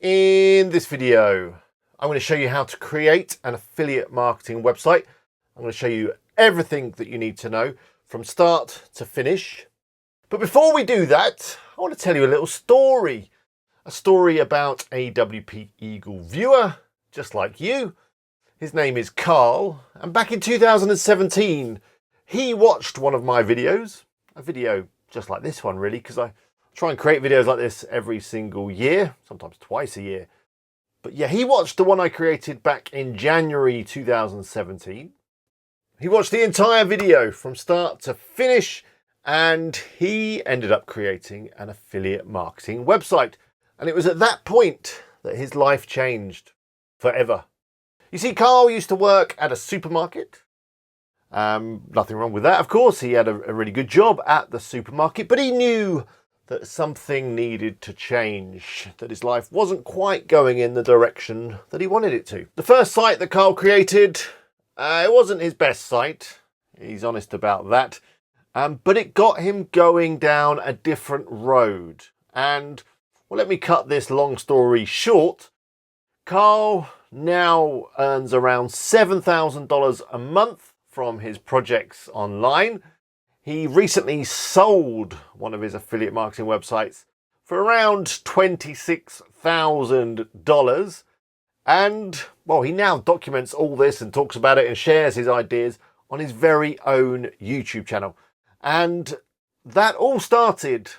In this video, I'm going to show you how to create an affiliate marketing website. I'm going to show you everything that you need to know from start to finish. But before we do that, I want to tell you a little story. A story about AAWP Eagle viewer, just like you. His name is Carl, and back in 2017, he watched one of my videos, a video just like this one really, because I try and create videos like this every single year, sometimes twice a year. But yeah, he watched the one I created back in January 2017. He watched the entire video from start to finish, and he ended up creating an affiliate marketing website. And it was at that point that his life changed forever. You see, Carl used to work at a supermarket. Nothing wrong with that, of course. He had a really good job at the supermarket, but he knew that something needed to change, that his life wasn't quite going in the direction that he wanted it to. The first site that Carl created, it wasn't his best site. He's honest about that. But it got him going down a different road. And, well, let me cut this long story short. Carl now earns around $7,000 a month from his projects online. He recently sold one of his affiliate marketing websites for around $26,000. And, well, he now documents all this and talks about it and shares his ideas on his very own YouTube channel. And that all started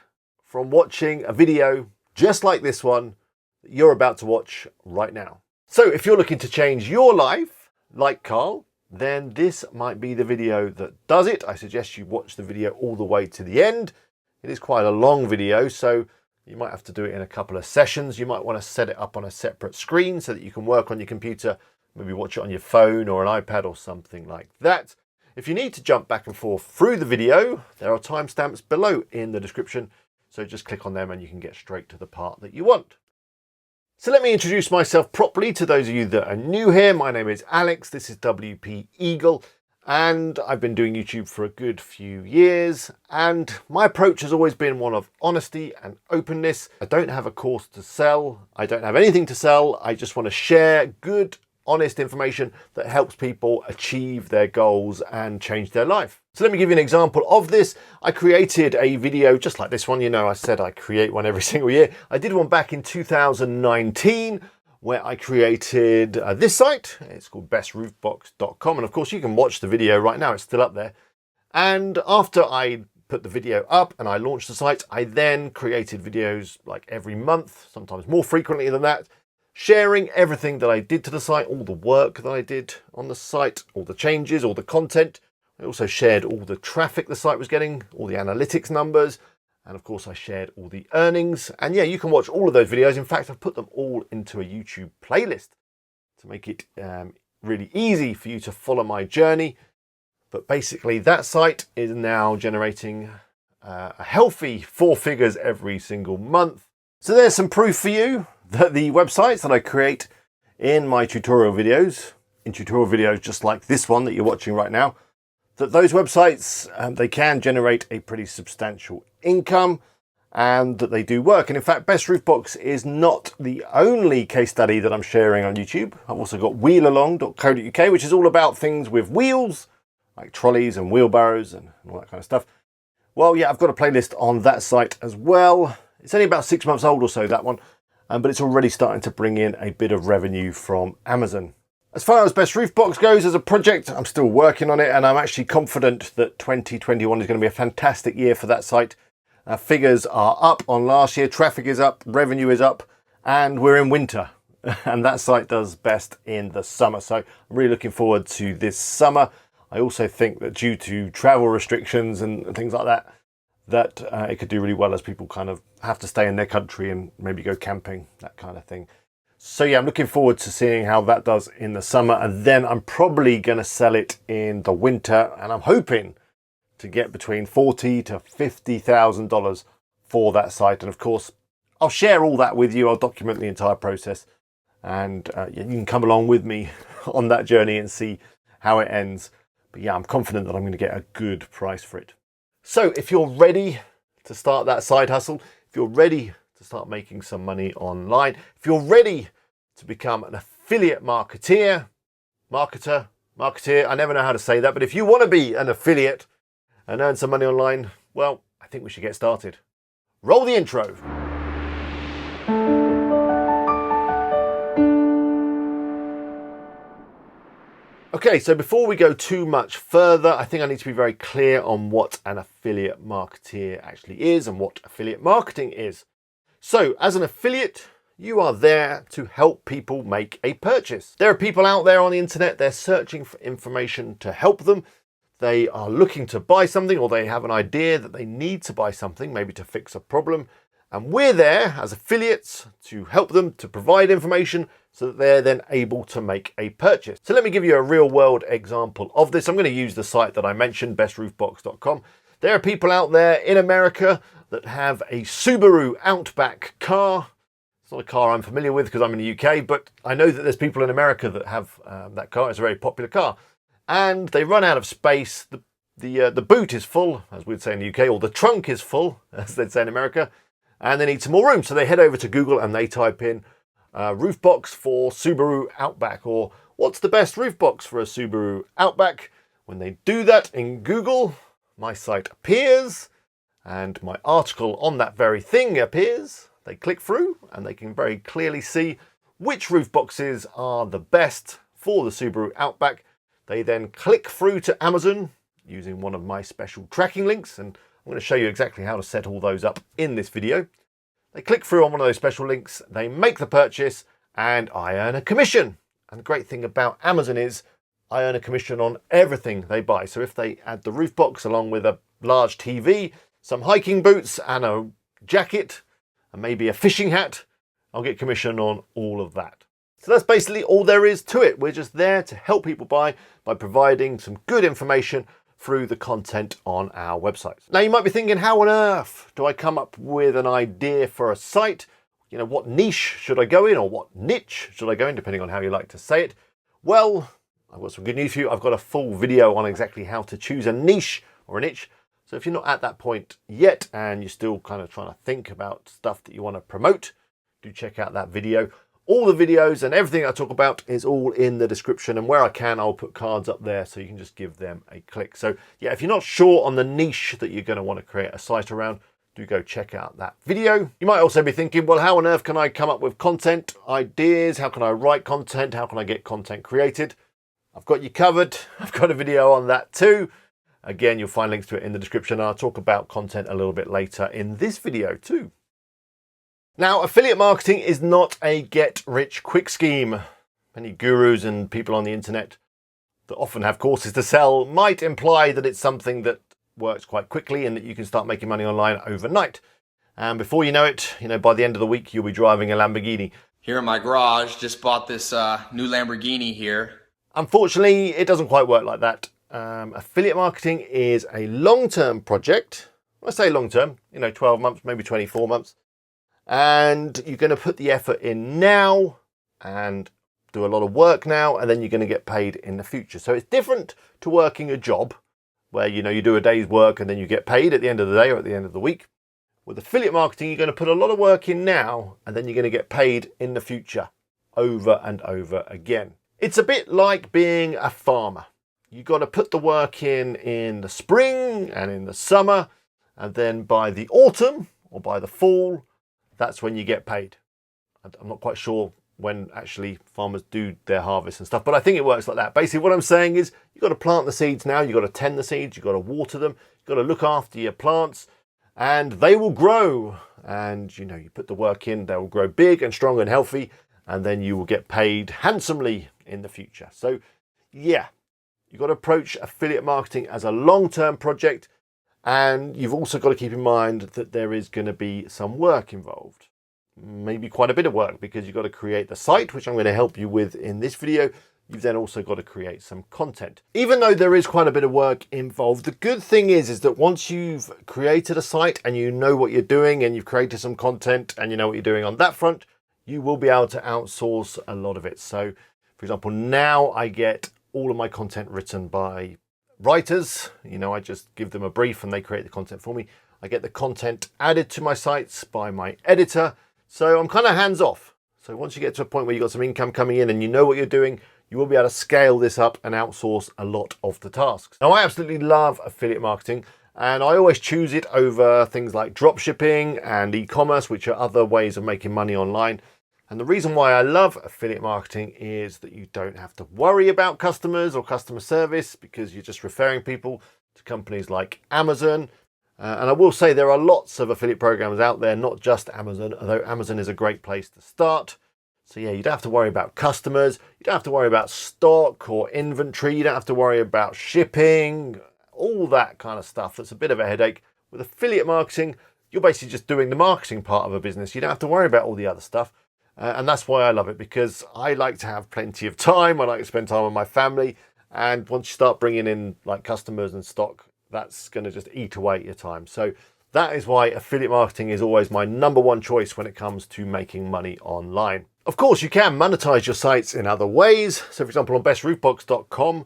from watching a video just like this one that you're about to watch right now. So if you're looking to change your life, like Carl, then this might be the video that does it. I suggest you watch the video all the way to the end. It is quite a long video, so you might have to do it in a couple of sessions. You might want to set it up on a separate screen so that you can work on your computer, maybe watch it on your phone or an iPad or something like that. If you need to jump back and forth through the video, there are timestamps below in the description, so just click on them and you can get straight to the part that you want. So let me introduce myself properly to those of you that are new here. My name is Alex, this is WP Eagle, and I've been doing YouTube for a good few years. And my approach has always been one of honesty and openness. I don't have a course to sell. I don't have anything to sell. I just want to share good, honest information that helps people achieve their goals and change their life. So let me give you an example of this. I created a video just like this one. You know, I said I create one every single year. I did one back in 2019 where I created this site. It's called bestroofbox.com. And of course you can watch the video right now. It's still up there. And after I put the video up and I launched the site, I then created videos like every month, sometimes more frequently than that, sharing everything that I did to the site, all the work that I did on the site, all the changes, all the content. I also shared all the traffic the site was getting, all the analytics numbers, and of course I shared all the earnings. And yeah, you can watch all of those videos. In fact, I've put them all into a YouTube playlist to make it really easy for you to follow my journey. But basically that site is now generating a healthy 4 figures every single month. So there's some proof for you that the websites that I create in my tutorial videos, just like this one that you're watching right now, that those websites, they can generate a pretty substantial income and that they do work. And in fact, Best Roof Box is not the only case study that I'm sharing on YouTube. I've also got wheelalong.co.uk, which is all about things with wheels, like trolleys and wheelbarrows and all that kind of stuff. Well, yeah, I've got a playlist on that site as well. It's only about 6 months old or so, that one. But it's already starting to bring in a bit of revenue from Amazon. As far as Best Roof Box goes as a project, I'm still working on it, and I'm actually confident that 2021 is going to be a fantastic year for that site. Figures are up on last year, traffic is up, revenue is up, and we're in winter. And that site does best in the summer. So I'm really looking forward to this summer. I also think that due to travel restrictions and things like that, it could do really well as people kind of have to stay in their country and maybe go camping, that kind of thing. So yeah, I'm looking forward to seeing how that does in the summer, and then I'm probably going to sell it in the winter, and I'm hoping to get between $40,000 to $50,000 for that site. And of course, I'll share all that with you. I'll document the entire process, and you can come along with me on that journey and see how it ends. But yeah, I'm confident that I'm going to get a good price for it. So if you're ready to start that side hustle, if you're ready to to start making some money online. If you're ready to become an affiliate marketer, I never know how to say that, but if you want to be an affiliate and earn some money online, well, I think we should get started. Roll the intro. Okay, so before we go too much further, I think I need to be very clear on what an affiliate marketer actually is and what affiliate marketing is. So as an affiliate, you are there to help people make a purchase. There are people out there on the internet, they're searching for information to help them. They are looking to buy something, or they have an idea that they need to buy something, maybe to fix a problem. And we're there as affiliates to help them, to provide information so that they're then able to make a purchase. So let me give you a real world example of this. I'm going to use the site that I mentioned, bestroofbox.com. There are people out there in America that have a Subaru Outback car. It's not a car I'm familiar with because I'm in the UK, but I know that there's people in America that have that car. It's a very popular car. And they run out of space. The boot is full, as we'd say in the UK, or the trunk is full, as they'd say in America. And they need some more room. So they head over to Google and they type in roof box for Subaru Outback, or what's the best roof box for a Subaru Outback? When they do that in Google, my site appears and my article on that very thing appears. They click through and they can very clearly see which roof boxes are the best for the Subaru Outback. They then click through to Amazon using one of my special tracking links, and I'm going to show you exactly how to set all those up in this video. They click through on one of those special links, they make the purchase, and I earn a commission. And the great thing about Amazon is I earn a commission on everything they buy. So if they add the roof box along with a large TV, some hiking boots and a jacket, and maybe a fishing hat, I'll get commission on all of that. So that's basically all there is to it. We're just there to help people buy by providing some good information through the content on our websites. Now you might be thinking, how on earth do I come up with an idea for a site? You know, what niche should I go in, or what niche should I go in, depending on how you like to say it? Well, I've got some good news for you. I've got a full video on exactly how to choose a niche or a niche. So if you're not at that point yet and you're still kind of trying to think about stuff that you want to promote, do check out that video. All the videos and everything I talk about is all in the description, and where I can, I'll put cards up there so you can just give them a click. So yeah, if you're not sure on the niche that you're going to want to create a site around, do go check out that video. You might also be thinking, well, how on earth can I come up with content ideas? How can I write content? How can I get content created? I've got you covered. I've got a video on that too. Again, you'll find links to it in the description. I'll talk about content a little bit later in this video too. Now, affiliate marketing is not a get-rich-quick scheme. Many gurus and people on the internet that often have courses to sell might imply that it's something that works quite quickly and that you can start making money online overnight. And before you know it, by the end of the week, you'll be driving a Lamborghini. Here in my garage, just bought this new Lamborghini here. Unfortunately, it doesn't quite work like that. Affiliate marketing is a long-term project. When I say long-term, 12 months, maybe 24 months. And you're going to put the effort in now and do a lot of work now, and then you're going to get paid in the future. So it's different to working a job where, you do a day's work and then you get paid at the end of the day or at the end of the week. With affiliate marketing, you're going to put a lot of work in now, and then you're going to get paid in the future over and over again. It's a bit like being a farmer. You've got to put the work in the spring and in the summer, and then by the autumn or by the fall, that's when you get paid. I'm not quite sure when actually farmers do their harvest and stuff, but I think it works like that. Basically what I'm saying is you've got to plant the seeds now, you've got to tend the seeds, you've got to water them, you've got to look after your plants, and they will grow. And you put the work in, they will grow big and strong and healthy, and then you will get paid handsomely in the future. So yeah, you've got to approach affiliate marketing as a long-term project. And you've also got to keep in mind that there is going to be some work involved. Maybe quite a bit of work, because you've got to create the site, which I'm going to help you with in this video. You've then also got to create some content. Even though there is quite a bit of work involved, the good thing is that once you've created a site and you know what you're doing and you've created some content and you know what you're doing on that front, you will be able to outsource a lot of it. So, for example, now I get all of my content written by writers. I just give them a brief and they create the content for me. I get the content added to my sites by my editor. So I'm kind of hands off. So once you get to a point where you've got some income coming in and you know what you're doing, you will be able to scale this up and outsource a lot of the tasks. Now, I absolutely love affiliate marketing, and I always choose it over things like drop shipping and e-commerce, which are other ways of making money online. And the reason why I love affiliate marketing is that you don't have to worry about customers or customer service, because you're just referring people to companies like Amazon. And I will say there are lots of affiliate programs out there, not just Amazon, although Amazon is a great place to start. So yeah, you don't have to worry about customers, you don't have to worry about stock or inventory, you don't have to worry about shipping, all that kind of stuff. That's a bit of a headache. With affiliate marketing, you're basically just doing the marketing part of a business. You don't have to worry about all the other stuff. And that's why I love it, because I like to have plenty of time. I like to spend time with my family. And once you start bringing in like customers and stock, that's going to just eat away at your time. So that is why affiliate marketing is always my number one choice when it comes to making money online. Of course, you can monetize your sites in other ways. So for example, on bestroofbox.com,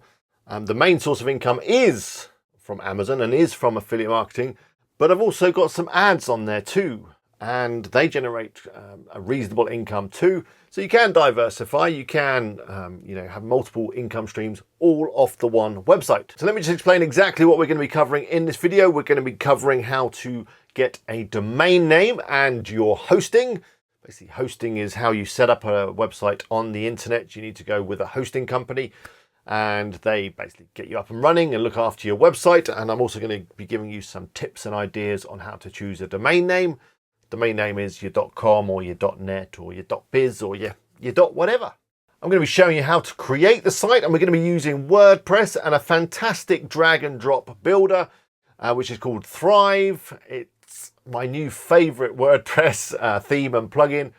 the main source of income is from Amazon and is from affiliate marketing, but I've also got some ads on there too, and they generate a reasonable income too. So you can diversify, you can have multiple income streams all off the one website. So let me just explain exactly what we're going to be covering in this video. We're going to be covering how to get a domain name and your hosting. Basically, hosting is how you set up a website on the internet. You need to go with a hosting company, and they basically get you up and running and look after your website. And I'm also going to be giving you some tips and ideas on how to choose a domain name. Domain name is your .com or your .net or your .biz or your .whatever. I'm going to be showing you how to create the site, and we're going to be using WordPress and a fantastic drag and drop builder, which is called Thrive. It's my new favorite WordPress theme and plugin.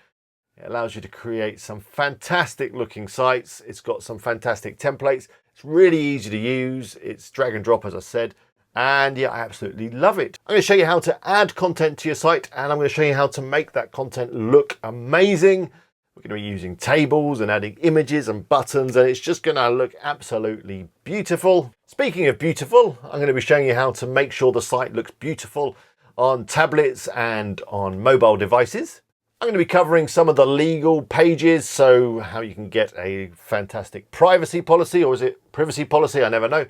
It allows you to create some fantastic looking sites. It's got some fantastic templates. It's really easy to use. It's drag and drop, as I said. And yeah, I absolutely love it. I'm going to show you how to add content to your site, and I'm going to show you how to make that content look amazing. We're going to be using tables and adding images and buttons, and it's just going to look absolutely beautiful. Speaking of beautiful, I'm going to be showing you how to make sure the site looks beautiful on tablets and on mobile devices. I'm going to be covering some of the legal pages, so how you can get a fantastic privacy policy, or is it privacy policy? I never know.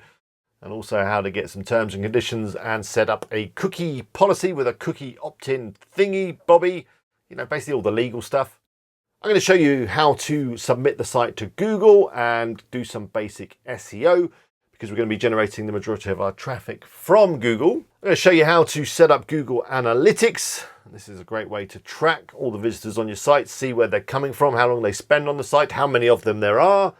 And also how to get some terms and conditions and set up a cookie policy with a cookie opt-in thingy bobby, basically all the legal stuff. I'm going to show you how to submit the site to Google and do some basic SEO, because we're going to be generating the majority of our traffic from Google. I'm going to show you how to set up Google Analytics. This is a great way to track all the visitors on your site, see where they're coming from, how long they spend on the site, how many of them there are,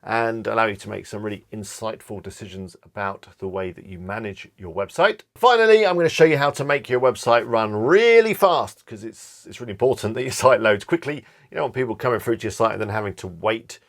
and allow you to make some really insightful decisions about the way that you manage your website. Finally, I'm going to show you how to make your website run really fast, because it's really important that your site loads quickly. You don't want people coming through to your site and then having to wait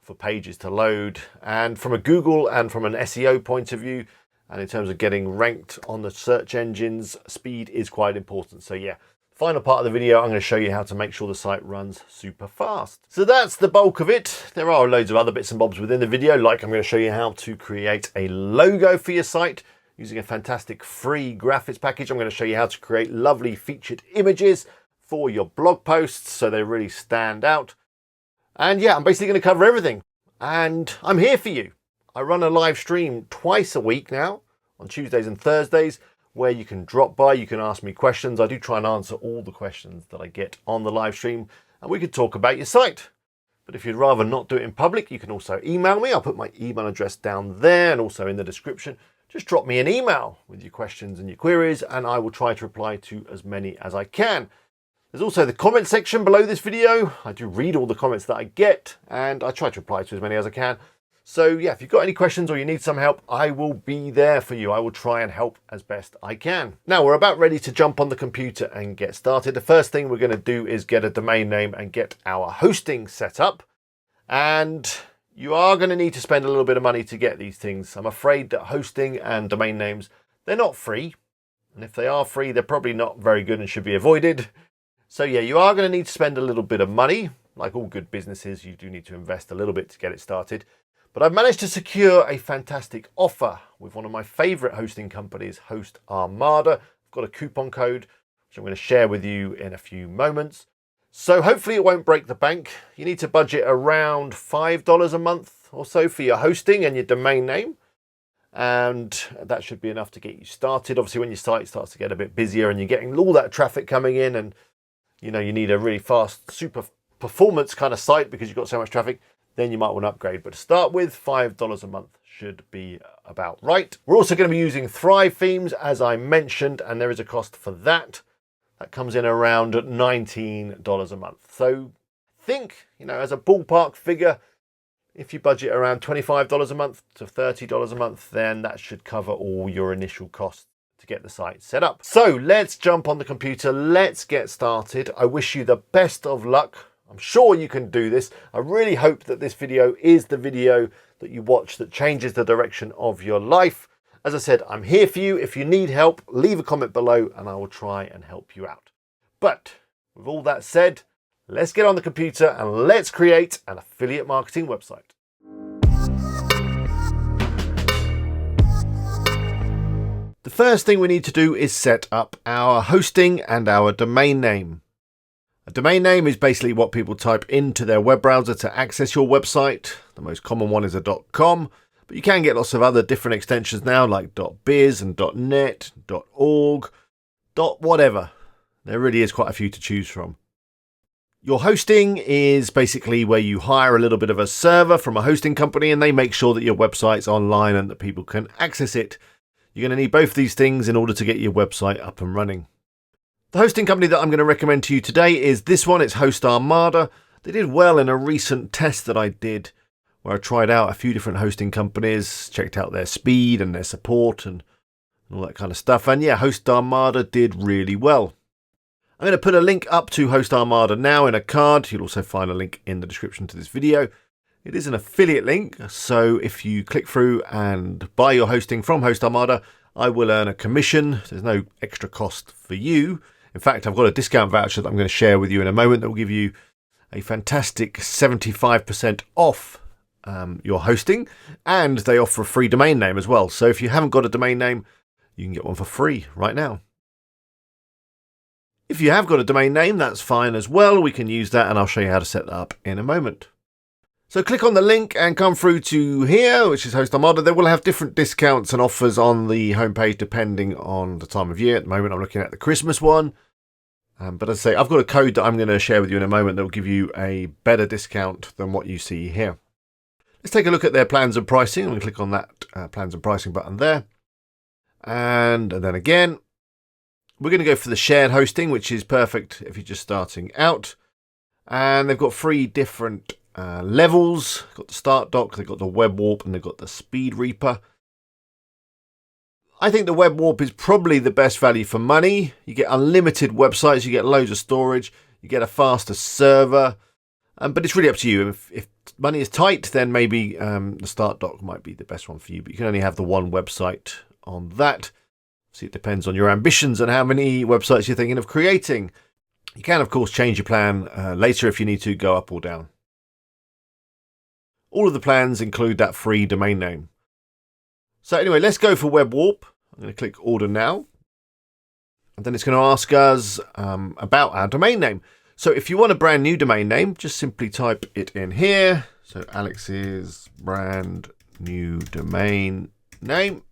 for pages to load. And from a Google and from an SEO point of view, and in terms of getting ranked on the search engines, speed is quite important. So yeah, final part of the video, I'm going to show you how to make sure the site runs super fast. So that's the bulk of it. There are loads of other bits and bobs within the video, like I'm going to show you how to create a logo for your site using a fantastic free graphics package. I'm going to show you how to create lovely featured images for your blog posts so they really stand out. And yeah, I'm basically going to cover everything. And I'm here for you. I run a live stream twice a week now, on Tuesdays and Thursdays, where you can drop by, you can ask me questions. I do try and answer all the questions that I get on the live stream, and we could talk about your site. But if you'd rather not do it in public, you can also email me. I'll put my email address down there and also in the description. Just drop me an email with your questions and your queries, and I will try to reply to as many as I can. There's also the comment section below this video. I do read all the comments that I get, and I try to reply to as many as I can. So yeah, if you've got any questions or you need some help, I will be there for you. I will try and help as best I can. Now we're about ready to jump on the computer and get started. The first thing we're going to do is get a domain name and get our hosting set up. And you are going to need to spend a little bit of money to get these things. I'm afraid that hosting and domain names, they're not free. And if they are free, they're probably not very good and should be avoided. So yeah, you are going to need to spend a little bit of money. Like all good businesses, you do need to invest a little bit to get it started. But I've managed to secure a fantastic offer with one of my favorite hosting companies, Host Armada. got a coupon code, which I'm going to share with you in a few moments. So hopefully it won't break the bank. You need to budget around $5 a month or so for your hosting and your domain name. And that should be enough to get you started. Obviously, when your site starts to get a bit busier and you're getting all that traffic coming in, and you need a really fast, super performance kind of site because you've got so much traffic, then you might want to upgrade. But to start with, $5 a month should be about right. We're also going to be using Thrive themes, as I mentioned, and there is a cost for that. That comes in around $19 a month. So I think, as a ballpark figure, if you budget around $25 a month to $30 a month, then that should cover all your initial costs to get the site set up. So let's jump on the computer. Let's get started. I wish you the best of luck. I'm sure you can do this. I really hope that this video is the video that you watch that changes the direction of your life. As I said, I'm here for you. If you need help, leave a comment below and I will try and help you out. But with all that said, let's get on the computer and let's create an affiliate marketing website. The first thing we need to do is set up our hosting and our domain name. A domain name is basically what people type into their web browser to access your website. The most common one is a .com, but you can get lots of other different extensions now like .biz and .net, .org, .whatever. There really is quite a few to choose from. Your hosting is basically where you hire a little bit of a server from a hosting company and they make sure that your website's online and that people can access it. You're going to need both these things in order to get your website up and running. The hosting company that I'm going to recommend to you today is this one. It's Host Armada. They did well in a recent test that I did where I tried out a few different hosting companies, checked out their speed and their support and all that kind of stuff. And yeah, Host Armada did really well. I'm going to put a link up to Host Armada now in a card. You'll also find a link in the description to this video. It is an affiliate link, so if you click through and buy your hosting from Host Armada, I will earn a commission. There's no extra cost for you. In fact, I've got a discount voucher that I'm going to share with you in a moment that will give you a fantastic 75% off your hosting, and they offer a free domain name as well. So if you haven't got a domain name, you can get one for free right now. If you have got a domain name, that's fine as well. We can use that and I'll show you how to set that up in a moment. So click on the link and come through to here, which is Host Armada. They will have different discounts and offers on the homepage depending on the time of year. At the moment, I'm looking at the Christmas one. But as I say, I've got a code that I'm going to share with you in a moment that will give you a better discount than what you see here. Let's take a look at their plans and pricing. I'm going to click on that plans and pricing button there. And then again, we're going to go for the shared hosting, which is perfect if you're just starting out. And they've got 3 different levels. Got the Start Doc, they've got the Web Warp, and they've got the Speed Reaper. I think the Web Warp is probably the best value for money. You get unlimited websites, you get loads of storage, you get a faster server, but it's really up to you. If money is tight, then maybe the Start Doc might be the best one for you, but you can only have the one website on that. So it depends on your ambitions and how many websites you're thinking of creating. You can, of course, change your plan later if you need to go up or down. All of the plans include that free domain name. So anyway, let's go for Web Warp. I'm going to click Order Now. And then it's going to ask us about our domain name. So if you want a brand new domain name, just simply type it in here. So Alex's brand new domain name.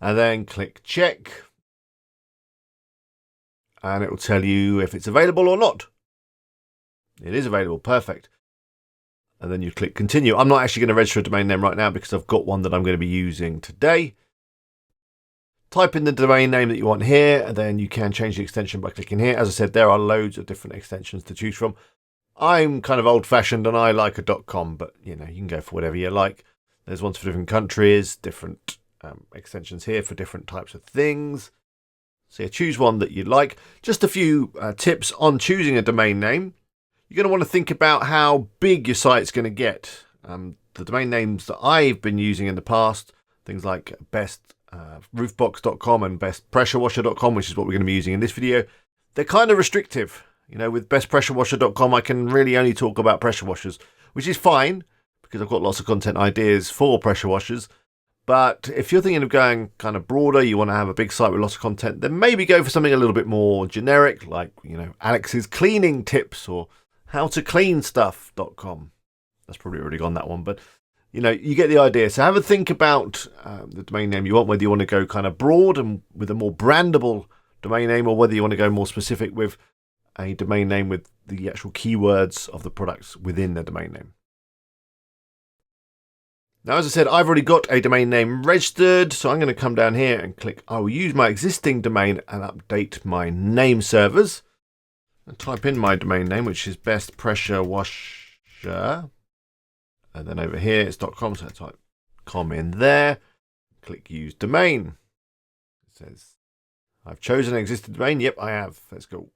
And then click Check. And it will tell you if it's available or not. It is available. Perfect. And then you click Continue. I'm not actually going to register a domain name right now because I've got one that I'm going to be using today. Type in the domain name that you want here, and then you can change the extension by clicking here. As I said, there are loads of different extensions to choose from. I'm kind of old-fashioned and I like a .com, but you can go for whatever you like. There's ones for different countries, different extensions here for different types of things. So yeah, choose one that you like. Just a few tips on choosing a domain name. You're going to want to think about how big your site's going to get. The domain names that I've been using in the past, things like bestroofbox.com and bestpressurewasher.com, which is what we're going to be using in this video, they're kind of restrictive. With bestpressurewasher.com, I can really only talk about pressure washers, which is fine because I've got lots of content ideas for pressure washers. But if you're thinking of going kind of broader, you want to have a big site with lots of content, then maybe go for something a little bit more generic, like, Alex's cleaning tips or howtocleanstuff.com. That's probably already gone, that one, but you get the idea. So have a think about the domain name you want, whether you want to go kind of broad and with a more brandable domain name, or whether you want to go more specific with a domain name with the actual keywords of the products within the domain name. Now, as I said, I've already got a domain name registered, so I'm going to come down here and click I will use my existing domain and update my name servers. And type in my domain name, which is Best Pressure Washer. And then over here it's .com, so I type com in there. Click Use Domain. It says, I've chosen an existing domain. Yep, I have. Let's go.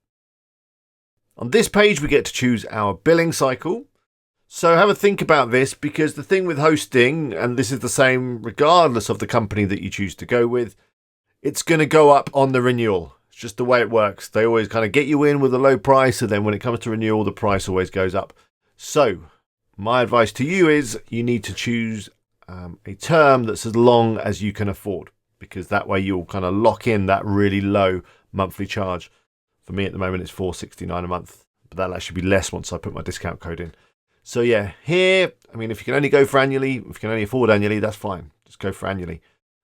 On this page, we get to choose our billing cycle. So have a think about this, because the thing with hosting, and this is the same regardless of the company that you choose to go with, it's going to go up on the renewal. It's just the way it works. They always kind of get you in with a low price, and then when it comes to renewal, the price always goes up. So my advice to you is you need to choose a term that's as long as you can afford, because that way you'll kind of lock in that really low monthly charge. For me at the moment, it's $4.69 a month, but that'll actually be less once I put my discount code in. So yeah, here, if you can only go for annually, if you can only afford annually, that's fine. Just go for annually.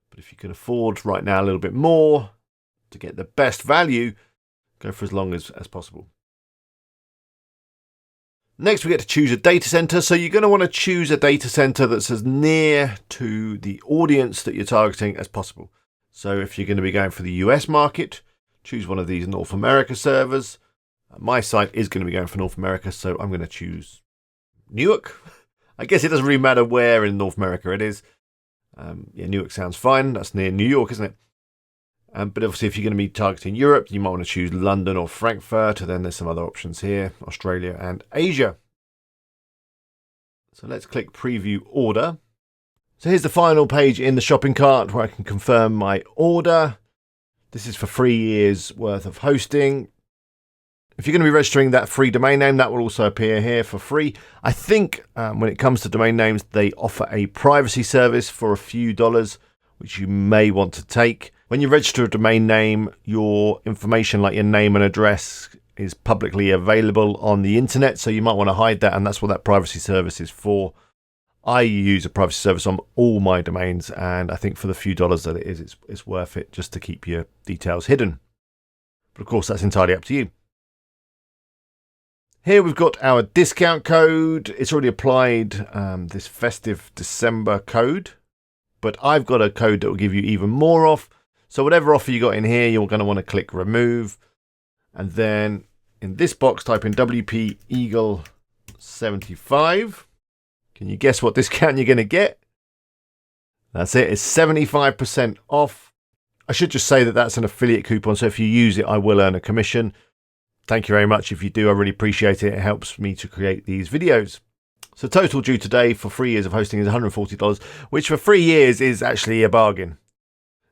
But if you can afford right now a little bit more to get the best value, go for as long as possible. Next, we get to choose a data center. So you're going to want to choose a data center that's as near to the audience that you're targeting as possible. So if you're going to be going for the US market, choose one of these North America servers. My site is going to be going for North America, so I'm going to choose Newark. I guess it doesn't really matter where in North America it is. Yeah, Newark sounds fine. That's near New York, isn't it? But obviously, if you're going to be targeting Europe, you might want to choose London or Frankfurt. And then there's some other options here, Australia and Asia. So let's click Preview Order. So here's the final page in the shopping cart where I can confirm my order. This is for 3 years worth of hosting. If you're going to be registering that free domain name, that will also appear here for free. I think when it comes to domain names, they offer a privacy service for a few dollars, which you may want to take. When you register a domain name, your information like your name and address is publicly available on the internet, so you might want to hide that, and that's what that privacy service is for. I use a privacy service on all my domains, and I think for the few dollars that it is, it's worth it just to keep your details hidden. But of course, that's entirely up to you. Here we've got our discount code. It's already applied this festive December code, but I've got a code that will give you even more off. So whatever offer you got in here, you're going to want to click remove. And then in this box, type in WP Eagle 75. Can you guess what discount you're going to get? That's it. It's 75% off. I should just say that that's an affiliate coupon. So if you use it, I will earn a commission. Thank you very much. If you do, I really appreciate it. It helps me to create these videos. So total due today for 3 years of hosting is $140, which for 3 years is actually a bargain.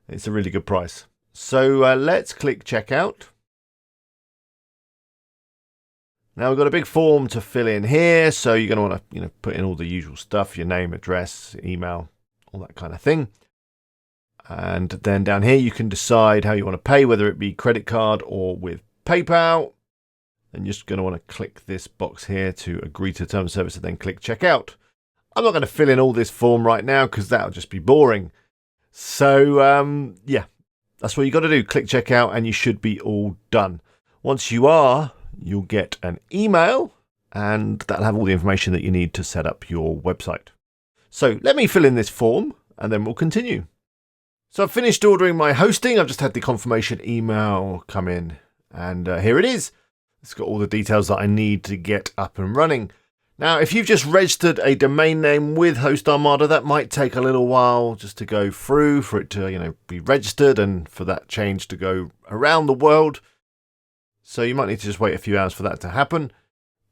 It's a really good price. So let's click checkout. Now we've got a big form to fill in here. So you're going to want to put in all the usual stuff, your name, address, email, all that kind of thing. And then down here, you can decide how you want to pay, whether it be credit card or with PayPal. And you're just going to want to click this box here to agree to terms of service and then click checkout. I'm not going to fill in all this form right now because that'll just be boring. So yeah, that's what you got to do. Click checkout and you should be all done. Once you are, you'll get an email and that'll have all the information that you need to set up your website. So let me fill in this form and then we'll continue. So I've finished ordering my hosting. I've just had the confirmation email come in and here it is. It's got all the details that I need to get up and running. Now, if you've just registered a domain name with Host Armada, that might take a little while just to go through for it to, be registered and for that change to go around the world. So you might need to just wait a few hours for that to happen.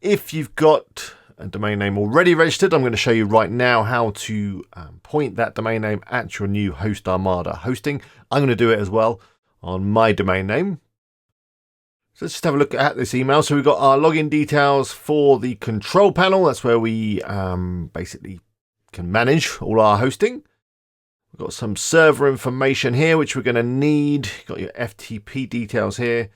If you've got a domain name already registered, I'm going to show you right now how to point that domain name at your new Host Armada hosting. I'm going to do it as well on my domain name. So let's just have a look at this email. So we've got our login details for the control panel. That's where we basically can manage all our hosting. We've got some server information here, which we're going to need. You've got your FTP details here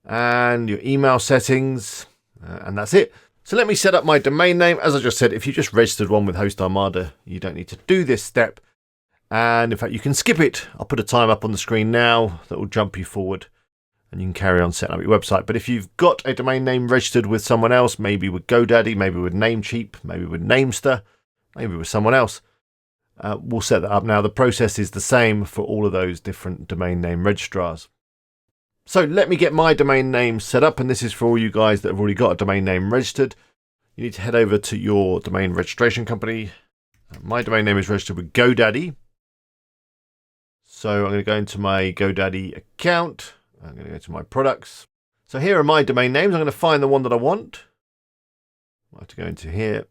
and your email settings, and that's it. So let me set up my domain name. As I just said, if you just registered one with Host Armada, you don't need to do this step. And in fact, you can skip it. I'll put a time up on the screen now that will jump you forward and you can carry on setting up your website. But if you've got a domain name registered with someone else, maybe with GoDaddy, maybe with Namecheap, maybe with Namester, maybe with someone else, we'll set that up now. The process is the same for all of those different domain name registrars. So let me get my domain name set up, and this is for all you guys that have already got a domain name registered. You need to head over to your domain registration company. My domain name is registered with GoDaddy. So I'm going to go into my GoDaddy account. I'm going to go to my products. So here are my domain names. I'm going to find the one that I want. I have to go into here.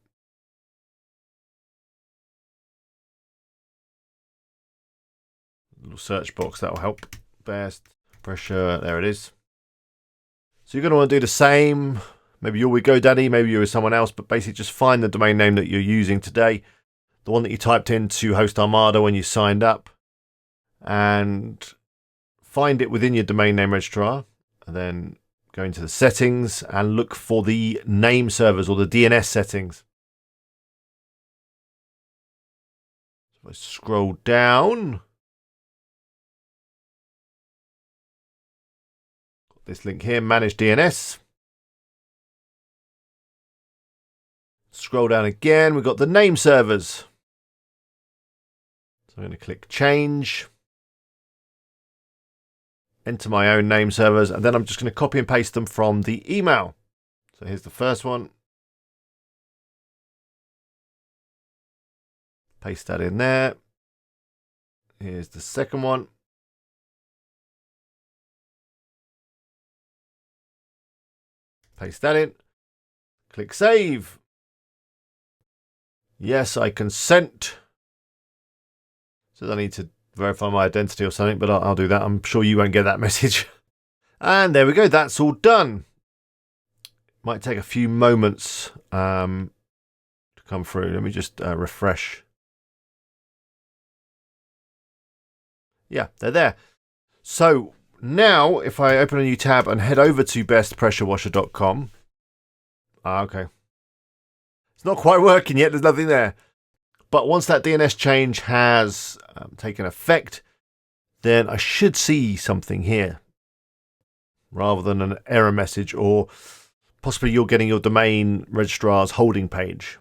Little search box, that will help. Best pressure, there it is. So you're going to want to do the same. Maybe you're with GoDaddy, maybe you're with someone else, but basically just find the domain name that you're using today, the one that you typed into Host Armada when you signed up, and find it within your domain name registrar, and then go into the settings and look for the name servers or the DNS settings. So if I scroll down, got this link here, Manage DNS. Scroll down again, we've got the name servers. So I'm going to click Change. Enter my own name servers, and then I'm just going to copy and paste them from the email. So here's the first one. Paste that in there. Here's the second one. Paste that in. Click Save. Yes, I consent. So I need to verify my identity or something, but I'll do that. I'm sure you won't get that message. And there we go. That's all done. Might take a few moments to come through. Let me just refresh. Yeah, they're there. So now if I open a new tab and head over to bestpressurewasher.com. Okay. It's not quite working yet. There's nothing there. But once that DNS change has taken effect, then I should see something here rather than an error message, or possibly you're getting your domain registrar's holding page.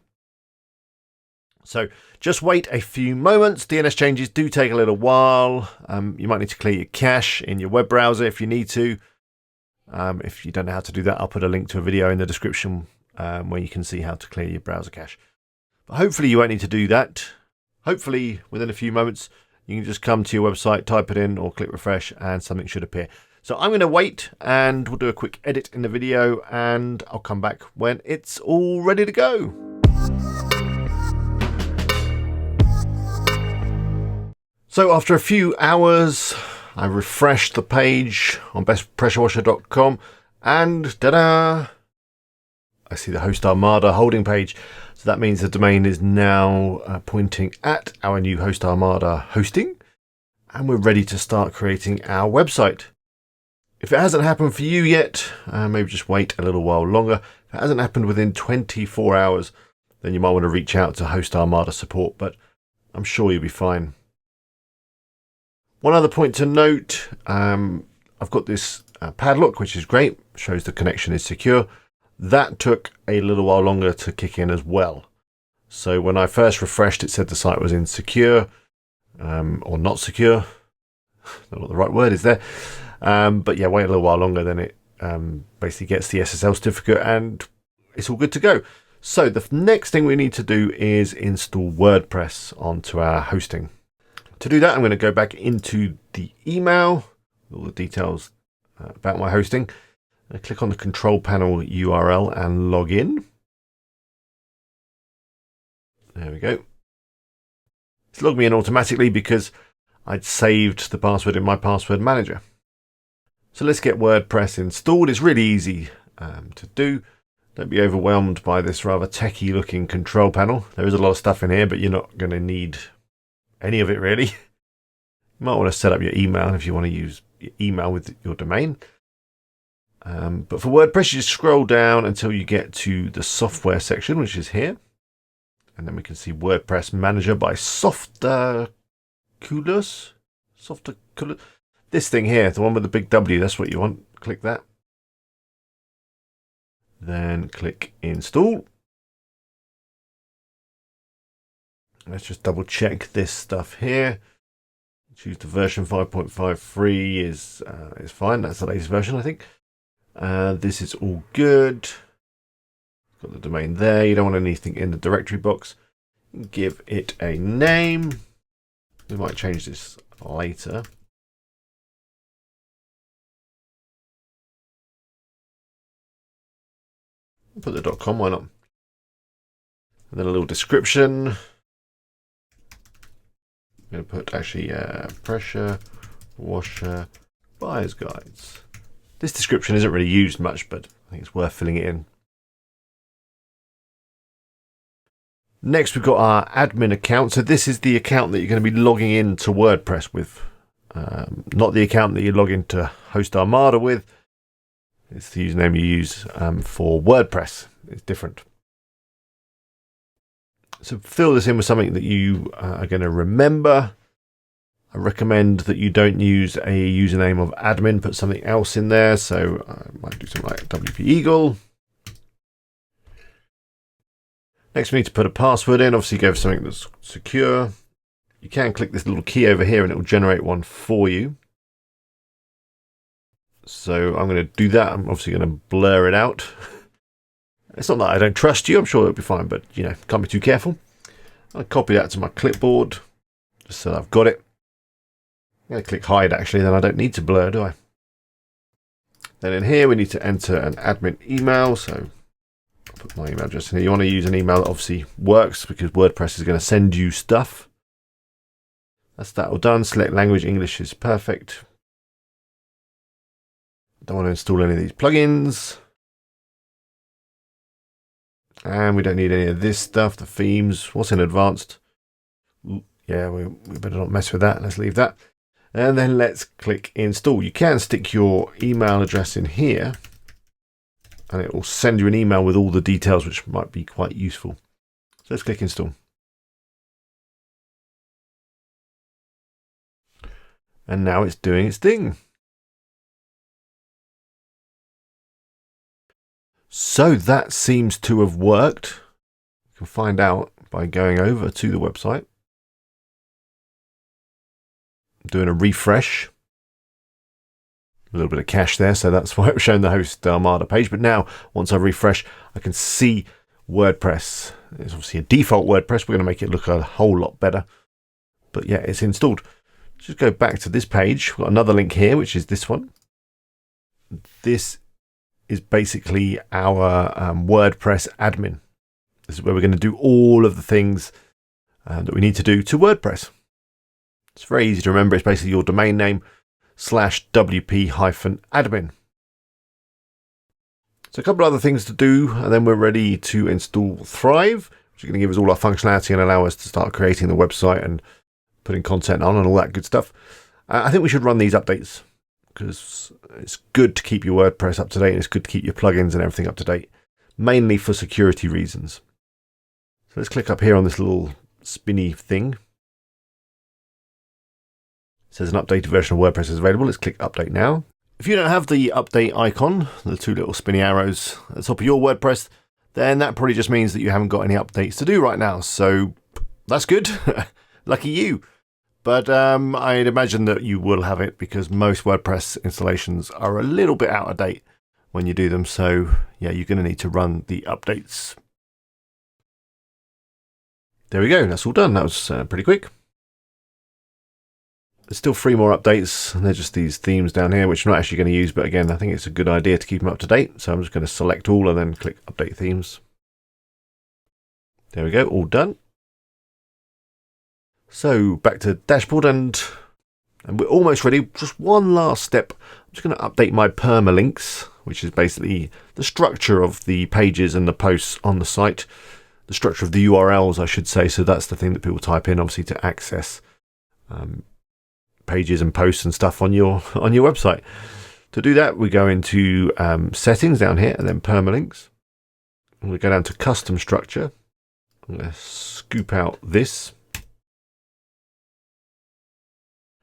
So just wait a few moments. DNS changes do take a little while. You might need to clear your cache in your web browser if you need to. If you don't know how to do that, I'll put a link to a video in the description where you can see how to clear your browser cache. But hopefully you won't need to do that. Hopefully within a few moments you can just come to your website, type it in or click refresh and something should appear. So I'm going to wait and we'll do a quick edit in the video and I'll come back when it's all ready to go. So after a few hours, I refreshed the page on bestpressurewasher.com and ta-da! I see the Host Armada holding page. So that means the domain is now pointing at our new Host Armada hosting, and we're ready to start creating our website. If it hasn't happened for you yet, maybe just wait a little while longer. If it hasn't happened within 24 hours, then you might want to reach out to Host Armada support, but I'm sure you'll be fine. One other point to note, I've got this padlock, which is great, shows the connection is secure. That took a little while longer to kick in as well. So when I first refreshed, it said the site was insecure or not secure. I don't know what the right word is there. But yeah, wait a little while longer, then it basically gets the SSL certificate and it's all good to go. So the next thing we need to do is install WordPress onto our hosting. To do that, I'm going to go back into the email, all the details about my hosting. I click on the control panel URL and log in. There we go. It's logged me in automatically because I'd saved the password in my password manager. So let's get WordPress installed. It's really easy to do. Don't be overwhelmed by this rather techie looking control panel. There is a lot of stuff in here, but you're not going to need any of it really. You might want to set up your email if you want to use your email with your domain. But for WordPress, you just scroll down until you get to the software section, which is here. And then we can see WordPress Manager by Softaculous. This thing here, the one with the big W, that's what you want. Click that. Then click Install. Let's just double check this stuff here. Choose the version 5.53 is fine. That's the latest version, I think. This is all good. Got the domain there. You don't want anything in the directory box. Give it a name. We might change this later. Put the .com, why not? And then a little description. I'm going to put actually pressure washer buyer's guides. This description isn't really used much, but I think it's worth filling it in. Next, we've got our admin account. So this is the account that you're going to be logging into WordPress with, not the account that you log into Host Armada with. It's the username you use for WordPress. It's different. So fill this in with something that you are going to remember. I recommend that you don't use a username of admin, put something else in there. So I might do something like WP Eagle. Next, we need to put a password in. Obviously, go for something that's secure. You can click this little key over here and it will generate one for you. So I'm going to do that. I'm obviously going to blur it out. It's not that I don't trust you. I'm sure it'll be fine, but you know, can't be too careful. I'll copy that to my clipboard just so I've got it. I'm going to click hide actually, then I don't need to blur, do I? Then in here, we need to enter an admin email. So I'll put my email address in here. You want to use an email that obviously works because WordPress is going to send you stuff. That's that all done. Select language. English is perfect. Don't want to install any of these plugins. And we don't need any of this stuff, the themes. What's in advanced? Yeah, we better not mess with that. Let's leave that. And then let's click install. You can stick your email address in here and it will send you an email with all the details, which might be quite useful. So let's click install. And now it's doing its thing. So that seems to have worked. You can find out by going over to the website, doing a refresh. A little bit of cache there, so that's why it was showing the Host Armada page. But now, once I refresh, I can see WordPress. It's obviously a default WordPress. We're going to make it look a whole lot better. But yeah, it's installed. Just go back to this page. We've got another link here, which is this one. This is basically our WordPress admin. This is where we're going to do all of the things that we need to do to WordPress. It's very easy to remember. It's basically your domain name /wp-admin. So a couple of other things to do, and then we're ready to install Thrive, which is going to give us all our functionality and allow us to start creating the website and putting content on and all that good stuff. I think we should run these updates, because it's good to keep your WordPress up to date and it's good to keep your plugins and everything up to date, mainly for security reasons. So let's click up here on this little spinny thing. It says an updated version of WordPress is available. Let's click update now. If you don't have the update icon, the two little spinny arrows at the top of your WordPress, then that probably just means that you haven't got any updates to do right now. So that's good. Lucky you. But I'd imagine that you will have it because most WordPress installations are a little bit out of date when you do them. So yeah, you're going to need to run the updates. There we go. That's all done. That was pretty quick. There's still 3 more updates, and they're just these themes down here, which I'm not actually going to use. But again, I think it's a good idea to keep them up to date. So I'm just going to select all and then click update themes. There we go. All done. So back to dashboard and we're almost ready. Just one last step. I'm just going to update my permalinks, which is basically the structure of the pages and the posts on the site, the structure of the URLs, I should say. So that's the thing that people type in, obviously, to access pages and posts and stuff on your website. To do that, we go into settings down here and then permalinks. And we go down to custom structure. I'm going to scoop out this.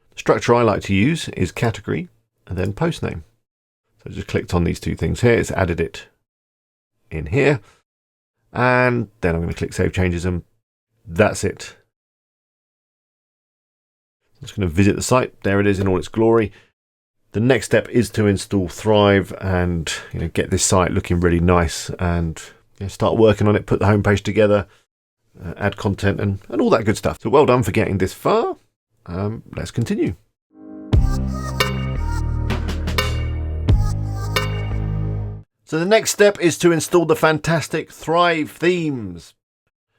The structure I like to use is category and then post name. So I just clicked on these two things here. It's added it in here. And then I'm going to click Save Changes and that's it. I'm just going to visit the site. There it is in all its glory. The next step is to install Thrive and get this site looking really nice and start working on it, put the homepage together, add content and all that good stuff. So well done for getting this far. Let's continue. So the next step is to install the fantastic Thrive themes.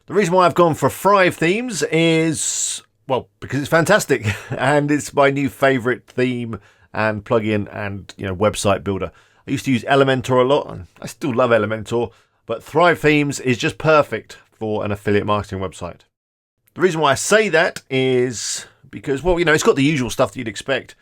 The reason why I've gone for Thrive themes is, well, because it's fantastic and it's my new favorite theme and plugin and website builder. I used to use Elementor a lot and I still love Elementor, but Thrive themes is just perfect for an affiliate marketing website. The reason why I say that is because, well, it's got the usual stuff that you'd expect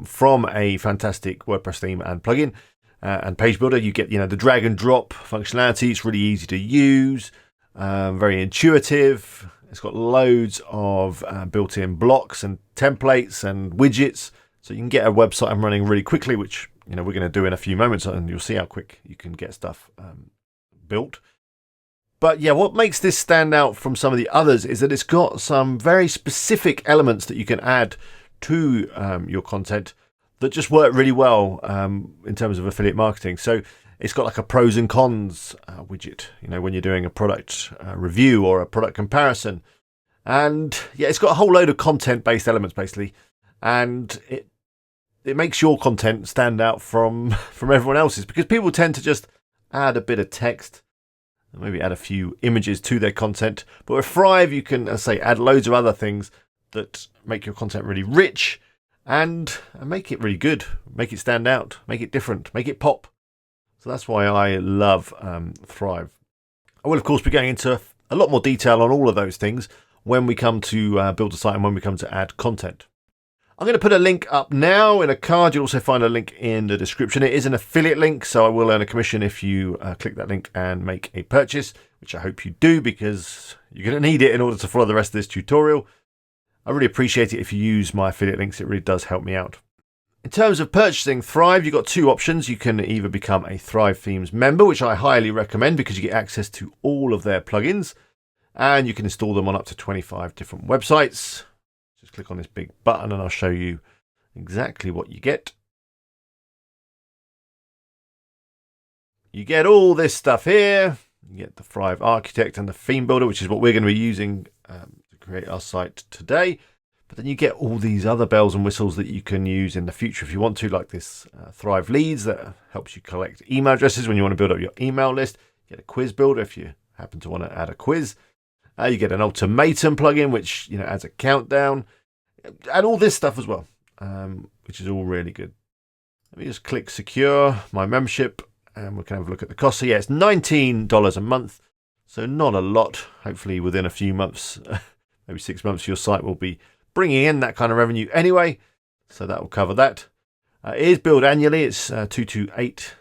from a fantastic WordPress theme and plugin. And page builder, you get the drag and drop functionality. It's really easy to use, very intuitive. It's got loads of built-in blocks and templates and widgets, so you can get a website up and running really quickly, which we're going to do in a few moments, and you'll see how quick you can get stuff built. But yeah, what makes this stand out from some of the others is that it's got some very specific elements that you can add to your content that just work really well in terms of affiliate marketing. So it's got like a pros and cons widget, when you're doing a product review or a product comparison. And yeah, it's got a whole load of content-based elements basically. And it makes your content stand out from everyone else's, because people tend to just add a bit of text, maybe add a few images to their content. But with Thrive, you can, as I say, add loads of other things that make your content really rich and make it really good, make it stand out, make it different, make it pop. So that's why I love Thrive. I will, of course, be going into a lot more detail on all of those things when we come to build a site and when we come to add content. I'm going to put a link up now in a card. You'll also find a link in the description. It is an affiliate link, so I will earn a commission if you click that link and make a purchase, which I hope you do, because you're going to need it in order to follow the rest of this tutorial. I really appreciate it if you use my affiliate links. It really does help me out. In terms of purchasing Thrive, you've got two options. You can either become a Thrive Themes member, which I highly recommend because you get access to all of their plugins and you can install them on up to 25 different websites. Just click on this big button and I'll show you exactly what you get. You get all this stuff here. You get the Thrive Architect and the Theme Builder, which is what we're going to be using to create our site today. But then you get all these other bells and whistles that you can use in the future if you want to, like this Thrive Leads that helps you collect email addresses when you want to build up your email list. You get a quiz builder if you happen to want to add a quiz. You get an Optimisation plugin, which adds a countdown, and all this stuff as well, which is all really good. Let me just click secure my membership, and we can have a look at the cost. So yeah, it's $19 a month, so not a lot. Hopefully, within a few months, maybe 6 months, your site will be bringing in that kind of revenue anyway, so that will cover that. It is billed annually. It's $228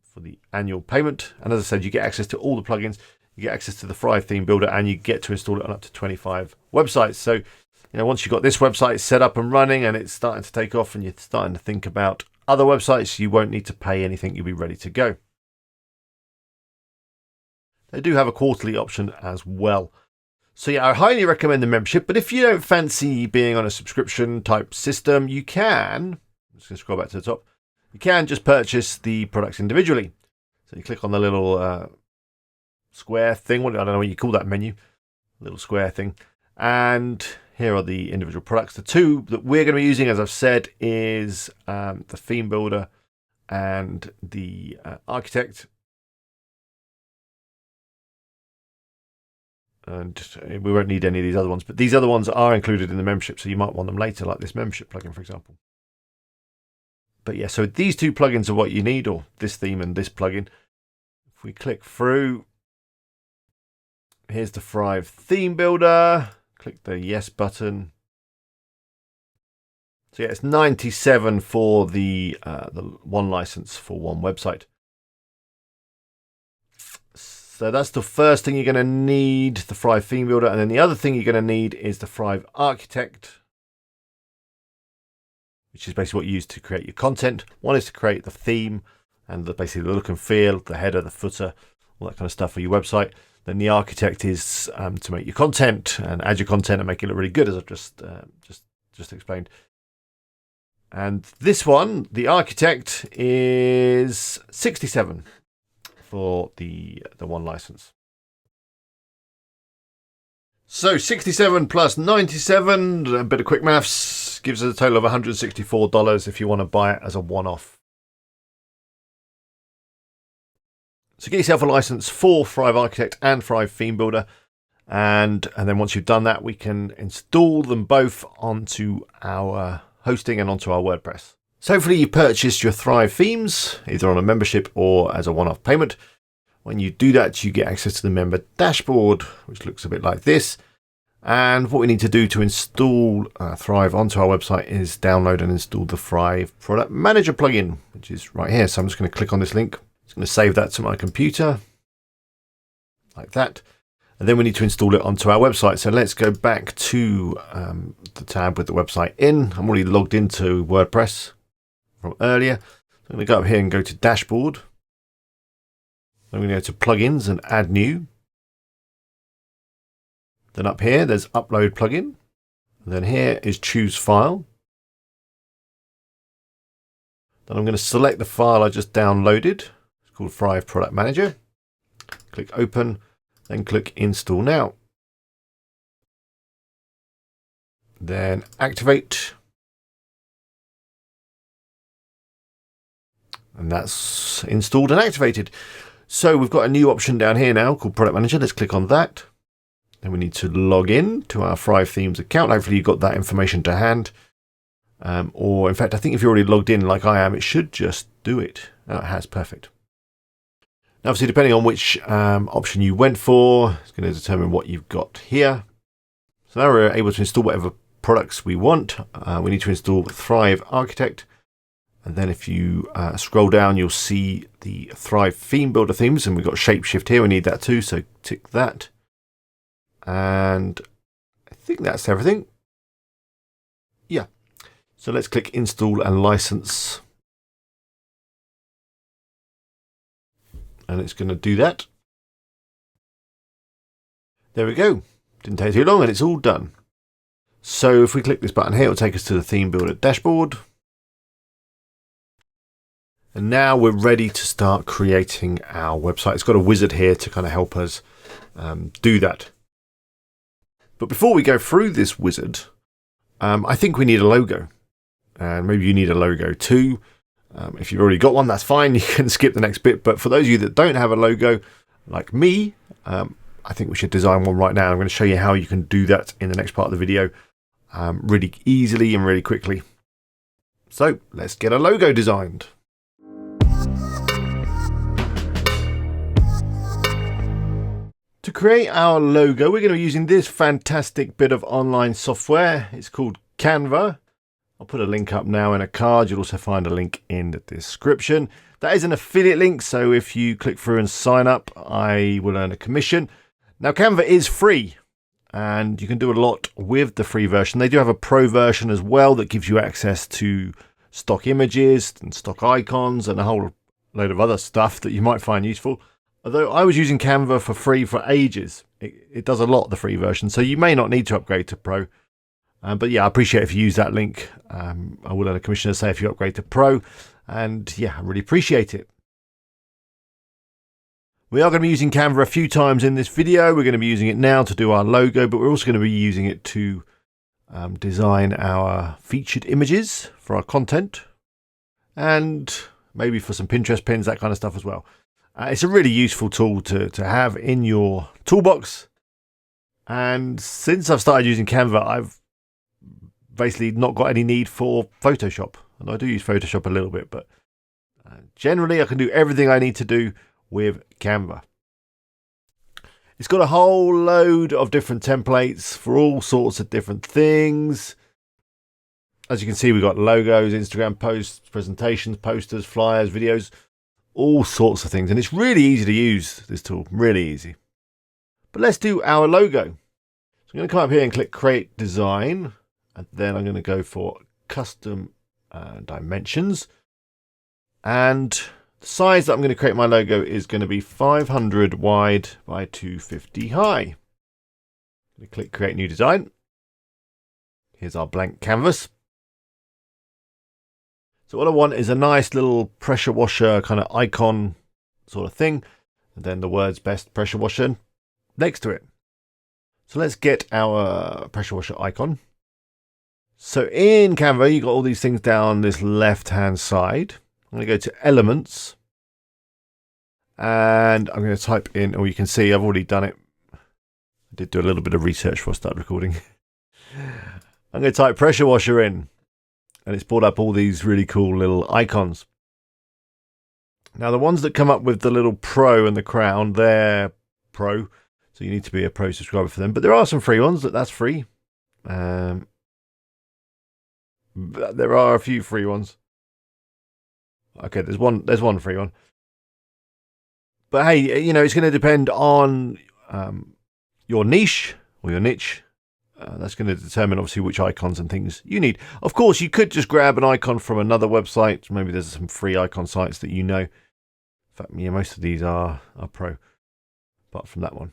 for the annual payment, and as I said, you get access to all the plugins. You get access to the Thrive Theme Builder, and you get to install it on up to 25 websites. So, once you've got this website set up and running and it's starting to take off and you're starting to think about other websites, you won't need to pay anything. You'll be ready to go. They do have a quarterly option as well. So yeah, I highly recommend the membership, but if you don't fancy being on a subscription type system, you can, I'm just going to scroll back to the top, you can just purchase the products individually. So you click on the little square thing, I don't know what you call that menu, little square thing, and here are the individual products. The two that we're going to be using, as I've said, is the Theme Builder and the Architect. And we won't need any of these other ones, but these other ones are included in the membership, so you might want them later, like this membership plugin, for example. But yeah, so these two plugins are what you need, or this theme and this plugin. If we click through, here's the Thrive Theme Builder. Click the yes button. So yeah, it's 97 for the one license for one website. So that's the first thing you're going to need, the Thrive Theme Builder. And then the other thing you're going to need is the Thrive Architect, which is basically what you use to create your content. One is to create the theme and basically the look and feel, the header, the footer, all that kind of stuff for your website. Then the architect is to make your content and add your content and make it look really good, as I've just explained. And this one, the architect, is 67 for the one license. So 67 plus 97, a bit of quick maths, gives us a total of $164 if you want to buy it as a one-off. So get yourself a license for Thrive Architect and Thrive Theme Builder. And then once you've done that, we can install them both onto our hosting and onto our WordPress. So hopefully you purchased your Thrive themes, either on a membership or as a one-off payment. When you do that, you get access to the member dashboard, which looks a bit like this. And what we need to do to install Thrive onto our website is download and install the Thrive Product Manager plugin, which is right here. So I'm just going to click on this link. I'm going to save that to my computer, like that. And then we need to install it onto our website. So let's go back to the tab with the website in. I'm already logged into WordPress from earlier. I'm going to go up here and go to Dashboard. I'm going to go to Plugins and Add New. Then up here, there's Upload Plugin. And then here is Choose File. Then I'm going to select the file I just downloaded. It's called Thrive Product Manager. Click Open. Then click Install Now. Then Activate. And that's installed and activated. So we've got a new option down here now called Product Manager. Let's click on that. Then we need to log in to our Thrive Themes account. Hopefully you've got that information to hand. Or in fact, I think if you're already logged in like I am, it should just do it. Oh, it has, perfect. Now, obviously, depending on which option you went for, it's going to determine what you've got here. So now we're able to install whatever products we want. We need to install Thrive Architect. And then if you scroll down, you'll see the Thrive Theme Builder themes. And we've got Shapeshift here. We need that too. So tick that. And I think that's everything. Yeah. So let's click Install and License. And it's going to do that. There we go. Didn't take too long and it's all done. So if we click this button here, it'll take us to the Theme Builder dashboard. And now we're ready to start creating our website. It's got a wizard here to kind of help us do that. But before we go through this wizard, I think we need a logo. And maybe you need a logo too. If you've already got one, that's fine. You can skip the next bit. But for those of you that don't have a logo, like me, I think we should design one right now. I'm going to show you how you can do that in the next part of the video really easily and really quickly. So let's get a logo designed. To create our logo, we're going to be using this fantastic bit of online software. It's called Canva. I'll put a link up now in a card. You'll also find a link in the description. That is an affiliate link, so if you click through and sign up, I will earn a commission. Now, Canva is free, and you can do a lot with the free version. They do have a pro version as well that gives you access to stock images and stock icons and a whole load of other stuff that you might find useful. Although I was using Canva for free for ages. It does a lot, the free version, so you may not need to upgrade to pro. But yeah, I appreciate if you use that link. I will earn a commission to say if you upgrade to Pro. And yeah, I really appreciate it. We are going to be using Canva a few times in this video. We're going to be using it now to do our logo, but we're also going to be using it to design our featured images for our content. And maybe for some Pinterest pins, that kind of stuff as well. It's a really useful tool to have in your toolbox. And since I've started using Canva, I've basically not got any need for Photoshop. And I do use Photoshop a little bit, but generally I can do everything I need to do with Canva. It's got a whole load of different templates for all sorts of different things. as you can see, we've got logos, Instagram posts, presentations, posters, flyers, videos, all sorts of things. And it's really easy to use, this tool, really easy. But let's do our logo. So I'm going to come up here and click Create Design. And then I'm going to go for Custom Dimensions. And the size that I'm going to create my logo is going to be 500 wide by 250 high. I'm going to click Create New Design. Here's our blank canvas. So what I want is a nice little pressure washer kind of icon sort of thing. And then the words best pressure washer next to it. So let's get our pressure washer icon. So in Canva, you've got all these things down this left-hand side. I'm going to go to Elements. And I'm going to type in, or you can see I've already done it. I did do a little bit of research before I started recording. I'm going to type pressure washer in. And it's brought up all these really cool little icons. Now, the ones that come up with the little pro and the crown, they're pro. So you need to be a pro subscriber for them. But there are some free ones that's free. There are a few free ones. Okay, there's one free one. But hey, you know, it's going to depend on your niche or your niche. That's going to determine obviously which icons and things you need. Of course, you could just grab an icon from another website. Maybe there's some free icon sites that you know. In fact, yeah, most of these are pro, apart from that one.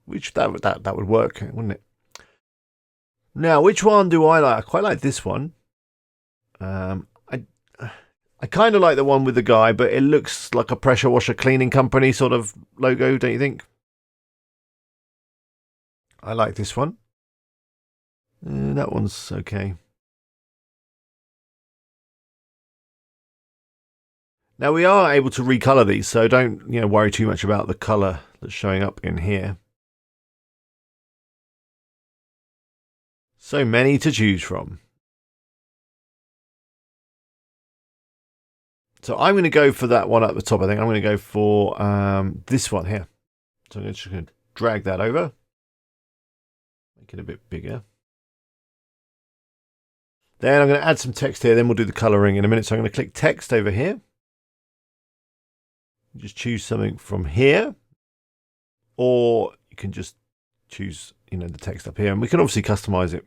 Which that would work, wouldn't it? Now, which one do I like? I quite like this one. I kind of like the one with the guy, but it looks like a pressure washer cleaning company sort of logo, don't you think? I like this one. That one's okay. Now we are able to recolor these, so don't worry too much about the color that's showing up in here. So many to choose from. So I'm going to go for that one at the top. I think I'm going to go for this one here. So I'm just going to drag that over. Make it a bit bigger. Then I'm going to add some text here. Then we'll do the coloring in a minute. So I'm going to click text over here. Just choose something from here. Or you can just choose, the text up here. And we can obviously customize it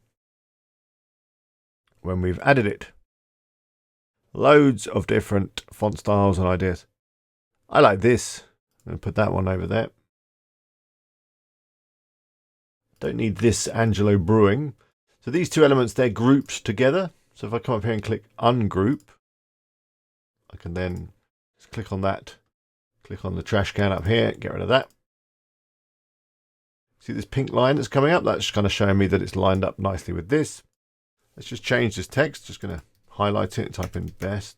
when we've added it. Loads of different font styles and ideas. I like this. I'm going to put that one over there. Don't need this Angelo Brewing. So these two elements, they're grouped together. So if I come up here and click ungroup, I can then just click on that. Click on the trash can up here, get rid of that. See this pink line that's coming up? That's kind of showing me that it's lined up nicely with this. Let's just change this text. Just going to highlight it and type in best.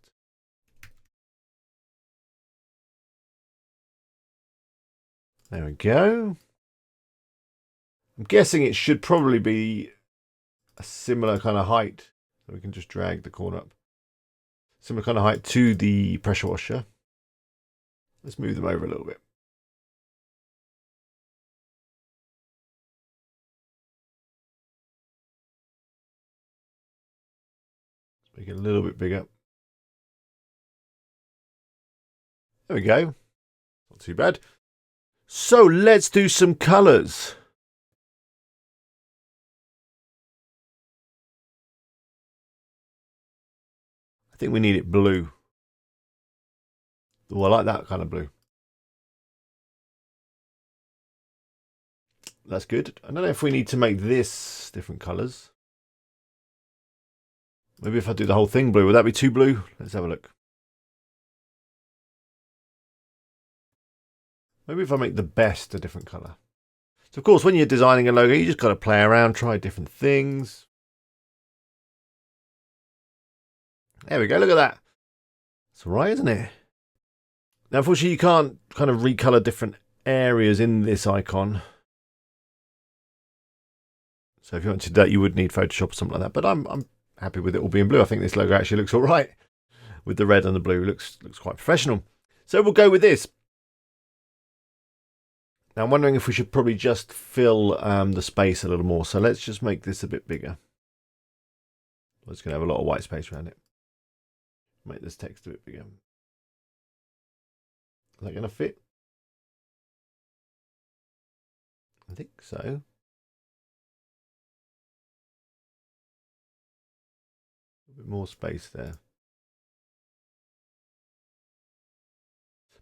There we go. I'm guessing it should probably be a similar kind of height. So we can just drag the corner up. Similar kind of height to the pressure washer. Let's move them over a little bit. Let's make it a little bit bigger. There we go. Not too bad. So let's do some colors. I think we need it blue. Oh, I like that kind of blue. That's good. I don't know if we need to make this different colors. Maybe if I do the whole thing blue, would that be too blue? Let's have a look. Maybe if I make the best a different color. So of course, when you're designing a logo, you just got to play around, try different things. There we go. Look at that. It's all right, isn't it? Now, unfortunately, you can't kind of recolor different areas in this icon. So if you wanted that, you would need Photoshop or something like that. But I'm happy with it all being blue. I think this logo actually looks all right with the red and the blue. Looks quite professional. So we'll go with this. Now I'm wondering if we should probably just fill the space a little more. So let's just make this a bit bigger. It's going to have a lot of white space around it. Make this text a bit bigger. Is that going to fit? I think so. A bit more space there.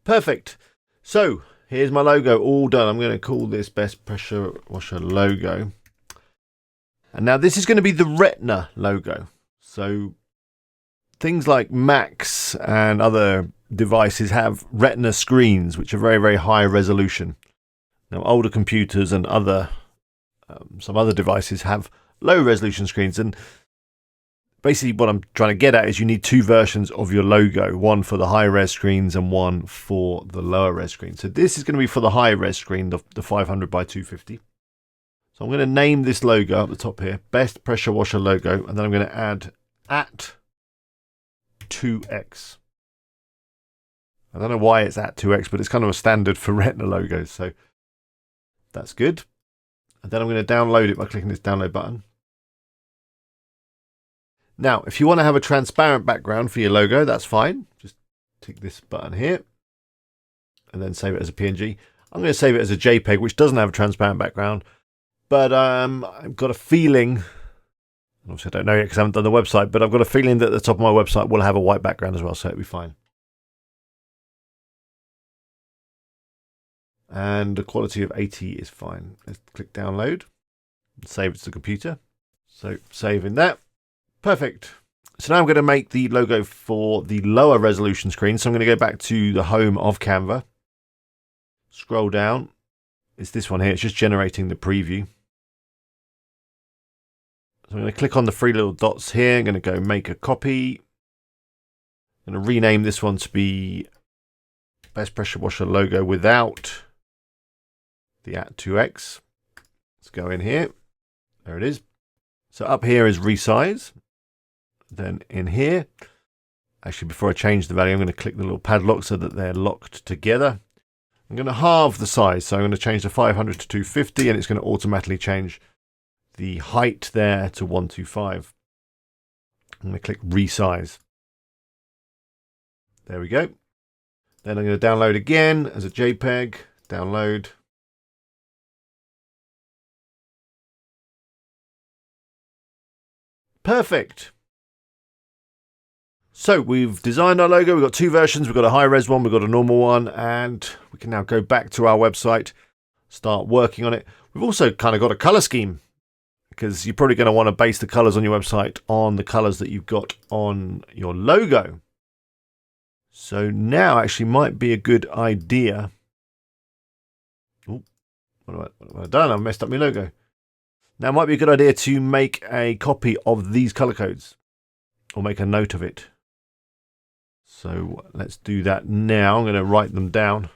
Perfect. So here's my logo all done. I'm going to call this Best Pressure Washer logo. And now this is going to be the Retina logo. So things like Macs and other devices have Retina screens, which are very, very high resolution. Now, older computers and some other devices have low resolution screens. And basically what I'm trying to get at is you need two versions of your logo, one for the high res screens and one for the lower res screen. So this is going to be for the high res screen, the 500 by 250. So I'm going to name this logo up the top here, Best Pressure Washer logo, and then I'm going to add at 2x. I don't know why it's at 2x, but it's kind of a standard for Retina logos, so that's good. And then I'm going to download it by clicking this download button. Now, if you want to have a transparent background for your logo, that's fine. Just tick this button here and then save it as a PNG. I'm going to save it as a JPEG, which doesn't have a transparent background. But I've got a feeling, obviously I don't know yet because I haven't done the website, but I've got a feeling that the top of my website will have a white background as well, so it'll be fine. And the quality of 80 is fine. Let's click download and save it to the computer. So saving that. Perfect. So now I'm going to make the logo for the lower resolution screen. So I'm going to go back to the home of Canva. Scroll down. It's this one here. It's just generating the preview. So I'm going to click on the three little dots here. I'm going to go make a copy. I'm going to rename this one to be Best Pressure Washer logo without the at 2x. Let's go in here. There it is. So up here is resize. Then in here, actually before I change the value, I'm going to click the little padlock so that they're locked together. I'm going to halve the size. So I'm going to change the 500 to 250 and it's going to automatically change the height there to 125. I'm going to click resize. There we go. Then I'm going to download again as a JPEG. Download. Perfect. So we've designed our logo. We've got two versions. We've got a high res one, we've got a normal one, and we can now go back to our website, start working on it. We've also kind of got a color scheme because you're probably going to want to base the colors on your website on the colors that you've got on your logo. So now actually might be a good idea. Oh, what have I done? I've messed up my logo. Now it might be a good idea to make a copy of these color codes or make a note of it. So let's do that now. I'm going to write them down.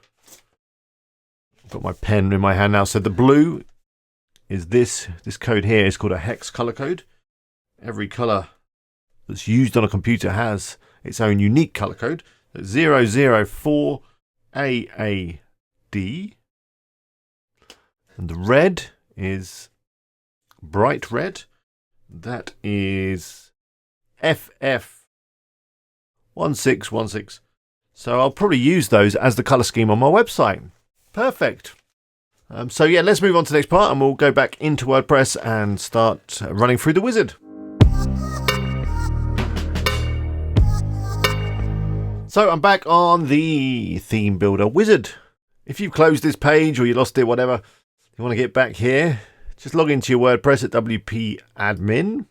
I've got my pen in my hand now. So the blue is this code here is called a hex color code. Every color that's used on a computer has its own unique color code. 004 AAD. And the red is bright red. That is FF1616. So I'll probably use those as the color scheme on my website. Perfect. So yeah, let's move on to the next part and we'll go back into WordPress and start running through the wizard. So I'm back on the theme builder wizard. If you've closed this page or you lost it, whatever, you want to get back here, just log into your WordPress at WP admin.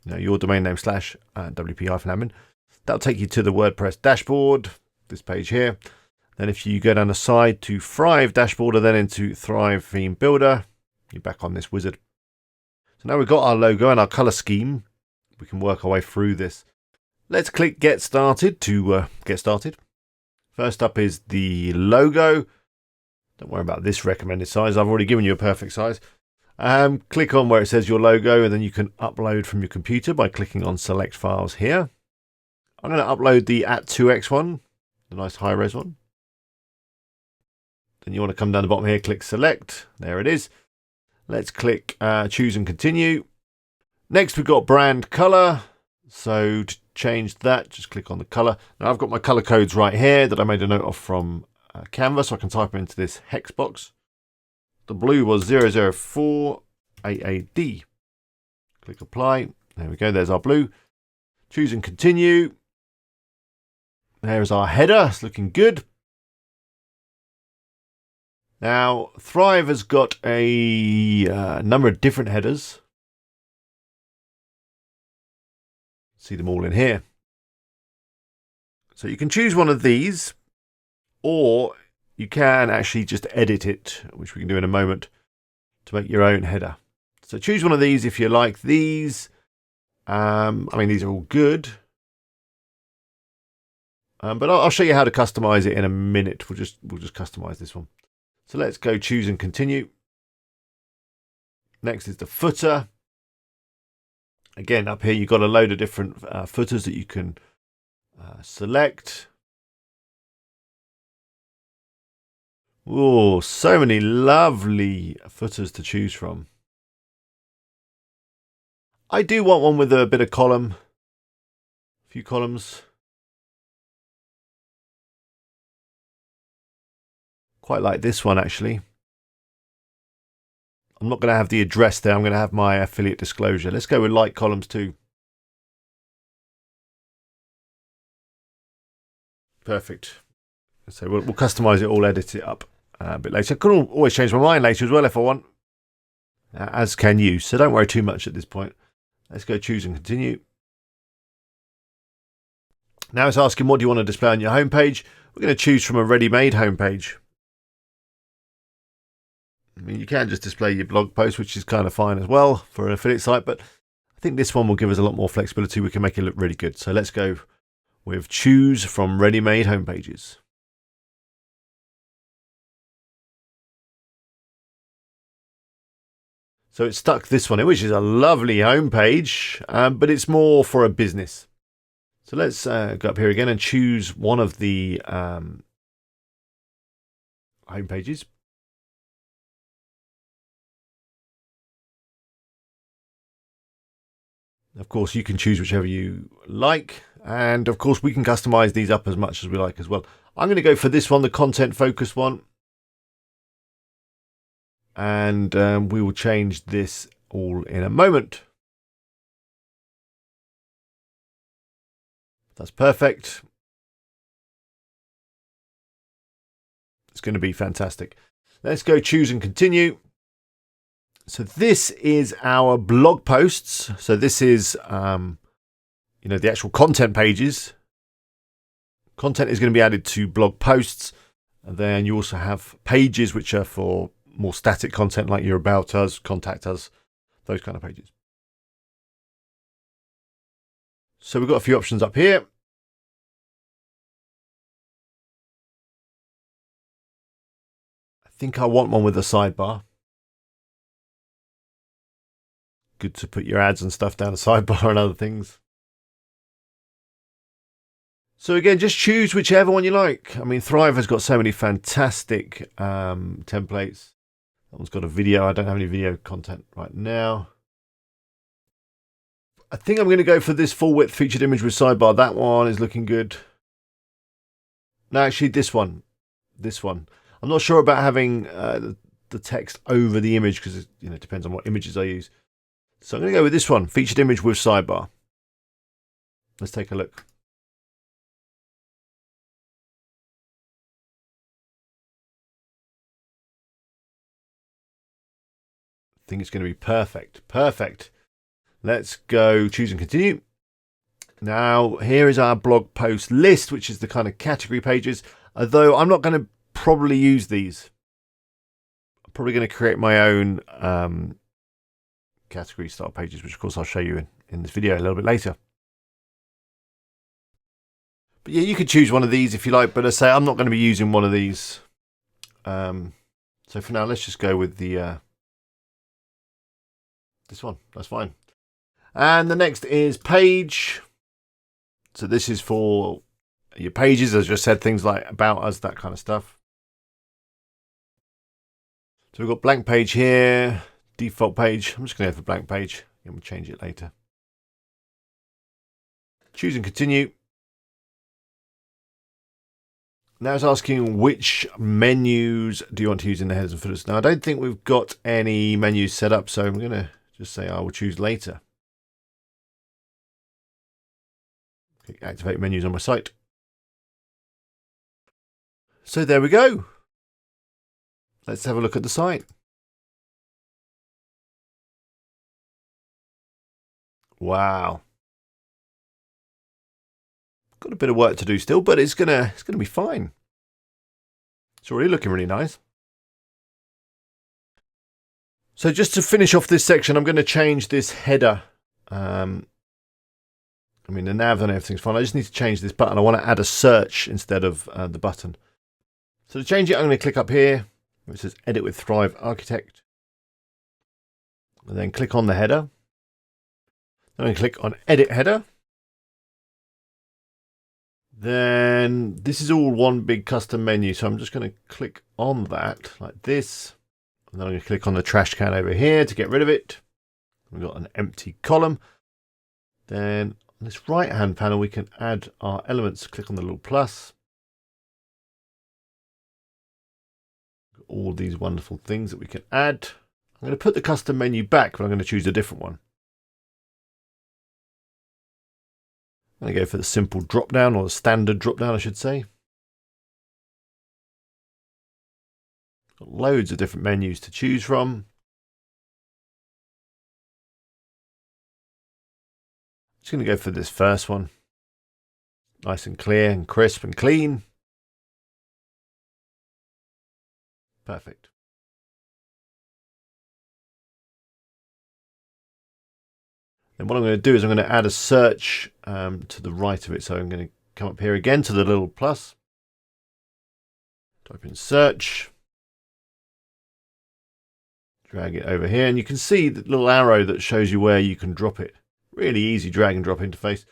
Your domain name / WP-admin. That'll take you to the WordPress dashboard, this page here. Then if you go down the side to Thrive dashboard and then into Thrive theme builder, you're back on this wizard. So now we've got our logo and our color scheme. We can work our way through this. Let's click Get Started to get started. First up is the logo. Don't worry about this recommended size. I've already given you a perfect size. Click on where it says your logo and then you can upload from your computer by clicking on Select Files here. I'm going to upload the @2x one, the nice high res one. Then you want to come down the bottom here, click Select. There it is. Let's click Choose and Continue. Next we've got brand color. So to change that, just click on the color. Now I've got my color codes right here that I made a note of from Canva, so I can type into this hex box. The blue was 004 AAD. Click apply. There we go. There's our blue. Choose and continue. There's our header. It's looking good. Now, Thrive has got a number of different headers. See them all in here. So you can choose one of these, or you can actually just edit it, which we can do in a moment, to make your own header. So choose one of these if you like these. I mean, these are all good. But I'll show you how to customize it in a minute. We'll just customize this one. So let's go choose and continue. Next is the footer. Again, up here, you've got a load of different footers that you can select. Oh, so many lovely footers to choose from. I do want one with a bit of column, a few columns. Quite like this one, actually. I'm not going to have the address there. I'm going to have my affiliate disclosure. Let's go with light columns too. Perfect. So we'll customize it all, edit it up a bit later. I can always change my mind later as well if I want, as can you. So don't worry too much at this point. Let's go choose and continue. Now it's asking, what do you want to display on your homepage? We're going to choose from a ready-made homepage. I mean, you can just display your blog post, which is kind of fine as well for an affiliate site, but I think this one will give us a lot more flexibility. We can make it look really good. So let's go with choose from ready-made homepages. So it's stuck this one in, which is a lovely homepage, but it's more for a business. So let's go up here again and choose one of the homepages. Of course, you can choose whichever you like. And of course, we can customize these up as much as we like as well. I'm going to go for this one, the content focused one. And we will change this all in a moment. That's perfect. It's going to be fantastic. Let's go choose and continue. So this is our blog posts. So this is, the actual content pages. Content is going to be added to blog posts. And then you also have pages, which are for more static content like your about us, contact us, those kind of pages. So we've got a few options up here. I think I want one with a sidebar. Good to put your ads and stuff down the sidebar and other things. So again, just choose whichever one you like. I mean, Thrive has got so many fantastic templates. That one's got a video. I don't have any video content right now. I think I'm going to go for this full width featured image with sidebar. That one is looking good. No, actually this one. I'm not sure about having the text over the image because it depends on what images I use. So I'm going to go with this one, featured image with sidebar. Let's take a look. I think it's going to be perfect. Perfect. Let's go choose and continue. Now, here is our blog post list, which is the kind of category pages. Although I'm not going to probably use these. I'm probably going to create my own category style pages, which of course I'll show you in this video a little bit later. But yeah, you could choose one of these if you like, but I say I'm not going to be using one of these. So for now, let's just go with the this one. That's fine. And the next is page. So this is for your pages, as I just said, things like about us, that kind of stuff. So we've got blank page here, default page. I'm just going to go for blank page and we'll change it later. Choose and continue. Now it's asking which menus do you want to use in the headers and footers. Now I don't think we've got any menus set up, so I'm going to just say I will choose later. Click activate menus on my site. So there we go. Let's have a look at the site. Wow. Got a bit of work to do still, but it's gonna be fine. It's already looking really nice. So just to finish off this section, I'm going to change this header. I mean, the nav and everything's fine. I just need to change this button. I want to add a search instead of the button. So to change it, I'm going to click up here where it says Edit with Thrive Architect. And then click on the header. Then I'm going to click on Edit Header. Then this is all one big custom menu. So I'm just going to click on that like this. And then I'm going to click on the trash can over here to get rid of it. We've got an empty column. Then on this right hand panel, we can add our elements. Click on the little plus. All these wonderful things that we can add. I'm going to put the custom menu back, but I'm going to choose a different one. I'm going to go for the simple drop down, or the standard drop down, I should say. Got loads of different menus to choose from. Just going to go for this first one. Nice and clear and crisp and clean. Perfect. Then what I'm going to do is I'm going to add a search to the right of it. So I'm going to come up here again to the little plus. Type in search. Drag it over here. And you can see the little arrow that shows you where you can drop it. Really easy drag and drop interface.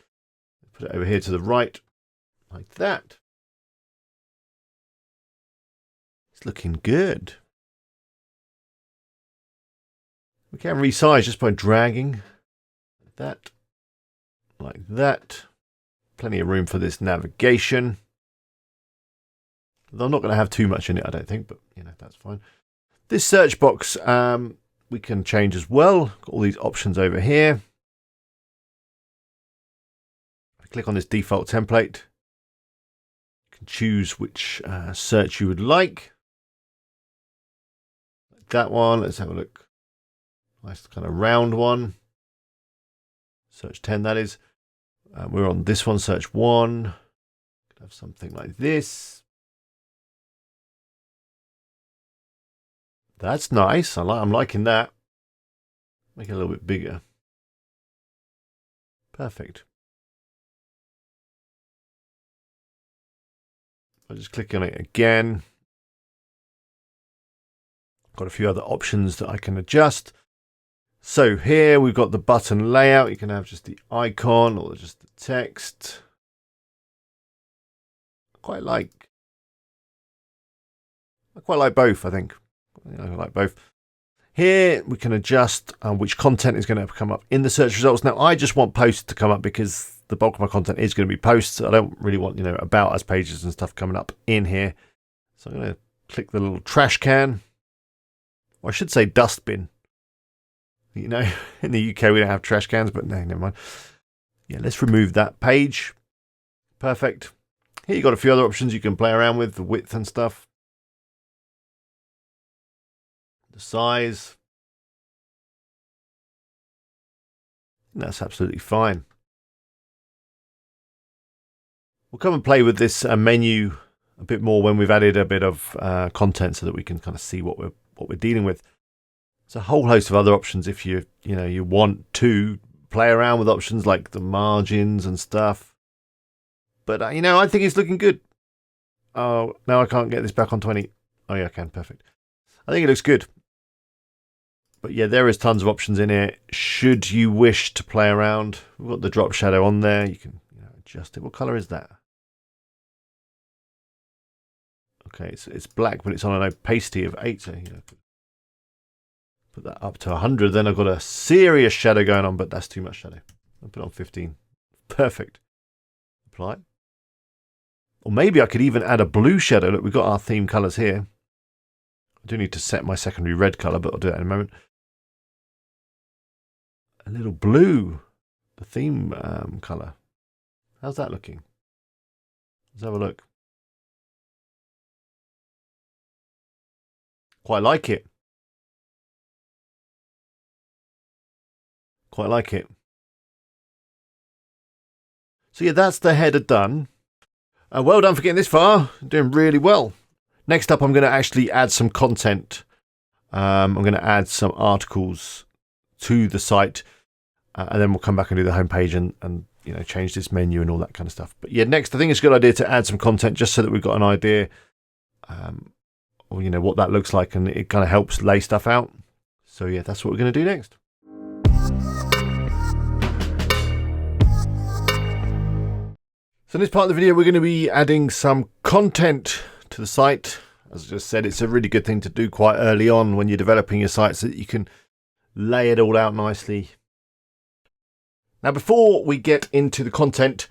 Put it over here to the right, like that. It's looking good. We can resize just by dragging that, like that. Plenty of room for this navigation. I'm not going to have too much in it, I don't think, but that's fine. This search box we can change as well. Got all these options over here. Click on this default template. You can choose which search you would like. That one, let's have a look. Nice kind of round one. Search 10, that is. We're on this one, search 1. Could have something like this. That's nice. I'm liking that. Make it a little bit bigger. Perfect. I'll just click on it again. Got a few other options that I can adjust. So here we've got the button layout. You can have just the icon or just the text. I quite like both, I think. I like both. Here we can adjust which content is going to come up in the search results. Now I just want posts to come up because the bulk of my content is going to be posts. I don't really want, about us pages and stuff coming up in here. So I'm going to click the little trash can. Or I should say dustbin. In the UK we don't have trash cans, but no, never mind. Yeah, let's remove that page. Perfect. Here you've got a few other options you can play around with, the width and stuff. The size. That's absolutely fine. We'll come and play with this menu a bit more when we've added a bit of content so that we can kind of see what we're dealing with. There's a whole host of other options if you want to play around with options like the margins and stuff. But I think it's looking good. Oh, now I can't get this back on 20. Oh yeah, I can. Perfect. I think it looks good. But yeah, there is tons of options in here. Should you wish to play around, we've got the drop shadow on there. You can adjust it. What color is that? Okay, so it's black, but it's on an opacity of 8. So put that up to 100. Then I've got a serious shadow going on, but that's too much shadow. I'll put it on 15. Perfect. Apply. Or maybe I could even add a blue shadow. Look, we've got our theme colors here. I do need to set my secondary red color, but I'll do that in a moment. A little blue, the theme color. How's that looking? Let's have a look. Quite like it. Quite like it. So yeah, that's the header done. Well done for getting this far. Doing really well. Next up, I'm going to actually add some content. I'm going to add some articles to the site, and then we'll come back and do the homepage and you know, change this menu and all that kind of stuff. But yeah, next, I think it's a good idea to add some content just so that we've got an idea, or you know, what that looks like, and it kind of helps lay stuff out. So yeah, that's what we're going to do next. So in this part of the video, we're going to be adding some content to the site. As I just said, it's a really good thing to do quite early on when you're developing your site so that you can lay it all out nicely. Now, before we get into the content,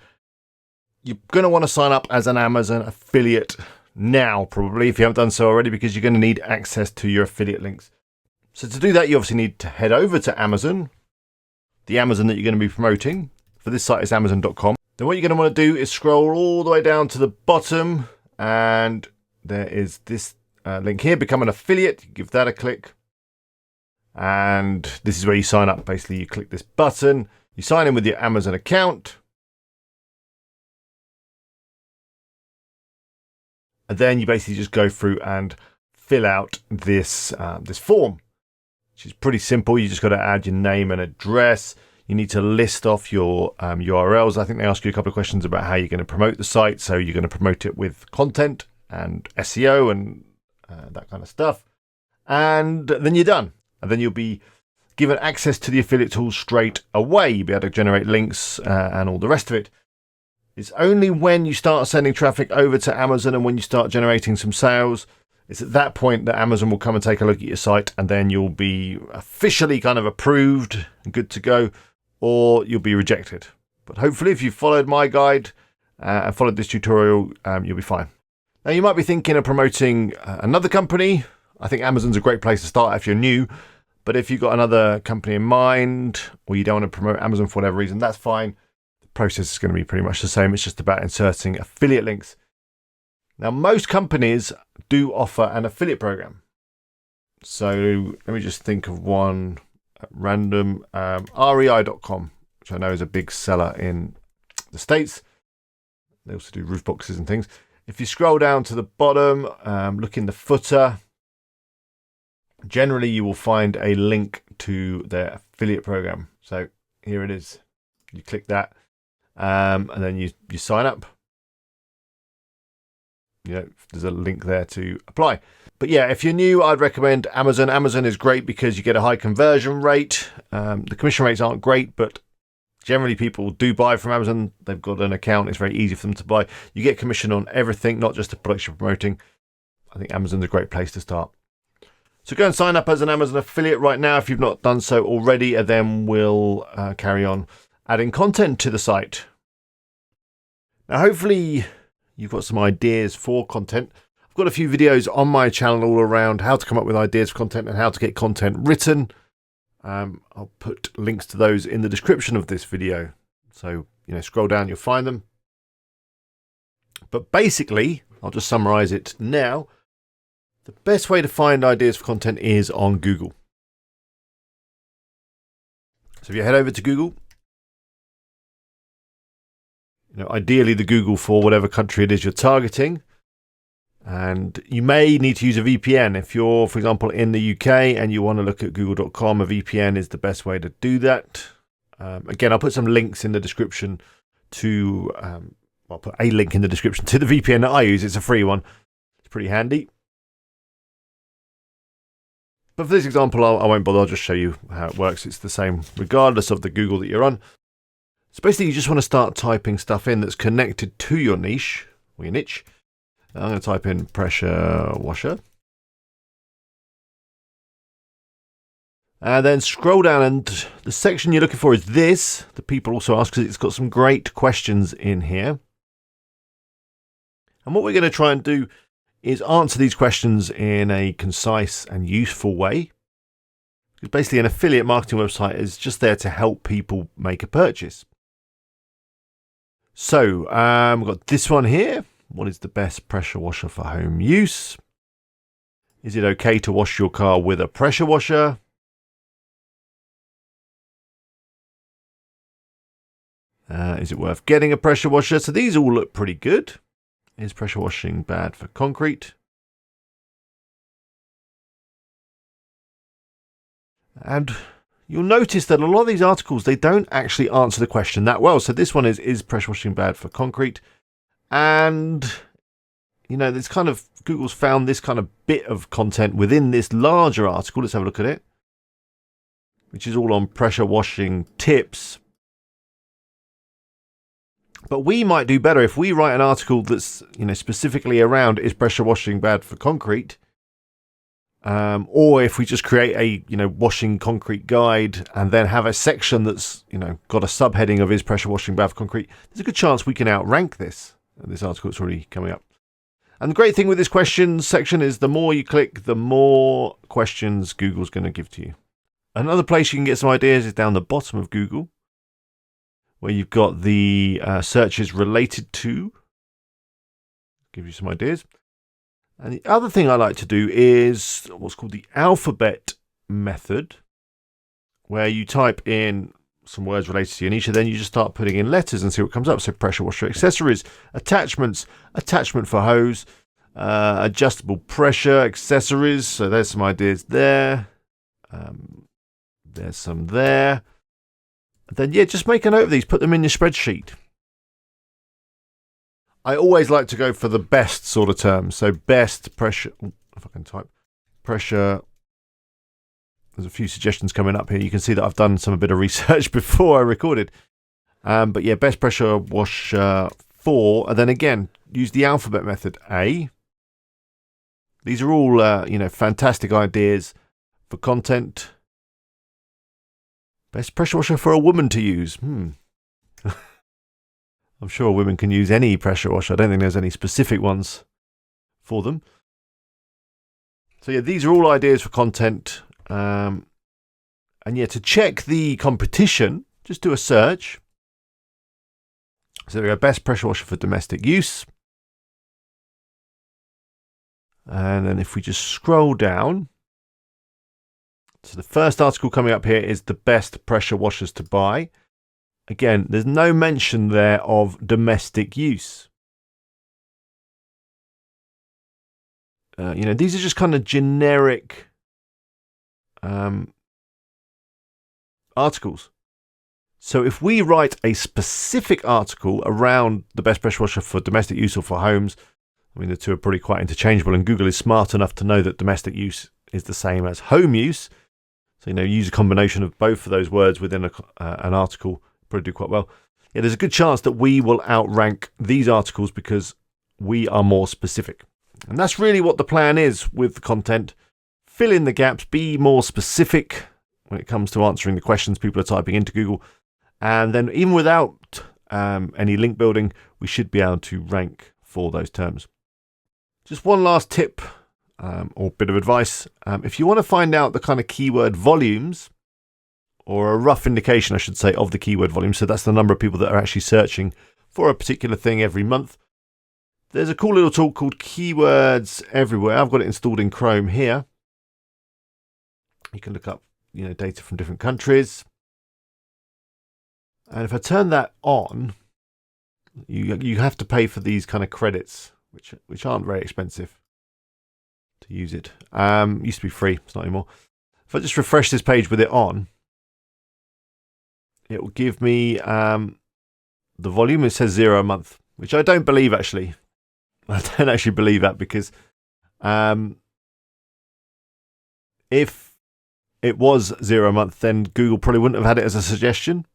you're going to want to sign up as an Amazon affiliate now, probably, if you haven't done so already, because you're going to need access to your affiliate links. So to do that, you obviously need to head over to Amazon, the Amazon that you're going to be promoting. For this site is amazon.com. Then what you're going to want to do is scroll all the way down to the bottom, and there is this link here, become an affiliate. Give that a click. And this is where you sign up. Basically, you click this button, you sign in with your Amazon account. And then you basically just go through and fill out this, this form, which is pretty simple. You just got to add your name and address. You need to list off your URLs. I think they ask you a couple of questions about how you're going to promote the site. So you're going to promote it with content and SEO and that kind of stuff. And then you're done. And then you'll be given access to the affiliate tool straight away. You'll be able to generate links and all the rest of it. It's only when you start sending traffic over to Amazon and when you start generating some sales, it's at that point that Amazon will come and take a look at your site, and then you'll be officially kind of approved and good to go, or you'll be rejected. But hopefully, if you've followed my guide and followed this tutorial, you'll be fine. Now, you might be thinking of promoting another company. I think Amazon's a great place to start if you're new. But if you've got another company in mind, or you don't want to promote Amazon for whatever reason, that's fine. The process is going to be pretty much the same. It's just about inserting affiliate links. Now, most companies do offer an affiliate program. So let me just think of one at random. REI.com, which I know is a big seller in the States. They also do roof boxes and things. If you scroll down to the bottom, look in the footer, generally you will find a link to their affiliate program. So here it is. You click that, and then you sign up. You know, there's a link there to apply. But yeah, if you're new, I'd recommend Amazon. Amazon is great because you get a high conversion rate. The commission rates aren't great, but generally people do buy from Amazon. They've got an account. It's very easy for them to buy. You get commission on everything, not just the products you're promoting. I think Amazon's a great place to start. So go and sign up as an Amazon affiliate right now if you've not done so already, and then we'll carry on adding content to the site. Now, hopefully you've got some ideas for content. I've got a few videos on my channel all around how to come up with ideas for content and how to get content written. I'll put links to those in the description of this video. So, you know, scroll down, you'll find them. But basically, I'll just summarize it now. The best way to find ideas for content is on Google. So if you head over to Google, you know, ideally the Google for whatever country it is you're targeting. And you may need to use a VPN. If you're, for example, in the UK and you want to look at google.com, a VPN is the best way to do that. Again, I'll put some links in the description to, I'll put a link in the description to the VPN that I use. It's a free one. It's pretty handy. But for this example, I won't bother. I'll just show you how it works. It's the same regardless of the Google that you're on. So basically, you just want to start typing stuff in that's connected to your niche or your niche. I'm going to type in pressure washer. And then scroll down, and the section you're looking for is this. The people also ask because it's got some great questions in here. And what we're going to try and do is answer these questions in a concise and useful way. Because basically an affiliate marketing website is just there to help people make a purchase. So we've got this one here. What is the best pressure washer for home use? Is it okay to wash your car with a pressure washer? Is it worth getting a pressure washer? So these all look pretty good. Is pressure washing bad for concrete? And you'll notice that a lot of these articles, they don't actually answer the question that well. So this one is pressure washing bad for concrete? And, you know, this kind of, Google's found this kind of bit of content within this larger article. Let's have a look at it, which is all on pressure washing tips. But we might do better if we write an article that's, you know, specifically around is pressure washing bad for concrete, or if we just create a, you know, washing concrete guide and then have a section that's, you know, got a subheading of is pressure washing bad for concrete. There's a good chance we can outrank this article that's already coming up. And the great thing with this questions section is the more you click, the more questions Google's going to give to you. Another place you can get some ideas is down the bottom of Google, where you've got the searches related to, give you some ideas. And the other thing I like to do is what's called the alphabet method, where you type in some words related to your niche, and then you just start putting in letters and see what comes up. So pressure washer accessories, attachments, attachment for hose, adjustable pressure accessories. So there's some ideas there. There's some there. Then, yeah, just make a note of these. Put them in your spreadsheet. I always like to go for the best sort of terms. So best pressure, if I can type, pressure. There's a few suggestions coming up here. You can see that I've done a bit of research before I recorded. But yeah, best pressure washer for, and then again, use the alphabet method. A. These are all, you know, fantastic ideas for content. Best pressure washer for a woman to use. I'm sure women can use any pressure washer. I don't think there's any specific ones for them. So yeah, these are all ideas for content. And yeah, to check the competition, just do a search. So we go best pressure washer for domestic use. And then if we just scroll down, so the first article coming up here is the best pressure washers to buy. Again, there's no mention there of domestic use. You know, these are just kind of generic articles. So if we write a specific article around the best pressure washer for domestic use or for homes, I mean, the two are probably quite interchangeable, and Google is smart enough to know that domestic use is the same as home use. So, you know, use a combination of both of those words within an article, probably do quite well. Yeah, there's a good chance that we will outrank these articles because we are more specific. And that's really what the plan is with the content. Fill in the gaps, be more specific when it comes to answering the questions people are typing into Google. And then even without any link building, we should be able to rank for those terms. Just one last tip or bit of advice. If you want to find out the kind of keyword volumes, or a rough indication, I should say, of the keyword volume, so that's the number of people that are actually searching for a particular thing every month, there's a cool little tool called Keywords Everywhere. I've got it installed in Chrome here. You can look up, you know, data from different countries. And if I turn that on, you have to pay for these kind of credits, which aren't very expensive to use it. Used to be free, it's not anymore. If I just refresh this page with it on, it will give me the volume. It says 0 a month, which I don't believe actually. I don't actually believe that because if it was 0 a month, then Google probably wouldn't have had it as a suggestion.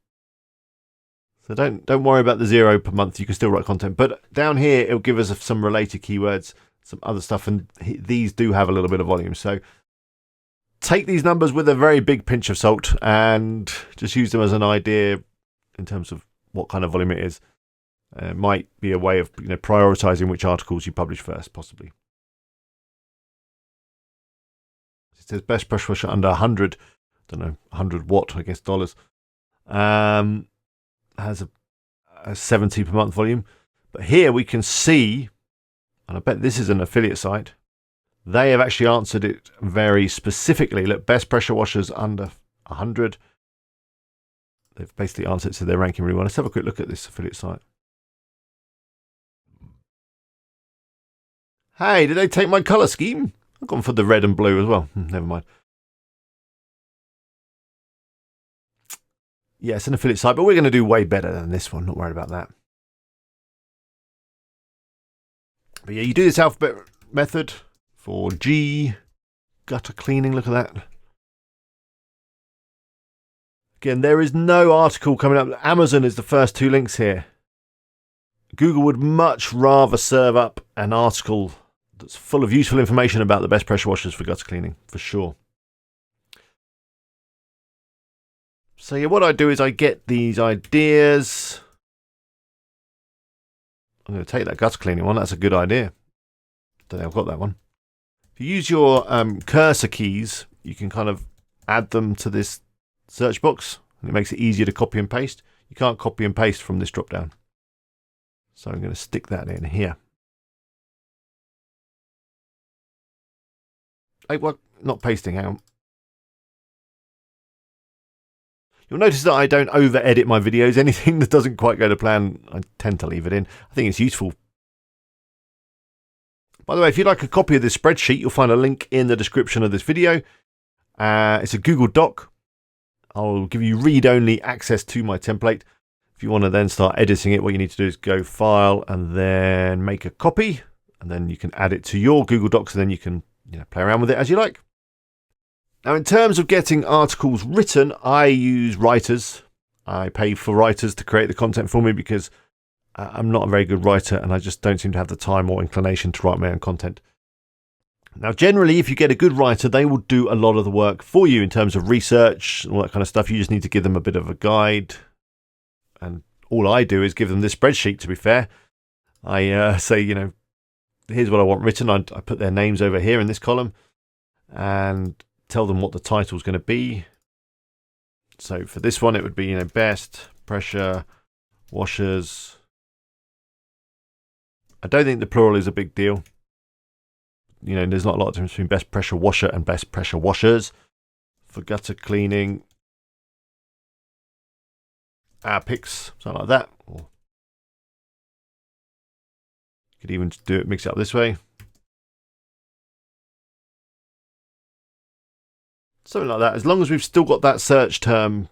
So don't worry about the 0 per month. You can still write content. But down here, it'll give us some related keywords, some other stuff, and these do have a little bit of volume. So take these numbers with a very big pinch of salt and just use them as an idea in terms of what kind of volume it is. It might be a way of prioritizing which articles you publish first, possibly. It says best pressure washer under 100, I don't know, 100 watt, I guess, dollars. Has a 70 per month volume. But here we can see, and I bet this is an affiliate site, they have actually answered it very specifically. Look, best pressure washers under 100. They've basically answered, so they're ranking really well. Let's have a quick look at this affiliate site. Hey, did they take my color scheme? I've gone for the red and blue as well. Never mind. Yeah, it's an affiliate site, but we're going to do way better than this one. Not worried about that. But yeah, you do this alphabet method for G, gutter cleaning. Look at that. Again, there is no article coming up. Amazon is the first two links here. Google would much rather serve up an article that's full of useful information about the best pressure washers for gutter cleaning, for sure. So yeah, what I do is I get these ideas. I'm going to take that gutter cleaning one. That's a good idea. Don't know, I've got that one. If you use your cursor keys, you can kind of add them to this search box, and it makes it easier to copy and paste. You can't copy and paste from this drop down. So I'm going to stick that in here. Hey, well, not pasting, hang on. You'll notice that I don't over-edit my videos. Anything that doesn't quite go to plan, I tend to leave it in. I think it's useful. By the way, if you'd like a copy of this spreadsheet, you'll find a link in the description of this video. It's a Google Doc. I'll give you read-only access to my template. If you want to then start editing it, what you need to do is go File and then make a copy. And then you can add it to your Google Docs, and then you can play around with it as you like. Now, in terms of getting articles written, I use writers. I pay for writers to create the content for me because I'm not a very good writer and I just don't seem to have the time or inclination to write my own content. Now, generally, if you get a good writer, they will do a lot of the work for you in terms of research and all that kind of stuff. You just need to give them a bit of a guide. And all I do is give them this spreadsheet, to be fair. I say, here's what I want written. I put their names over here in this column and tell them what the title is going to be. So for this one, it would be, best pressure washers. I don't think the plural is a big deal. There's not a lot of difference between best pressure washer and best pressure washers. For gutter cleaning, our picks, something like that. Or you could even do it, mix it up this way. Something like that. As long as we've still got that search term,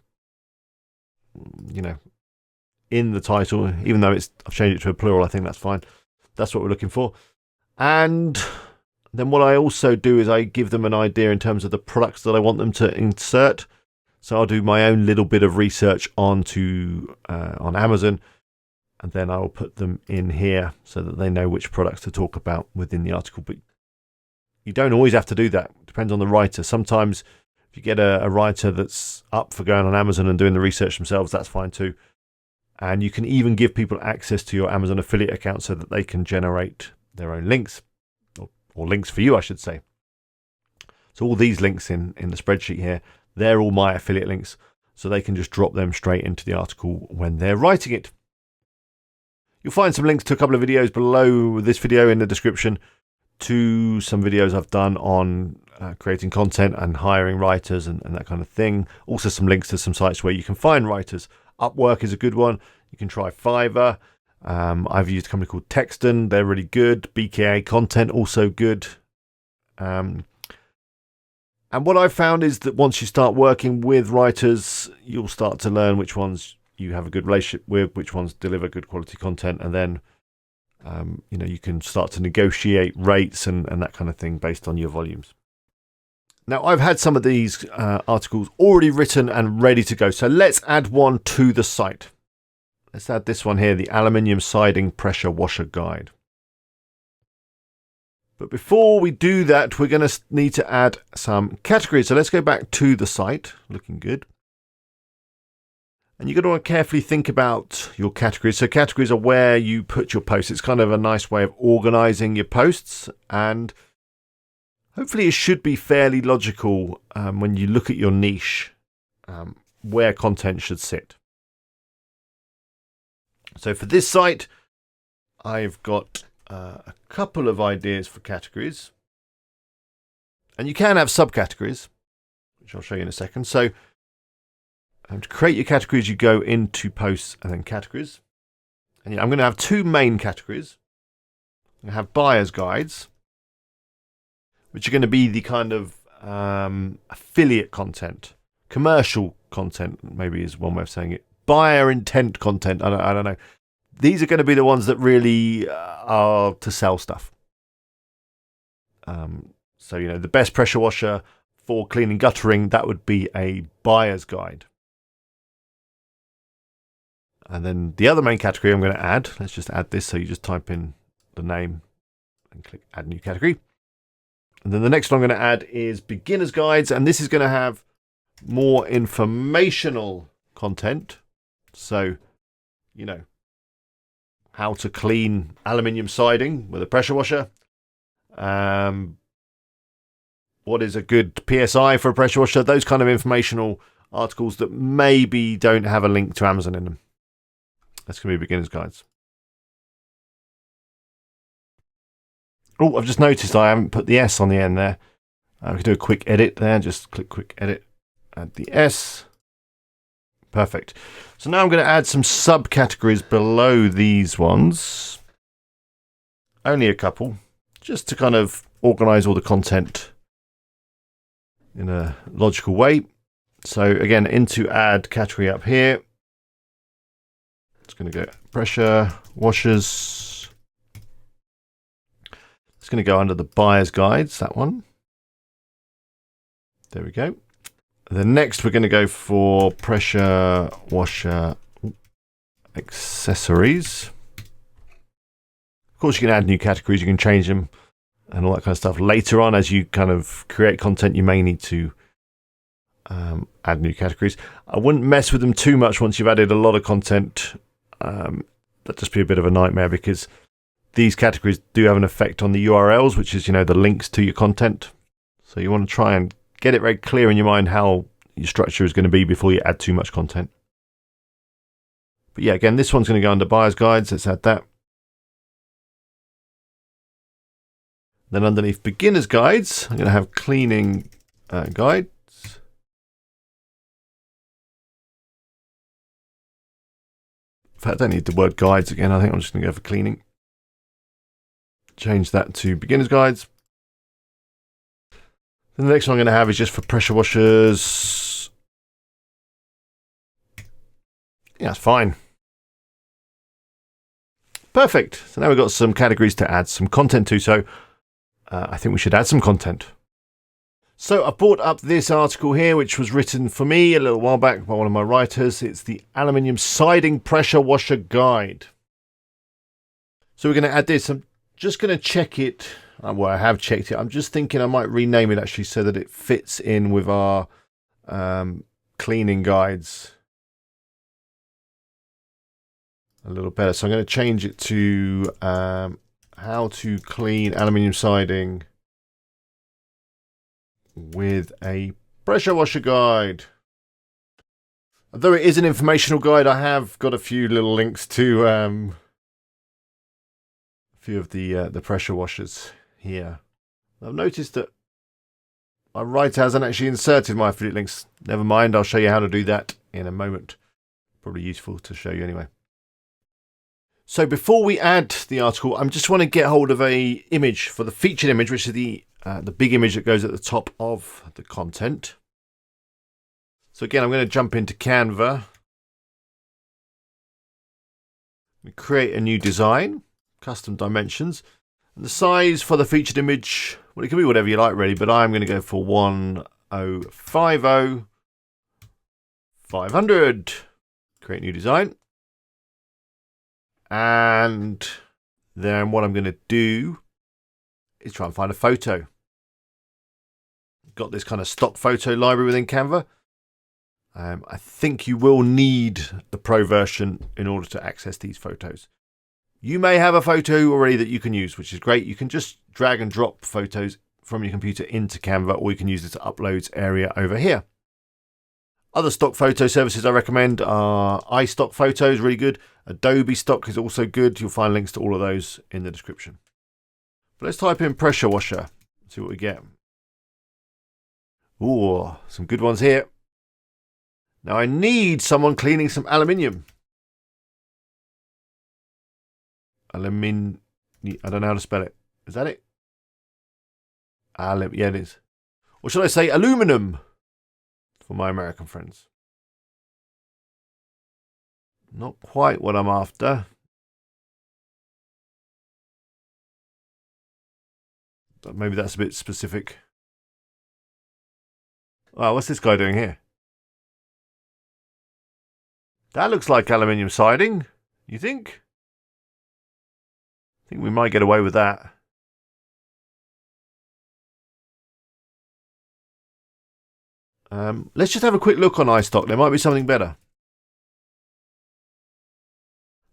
in the title, even though I've changed it to a plural, I think that's fine. That's what we're looking for. And then what I also do is I give them an idea in terms of the products that I want them to insert. So I'll do my own little bit of research on Amazon, and then I'll put them in here so that they know which products to talk about within the article. But you don't always have to do that. It depends on the writer. Sometimes if you get a writer that's up for going on Amazon and doing the research themselves, that's fine too. And you can even give people access to your Amazon affiliate account so that they can generate their own links, or links for you, I should say. So all these links in the spreadsheet here, they're all my affiliate links, so they can just drop them straight into the article when they're writing it. You'll find some links to a couple of videos below this video in the description, to some videos I've done on creating content and hiring writers and that kind of thing. Also some links to some sites where you can find writers. Upwork is a good one. You can try Fiverr. I've used a company called Texton. They're really good. BKA Content, also good. And what I've found is that once you start working with writers, you'll start to learn which ones you have a good relationship with, which ones deliver good quality content, and then you can start to negotiate rates and that kind of thing based on your volumes. Now, I've had some of these articles already written and ready to go. So let's add one to the site. Let's add this one here, the Aluminium Siding Pressure Washer Guide. But before we do that, we're going to need to add some categories. So let's go back to the site. Looking good. And you're going to want to carefully think about your categories. So categories are where you put your posts. It's kind of a nice way of organizing your posts, and hopefully it should be fairly logical when you look at your niche, where content should sit. So for this site, I've got a couple of ideas for categories. And you can have subcategories, which I'll show you in a second. So to create your categories, you go into posts and then categories. And I'm going to have two main categories. I'm going to have buyer's guides, which are going to be the kind of affiliate content, commercial content, maybe is one way of saying it, buyer intent content. I don't know. These are going to be the ones that really are to sell stuff. So, the best pressure washer for cleaning guttering, that would be a buyer's guide. And then the other main category I'm going to add, let's just add this. So you just type in the name and click add new category. And then the next one I'm going to add is beginner's guides. And this is going to have more informational content. So, how to clean aluminium siding with a pressure washer. What is a good PSI for a pressure washer? Those kind of informational articles that maybe don't have a link to Amazon in them. That's going to be beginner's guides. Oh, I've just noticed I haven't put the S on the end there. We can do a quick edit there. Just click quick edit, add the S. Perfect. So now I'm going to add some subcategories below these ones. Only a couple, just to kind of organize all the content in a logical way. So again, into add category up here. It's going to go pressure washers. It's going to go under the buyer's guides, that one. There we go. Then next we're going to go for pressure washer accessories. Of course, you can add new categories, you can change them and all that kind of stuff. Later on, as you kind of create content, you may need to add new categories. I wouldn't mess with them too much once you've added a lot of content. That'd just be a bit of a nightmare, because these categories do have an effect on the URLs, which is, the links to your content. So you want to try and get it very clear in your mind how your structure is going to be before you add too much content. But yeah, again, this one's going to go under buyer's guides. Let's add that. Then underneath beginner's guides, I'm going to have cleaning guides. In fact, I don't need the word guides again. I think I'm just going to go for cleaning. Change that to beginner's guides. Then the next one I'm going to have is just for pressure washers. Yeah, that's fine. Perfect. So now we've got some categories to add some content to. So I think we should add some content. So I brought up this article here, which was written for me a little while back by one of my writers. It's the Aluminium Siding Pressure Washer Guide. So we're going to add this. I'm just going to check it. Well, I have checked it. I'm just thinking I might rename it actually so that it fits in with our cleaning guides a little better. So I'm going to change it to how to clean aluminium siding with a pressure washer guide. Although it is an informational guide, I have got a few little links to a few of the pressure washers here. I've noticed that my writer hasn't actually inserted my affiliate links. Never mind, I'll show you how to do that in a moment. Probably useful to show you anyway. So before we add the article, I just want to get hold of a image for the featured image, which is the big image that goes at the top of the content. So again, I'm going to jump into Canva. Create a new design, custom dimensions. And the size for the featured image, well, it can be whatever you like really, but I'm going to go for 1050 500. Create new design. And then what I'm going to do is try and find a photo. Got this kind of stock photo library within Canva. I think you will need the Pro version in order to access these photos. You may have a photo already that you can use, which is great. You can just drag and drop photos from your computer into Canva, or you can use this uploads area over here. Other stock photo services I recommend are iStock Photos, really good. Adobe Stock is also good. You'll find links to all of those in the description. But let's type in pressure washer, see what we get. Ooh, some good ones here. Now I need someone cleaning some aluminium. I don't know how to spell it. Is that it? Yeah, it is. Or should I say aluminum for my American friends? Not quite what I'm after. But maybe that's a bit specific. Oh, what's this guy doing here? That looks like aluminium siding. You think? I think we might get away with that. Let's just have a quick look on iStock. There might be something better.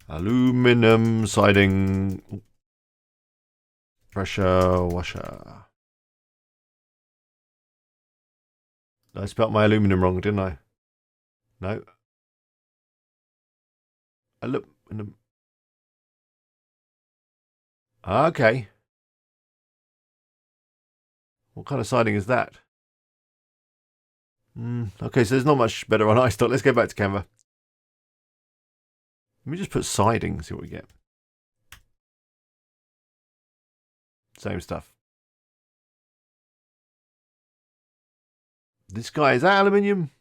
Aluminum siding. Pressure washer. I spelt my aluminum wrong, didn't I? No. Okay. What kind of siding is that? Okay, so there's not much better on iStock. Let's go back to Canva. Let me just put siding, see what we get. Same stuff. This guy, is that aluminium?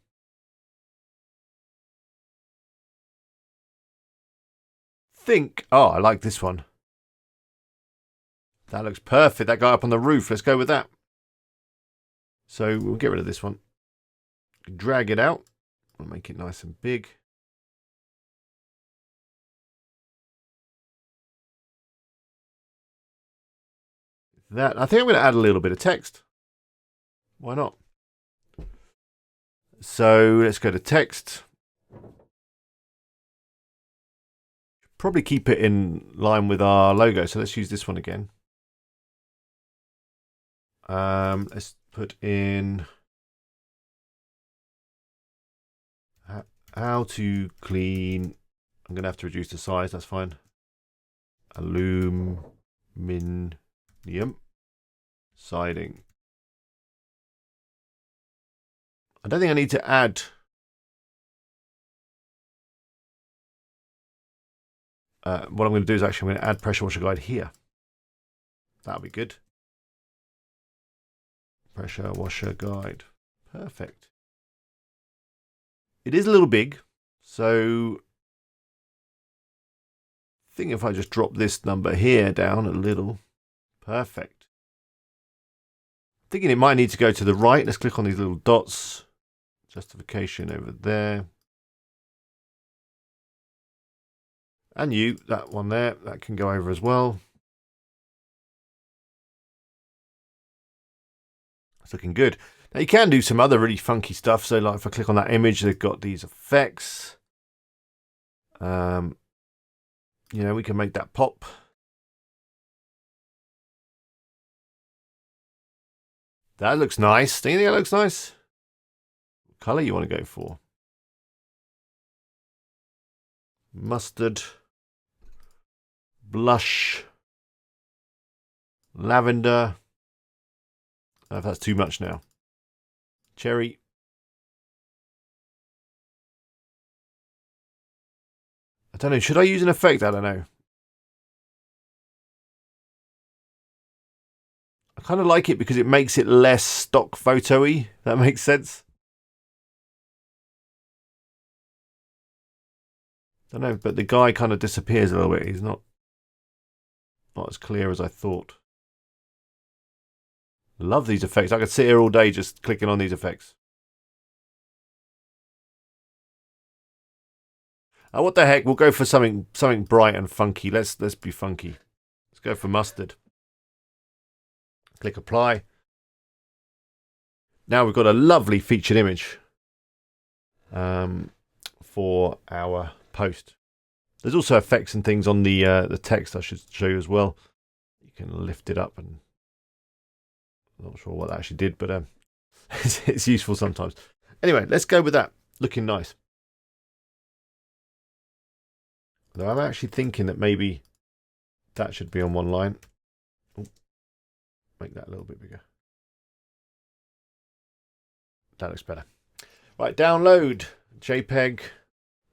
Oh, I like this one. That looks perfect. That guy up on the roof. Let's go with that. So we'll get rid of this one. Drag it out. We'll make it nice and big. I think I'm going to add a little bit of text. Why not? So let's go to text. Probably keep it in line with our logo. So let's use this one again. Let's put in how to clean. I'm going to have to reduce the size. That's fine. Aluminium siding. I don't think I need to add what I'm going to do is actually I'm going to add pressure washer guide here. That'll be good. Pressure washer guide. Perfect. It is a little big, so I think if I just drop this number here down a little, perfect. Thinking it might need to go to the right. Let's click on these little dots. Justification over there. And that one there, that can go over as well. It's looking good. Now you can do some other really funky stuff. So like if I click on that image, they've got these effects. You know, we can make that pop. That looks nice. Do you think that looks nice? What color you want to go for? Mustard, blush, lavender. I don't know if that's too much now. Cherry. I don't know. Should I use an effect? I don't know. I kind of like it because it makes it less stock photo-y. That makes sense. I don't know, but the guy kind of disappears a little bit. He's not as clear as I thought. Love these effects. I could sit here all day just clicking on these effects. Oh, what the heck? We'll go for something bright and funky. Let's be funky. Let's go for mustard. Click apply. Now we've got a lovely featured image. for our post. There's also effects and things on the text I should show you as well. You can lift it up, and I'm not sure what that actually did, but it's useful sometimes. Anyway, let's go with that. Looking nice. Though I'm actually thinking that maybe that should be on one line. Ooh, make that a little bit bigger. That looks better. Right, download JPEG.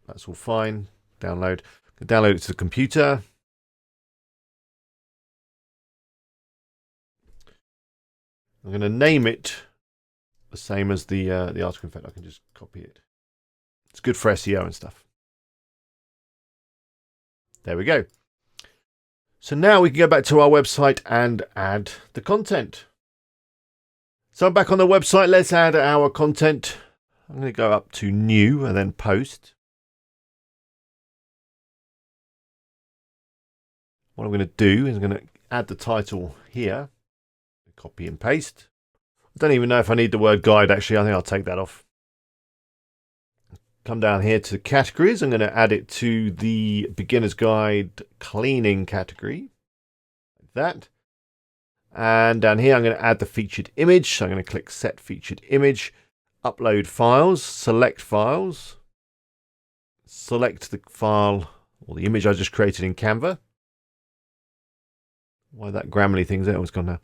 That's all fine. Download. Download it to the computer. I'm going to name it the same as the article. In fact, I can just copy it. It's good for SEO and stuff. There we go. So now we can go back to our website and add the content. So I'm back on the website. Let's add our content. I'm going to go up to new and then post. What I'm going to do is I'm going to add the title here. Copy and paste. I don't even know if I need the word guide actually. I think I'll take that off. Come down here to categories. I'm going to add it to the beginner's guide cleaning category. Like that. And down here I'm going to add the featured image. So I'm going to click set featured image. Upload files. Select files. Select the file or the image I just created in Canva. Why that Grammarly thing's there? Oh, it's gone now.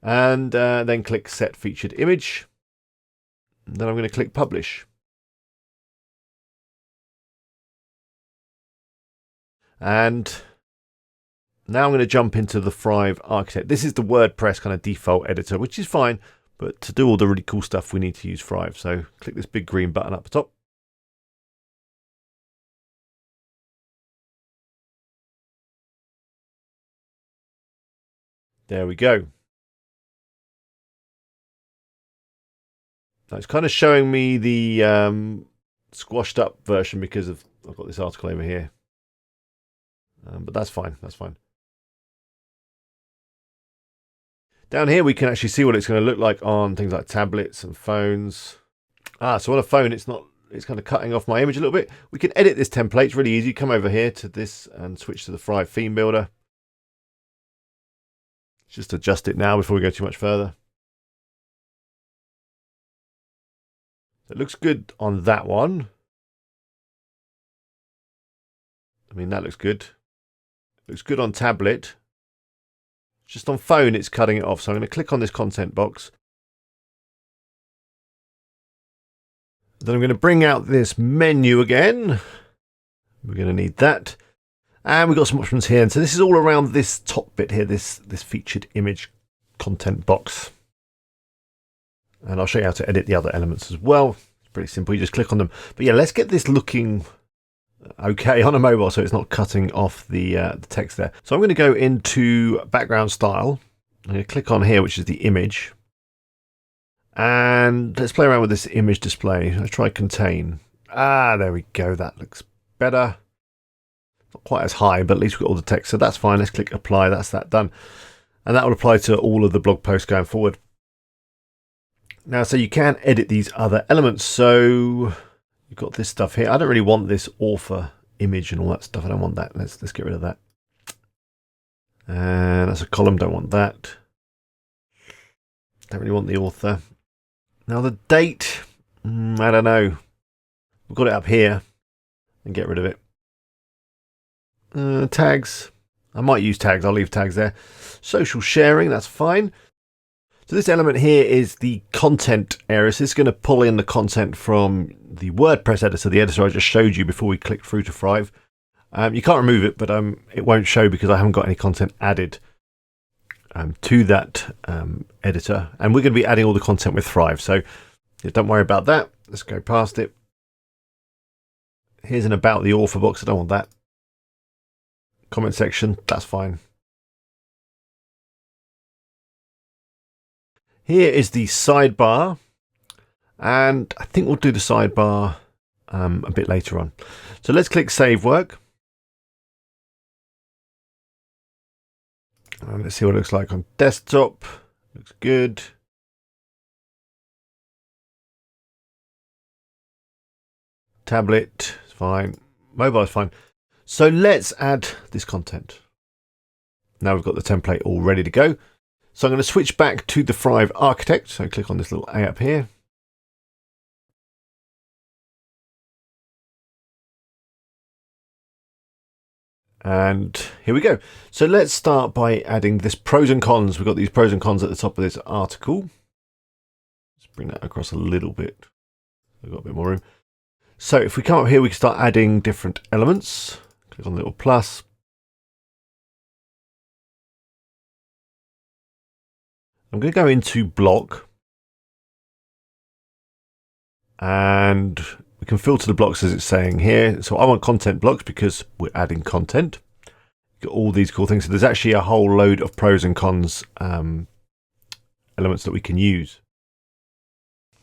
And then click set featured image. And then I'm going to click publish. And now I'm going to jump into the Thrive Architect. This is the WordPress kind of default editor, which is fine, but to do all the really cool stuff, we need to use Thrive. So click this big green button up the top. There we go. Now it's kind of showing me the squashed up version because of I've got this article over here. But that's fine. That's fine. Down here, we can actually see what it's going to look like on things like tablets and phones. So on a phone, it's kind of cutting off my image a little bit. We can edit this template. It's really easy. Come over here to this and switch to the Thrive theme builder. Just adjust it now before we go too much further. It looks good on that one. I mean, that looks good. Looks good on tablet. Just on phone, it's cutting it off. So I'm going to click on this content box. Then I'm going to bring out this menu again. We're going to need that. And we've got some options here. And so this is all around this top bit here, this featured image content box. And I'll show you how to edit the other elements as well. It's pretty simple. You just click on them. But yeah, let's get this looking okay on a mobile so it's not cutting off the text there. So I'm going to go into background style. I'm going to click on here, which is the image. And let's play around with this image display. Let's try contain. There we go. That looks better. Not quite as high, but at least we've got all the text. So that's fine. Let's click apply. That's that done. And that will apply to all of the blog posts going forward. Now, so you can edit these other elements. So you've got this stuff here. I don't really want this author image and all that stuff. I don't want that. Let's get rid of that. And that's a column. Don't want that. Don't really want the author. Now the date, I don't know. We've got it up here and get rid of it. Tags. I might use tags. I'll leave tags there. Social sharing. That's fine. So this element here is the content area. So it's going to pull in the content from the WordPress editor, the editor I just showed you before we clicked through to Thrive. You can't remove it, but it won't show because I haven't got any content added to that editor. And we're going to be adding all the content with Thrive. So yeah, don't worry about that. Let's go past it. Here's an about the author box. I don't want that. Comment section. That's fine. Here is the sidebar, and I think we'll do the sidebar a bit later on. So let's click Save Work. And let's see what it looks like on desktop. Looks good. tablet is fine. Mobile is fine. So let's add this content. Now we've got the template all ready to go. So I'm going to switch back to the Thrive Architect. So click on this little A up here. And here we go. So let's start by adding this pros and cons. We've got these pros and cons at the top of this article. Let's bring that across a little bit. We've got a bit more room. So if we come up here, we can start adding different elements. Click on the little plus. I'm going to go into block. And we can filter the blocks as it's saying here. So I want content blocks because we're adding content. Got all these cool things. So there's actually a whole load of pros and cons elements that we can use.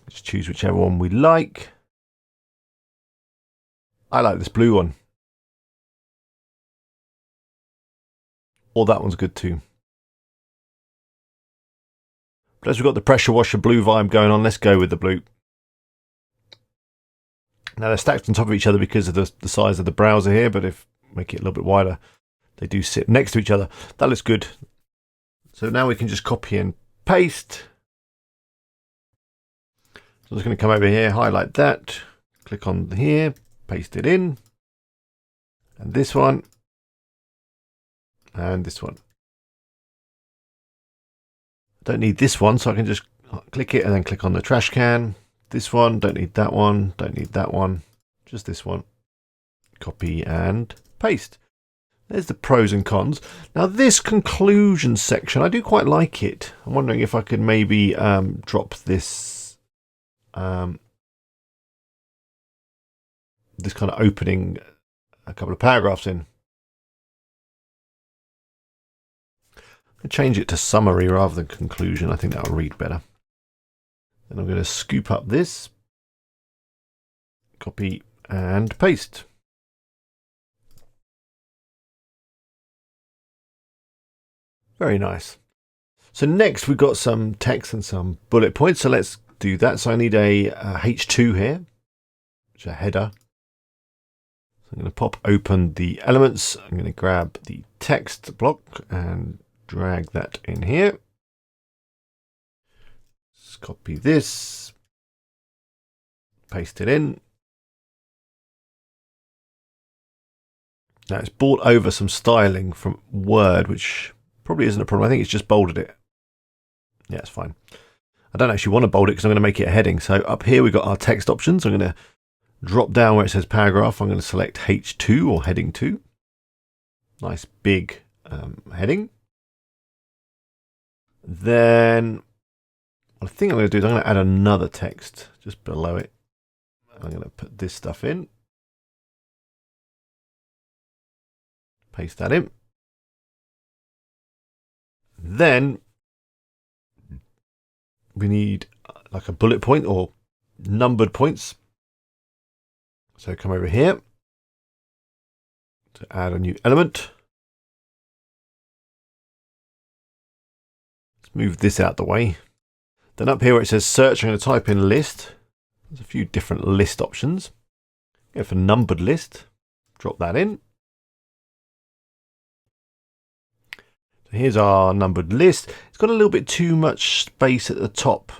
Just choose whichever one we like. I like this blue one. Or that one's good too. But as we've got the pressure washer blue vibe going on, let's go with the blue. Now they're stacked on top of each other because of the size of the browser here, but if make it a little bit wider, they do sit next to each other. That looks good. So now we can just copy and paste. So I'm just going to come over here, highlight that, click on here, paste it in, and this one, and this one. Don't need this one, so I can just click it and then click on the trash can. This one, don't need that one, don't need that one, just this one. Copy and paste. There's the pros and cons. Now this conclusion section, I do quite like it. I'm wondering if I could maybe drop this this kind of opening a couple of paragraphs in. I'll change it to summary rather than conclusion. I think that'll read better. Then I'm going to scoop up this, copy and paste. Very nice. So next we've got some text and some bullet points. So let's do that. So I need a H2 here, which is a header. So I'm going to pop open the elements. I'm going to grab the text block and drag that in here. Let's copy this, paste it in. Now it's brought over some styling from Word, which probably isn't a problem. I think it's just bolded it. Yeah, it's fine. I don't actually want to bold it because I'm going to make it a heading. So up here we've got our text options. I'm going to drop down where it says paragraph. I'm going to select H2 or heading 2. Nice big heading. Then what I think I'm going to do is I'm going to add another text just below it. I'm going to put this stuff in. Paste that in. Then we need like a bullet point or numbered points. So come over here to add a new element. Let's move this out the way. Then up here where it says search, I'm going to type in list. There's a few different list options. Go for numbered list, drop that in. So here's our numbered list. It's got a little bit too much space at the top.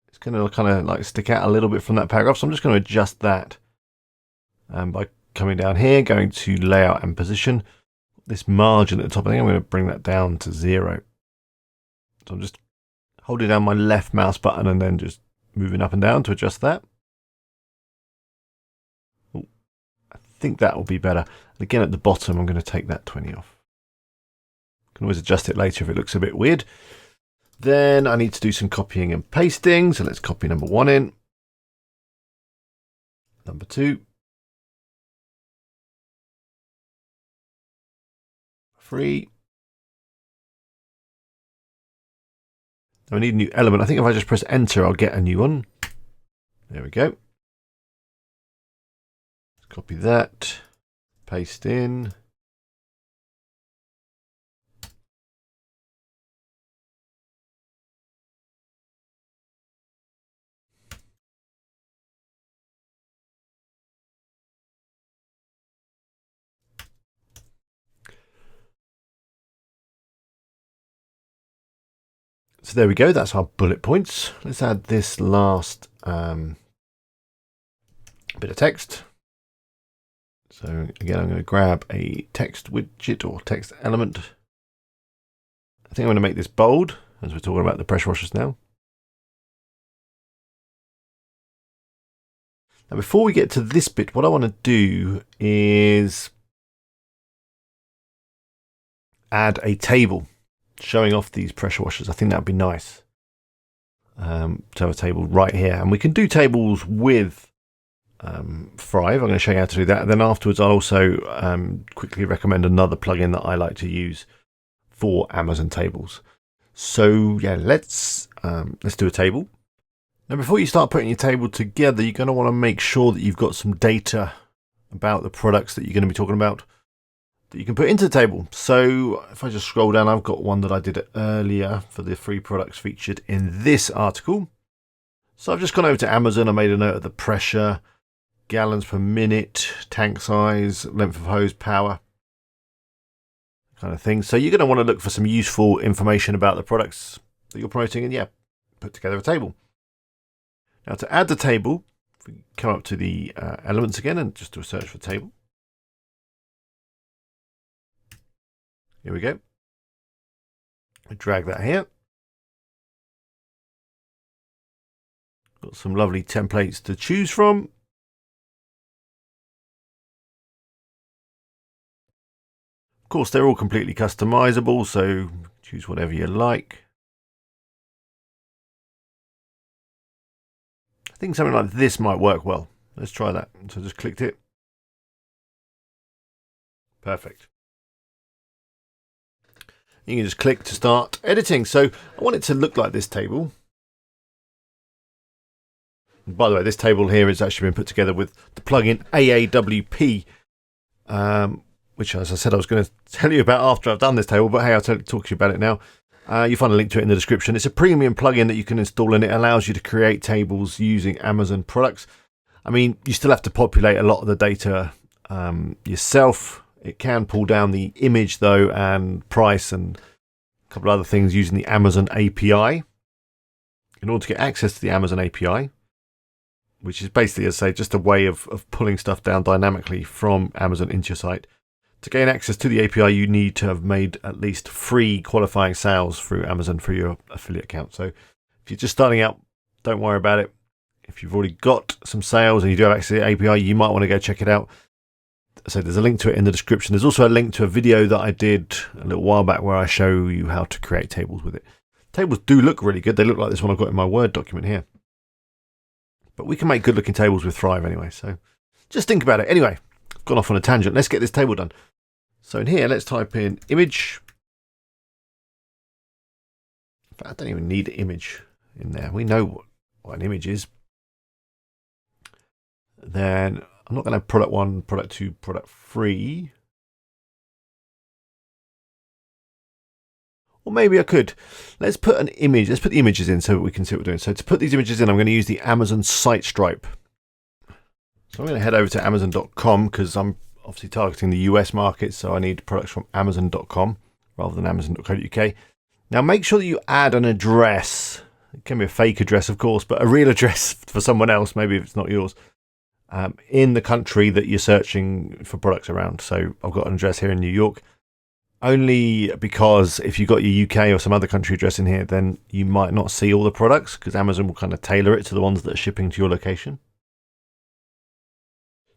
It's going to kind of like stick out a little bit from that paragraph. So I'm just going to adjust that by coming down here, going to layout and position. This margin at the top, I think I'm going to bring that down to 0. So I'm just holding down my left mouse button and then just moving up and down to adjust that. Ooh, I think that will be better. And again, at the bottom, I'm going to take that 20 off. Can always adjust it later if it looks a bit weird. Then I need to do some copying and pasting. So let's copy number 1 in. Number 2. 3. Now I need a new element. I think if I just press enter, I'll get a new one. There we go. Let's copy that, paste in. So there we go. That's our bullet points. Let's add this last bit of text. So again, I'm going to grab a text widget or text element. I think I'm going to make this bold as we're talking about the pressure washers now. Now, before we get to this bit, what I want to do is add a table showing off these pressure washers. I think that'd be nice to have a table right here. And we can do tables with Thrive. I'm going to show you how to do that. And then afterwards, I'll also quickly recommend another plugin that I like to use for Amazon tables. So yeah, let's do a table. Now, before you start putting your table together, you're going to want to make sure that you've got some data about the products that you're going to be talking about that you can put into the table. So if I just scroll down, I've got one that I did earlier for the free products featured in this article. So I've just gone over to Amazon. I made a note of the pressure, gallons per minute, tank size, length of hose, power, kind of thing. So you're going to want to look for some useful information about the products that you're promoting and, yeah, put together a table. Now, to add the table, if we come up to the elements again and just do a search for table. Here we go. I drag that here. Got some lovely templates to choose from. Of course, they're all completely customizable, so choose whatever you like. I think something like this might work well. Let's try that. So I just clicked it. Perfect. You can just click to start editing. So I want it to look like this table. And by the way, this table here has actually been put together with the plugin AAWP, which, as I said, I was going to tell you about after I've done this table, but hey, I'll talk to you about it now. You'll find a link to it in the description. It's a premium plugin that you can install, and it allows you to create tables using Amazon products. I mean, you still have to populate a lot of the data yourself. It can pull down the image, though, and price and a couple of other things using the Amazon API. In order to get access to the Amazon API, which is basically, as I say, just a way of pulling stuff down dynamically from Amazon into your site. To gain access to the API, you need to have made at least 3 qualifying sales through Amazon for your affiliate account. So if you're just starting out, don't worry about it. If you've already got some sales and you do have access to the API, you might want to go check it out. So there's a link to it in the description. There's also a link to a video that I did a little while back where I show you how to create tables with it. Tables do look really good. They look like this one I've got in my Word document here. But we can make good looking tables with Thrive anyway. So just think about it. Anyway, I've gone off on a tangent. Let's get this table done. So in here, let's type in image. In fact, I don't even need an image in there. We know what an image is. Then I'm not going to have product 1, product 2, product 3. Or maybe I could. Let's put an image. Let's put the images in so that we can see what we're doing. So to put these images in, I'm going to use the Amazon site stripe. So I'm going to head over to Amazon.com because I'm obviously targeting the US market, so I need products from Amazon.com rather than Amazon.co.uk. Now make sure that you add an address. It can be a fake address, of course, but a real address for someone else, maybe if it's not yours, in the country that you're searching for products around. So I've got an address here in New York, only because if you've got your UK or some other country address in here, then you might not see all the products because Amazon will kind of tailor it to the ones that are shipping to your location.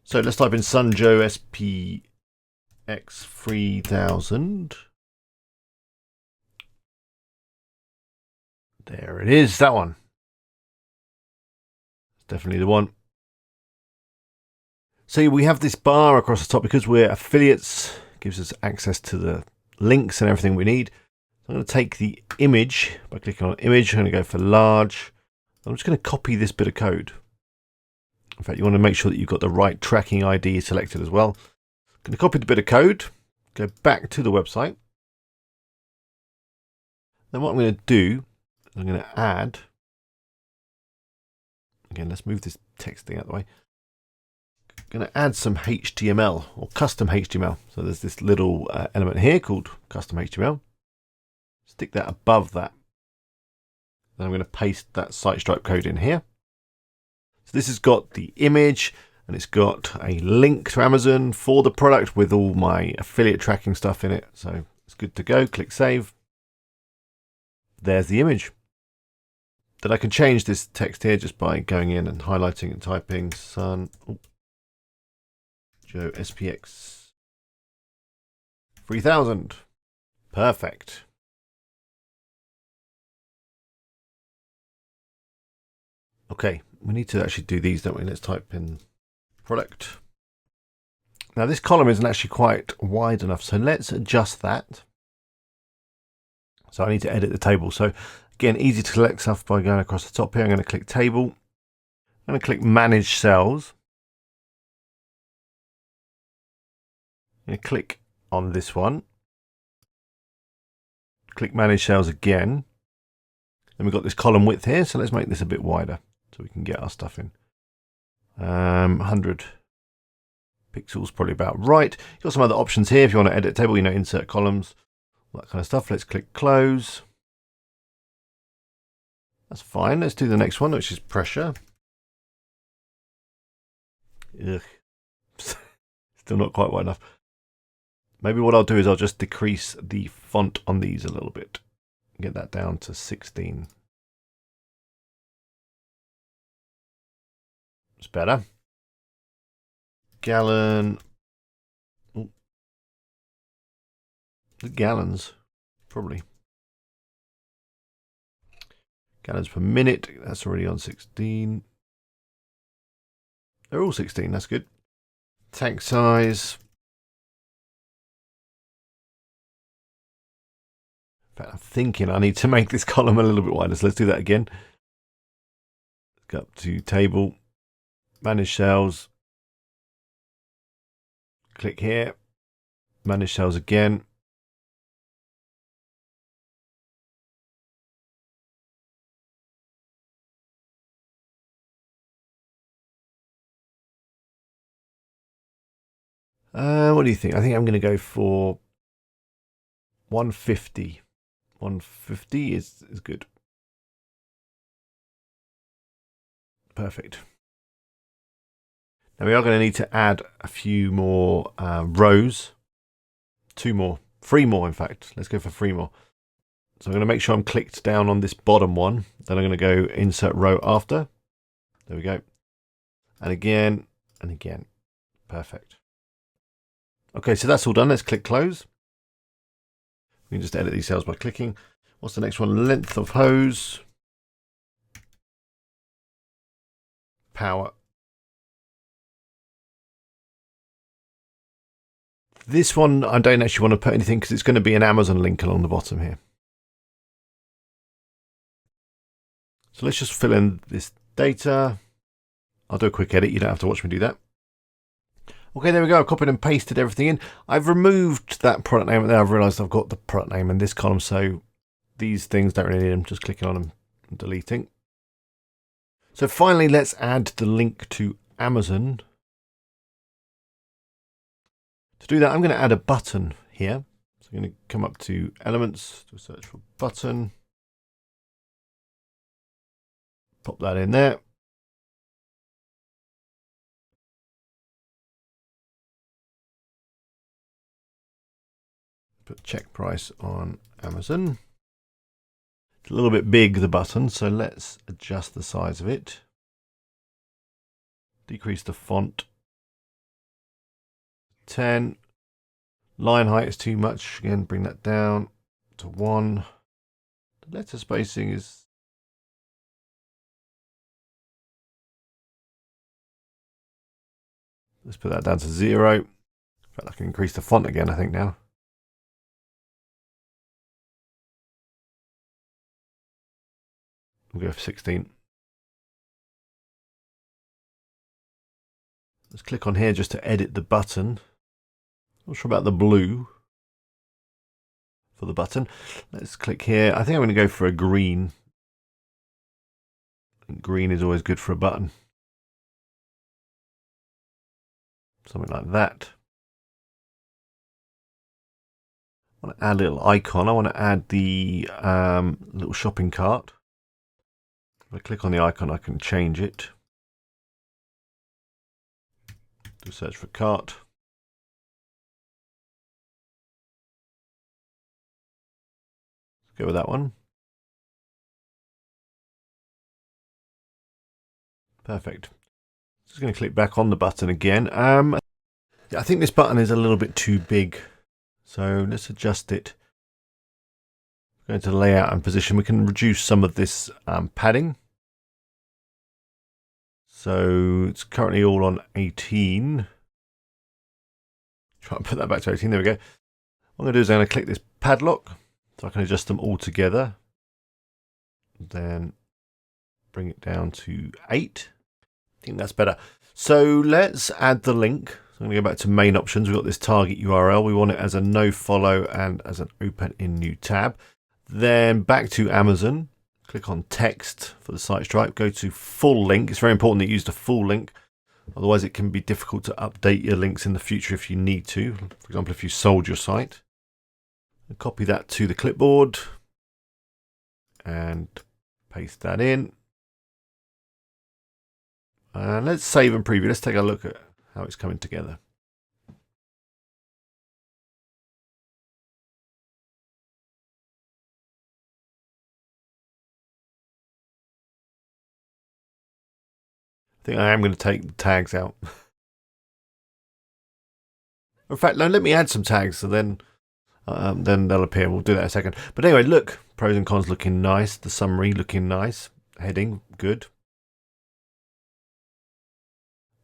So let's type in Sunjoe SPX 3000. There it is, that one. It's definitely the one. So we have this bar across the top because we're affiliates. It gives us access to the links and everything we need. So I'm going to take the image by clicking on image. I'm going to go for large. I'm just going to copy this bit of code. In fact, you want to make sure that you've got the right tracking ID selected as well. I'm going to copy the bit of code, go back to the website. Then what I'm going to do is I'm going to add, again, let's move this text thing out of the way. I'm going to add some HTML or custom HTML. So there's this little element here called custom HTML. Stick that above that And I'm going to paste that site stripe code in here. So this has got the image and it's got a link to Amazon for the product with all my affiliate tracking stuff in it. So it's good to go. Click save. There's the image. Then I can change this text here just by going in and highlighting and typing Sun Joe SPX 3000. Perfect. Okay, we need to actually do these, don't we? Let's type in product. Now this column isn't actually quite wide enough, so let's adjust that. So I need to edit the table. So again, easy to select stuff by going across the top here. I'm going to click table. I'm going to click manage cells. I'm going to click on this one. Click manage cells again. Then we've got this column width here. So let's make this a bit wider so we can get our stuff in. 100 pixels, probably about right. You've got some other options here. If you want to edit table, insert columns, all that kind of stuff. Let's click close. That's fine. Let's do the next one, which is pressure. Ugh. Still not quite wide enough. Maybe what I'll do is I'll just decrease the font on these a little bit. Get that down to 16. It's better. Gallon. Ooh. The gallons, probably. Gallons per minute. That's already on 16. They're all 16. That's good. Tank size. In fact, I'm thinking I need to make this column a little bit wider. So let's do that again. Let's go up to table. Manage cells. Click here. Manage cells again. What do you think? I think I'm going to go for 150. 150 is good. Perfect. Now we are going to need to add a few more rows. 2 more. 3 more, in fact. Let's go for 3 more. So I'm going to make sure I'm clicked down on this bottom one. Then I'm going to go insert row after. There we go. And again, and again. Perfect. Okay, so that's all done. Let's click close. We can just edit these cells by clicking. What's the next one? Length of hose. Power. This one, I don't actually want to put anything because it's going to be an Amazon link along the bottom here. So let's just fill in this data. I'll do a quick edit. You don't have to watch me do that. Okay, there we go. I've copied and pasted everything in. I've removed that product name there. I've realized I've got the product name in this column. So these things don't really need them. Just clicking on them and deleting. So finally, let's add the link to Amazon. To do that, I'm going to add a button here. So I'm going to come up to Elements, to search for button. Pop that in there. Put check price on Amazon. It's a little bit big, the button, so let's adjust the size of it. Decrease the font. 10. Line height is too much. Again, bring that down to 1. The letter spacing is... Let's put that down to 0. In fact, I can increase the font again, I think, now. We'll go for 16. Let's click on here just to edit the button. Not sure about the blue for the button. Let's click here. I think I'm going to go for a green. Green is always good for a button. Something like that. I want to add a little icon. I want to add the little shopping cart. If I click on the icon, I can change it. Do a search for cart. Let's go with that one. Perfect. Just going to click back on the button again. I think this button is a little bit too big, so let's adjust it. Go to layout and position. We can reduce some of this padding. So it's currently all on 18. Try and put that back to 18. There we go. What I'm going to do is I'm going to click this padlock so I can adjust them all together. Then bring it down to 8. I think that's better. So let's add the link. So I'm going to go back to main options. We've got this target URL. We want it as a no follow and as an open in new tab. Then back to Amazon. Click on text for the site stripe. Go to full link. It's very important that you use the full link. Otherwise, it can be difficult to update your links in the future if you need to. For example, if you sold your site. And copy that to the clipboard and paste that in. And let's save and preview. Let's take a look at how it's coming together. I think I am going to take the tags out. In fact, no, let me add some tags, so then they'll appear. We'll do that in a second. But anyway, look, pros and cons looking nice. The summary looking nice. Heading, good.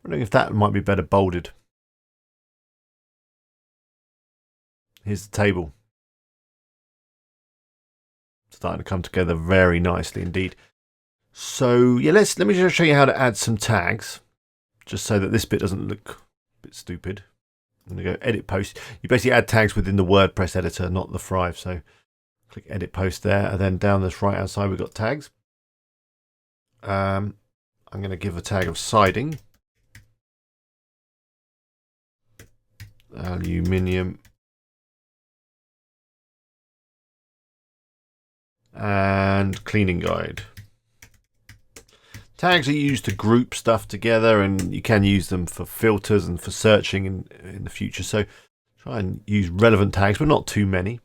Wondering if that might be better bolded. Here's the table. Starting to come together very nicely indeed. So yeah, let me just show you how to add some tags, just so that this bit doesn't look a bit stupid. I'm going to go edit post. You basically add tags within the WordPress editor, not the Thrive. So click edit post there, and then down this right hand side we've got tags. I'm going to give a tag of siding. Aluminium. And cleaning guide. Tags are used to group stuff together, and you can use them for filters and for searching in the future. So try and use relevant tags, but not too many.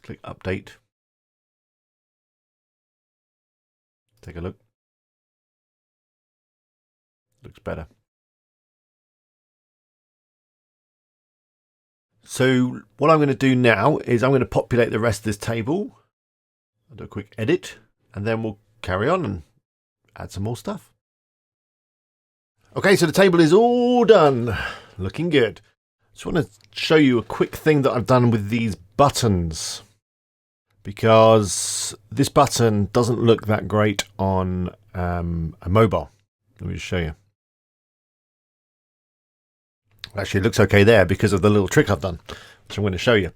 Click update. Take a look. Looks better. So what I'm going to do now is I'm going to populate the rest of this table. I'll do a quick edit, and then we'll carry on and add some more stuff. Okay, so the table is all done. Looking good. Just want to show you a quick thing that I've done with these buttons, because this button doesn't look that great on a mobile. Let me just show you. Actually, it looks okay there because of the little trick I've done, which I'm going to show you.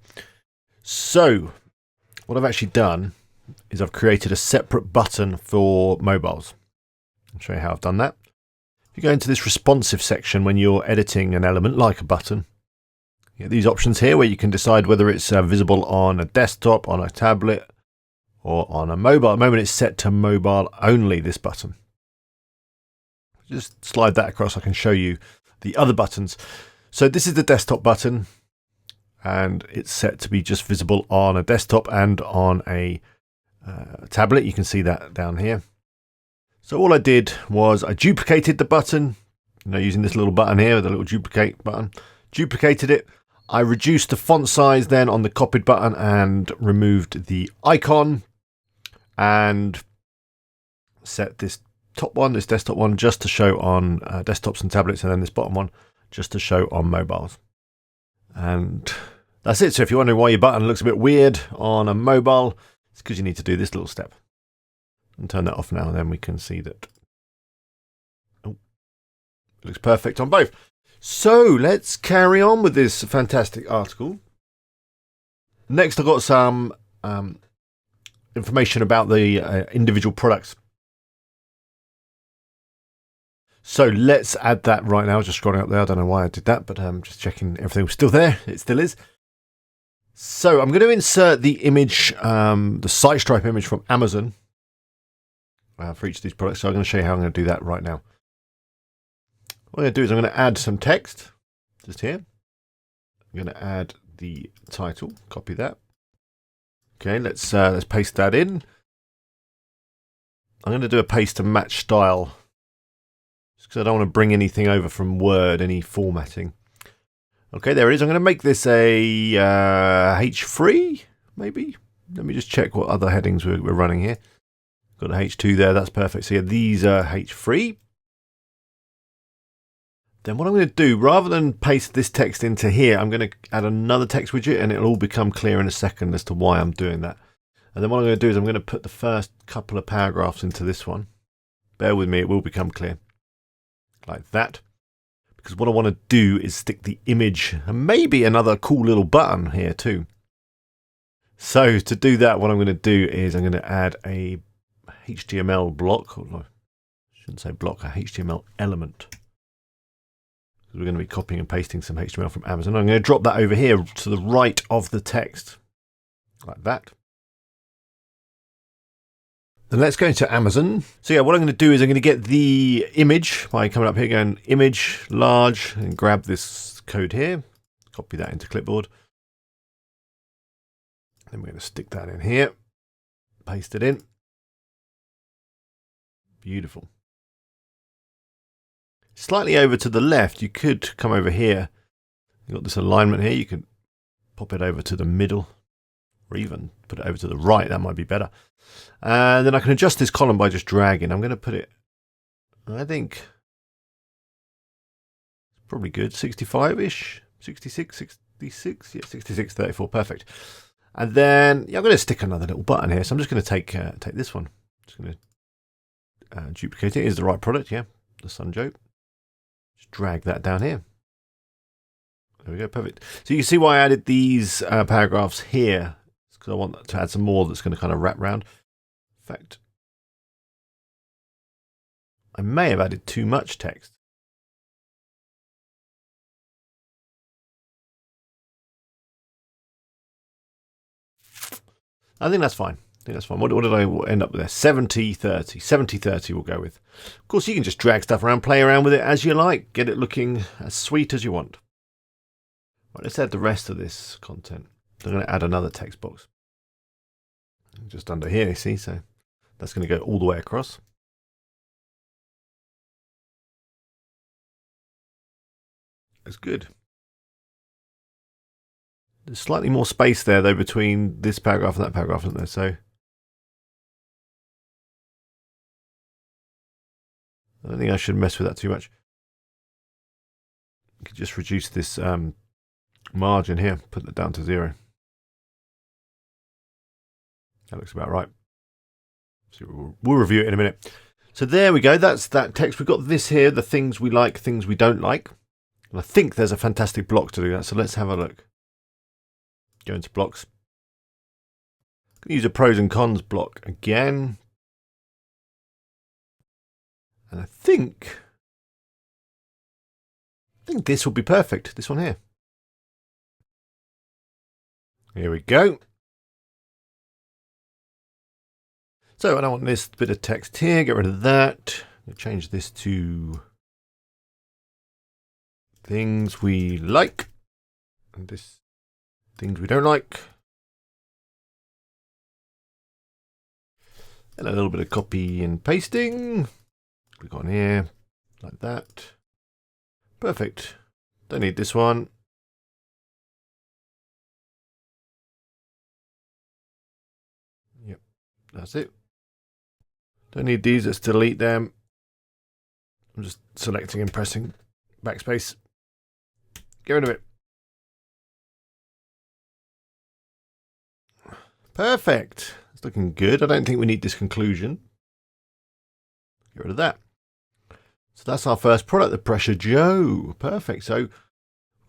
So what I've actually done is I've created a separate button for mobiles. I'll show you how I've done that. If you go into this responsive section when you're editing an element like a button, you get these options here where you can decide whether it's visible on a desktop, on a tablet, or on a mobile. At the moment it's set to mobile only, this button. Just slide that across, I can show you the other buttons. So this is the desktop button, and it's set to be just visible on a desktop and on a tablet. You can see that down here. So all I did was I duplicated the button, using this little button here, the little duplicate button. Duplicated it. I reduced the font size then on the copied button and removed the icon, and set this top one, this desktop one, just to show on desktops and tablets, and then this bottom one just to show on mobiles. And that's it. So if you're wondering why your button looks a bit weird on a mobile, it's because you need to do this little step. And turn that off now, and then we can see that. Oh, it looks perfect on both. So let's carry on with this fantastic article. Next, I've got some information about the individual products. So let's add that right now. Just scrolling up there. I don't know why I did that, but I'm just checking everything was still there. It still is. So I'm going to insert the image, the site stripe image from Amazon. for each of these products. So I'm going to show you how I'm going to do that right now. What I'm going to do is I'm going to add some text just here. I'm going to add the title, copy that. Okay, let's paste that in. I'm going to do a paste to match style, just because I don't want to bring anything over from Word, any formatting. Okay, there it is. I'm going to make this a H3, maybe. Let me just check what other headings we're running here. Got a H2 there, that's perfect. So yeah, these are H3. Then what I'm going to do, rather than paste this text into here, I'm going to add another text widget, and it'll all become clear in a second as to why I'm doing that. And then what I'm going to do is I'm going to put the first couple of paragraphs into this one. Bear with me, it will become clear. Like that. Because what I want to do is stick the image and maybe another cool little button here too. So to do that, what I'm going to do is I'm going to add a HTML block. Or I shouldn't say block, a HTML element. We're going to be copying and pasting some HTML from Amazon. I'm going to drop that over here to the right of the text, like that. Then let's go into Amazon. So yeah, what I'm going to do is I'm going to get the image by coming up here, going image, large, and grab this code here, copy that into clipboard. Then we're going to stick that in here, paste it in. Beautiful. Slightly over to the left, you could come over here. You've got this alignment here. You can pop it over to the middle, or even put it over to the right. That might be better. And then I can adjust this column by just dragging. I'm going to put it, I think, probably good, 65-ish, 66, 66, yeah, 66, 34, perfect. And then yeah, I'm going to stick another little button here. So I'm just going to take this one. Just going to duplicate it. Is the right product, yeah, the Sun Joke. Just drag that down here. There we go, perfect. So you can see why I added these paragraphs here. It's because I want to add some more that's going to kind of wrap around. In fact, I may have added too much text. I think that's fine. What did I end up with there? 70-30. 70-30 we'll go with. Of course, you can just drag stuff around, play around with it as you like. Get it looking as sweet as you want. Right, let's add the rest of this content. I'm going to add another text box. Just under here, you see, so that's going to go all the way across. That's good. There's slightly more space there, though, between this paragraph and that paragraph, isn't there? So I don't think I should mess with that too much. You could just reduce this margin here, put that down to 0. That looks about right. So we'll review it in a minute. So there we go. That's that text. We've got this here, the things we like, things we don't like. And I think there's a fantastic block to do that. So let's have a look. Go into blocks. Use a pros and cons block again. And I think this will be perfect. This one here. Here we go. So I don't want this bit of text here. Get rid of that. I'll change this to things we like. And this things we don't like. And a little bit of copy and pasting. Click on here, like that. Perfect. Don't need this one. Yep, that's it. Don't need these, let's delete them. I'm just selecting and pressing backspace. Get rid of it. Perfect. It's looking good. I don't think we need this conclusion. Get rid of that. So that's our first product, the Pressure Joe. Perfect. So we've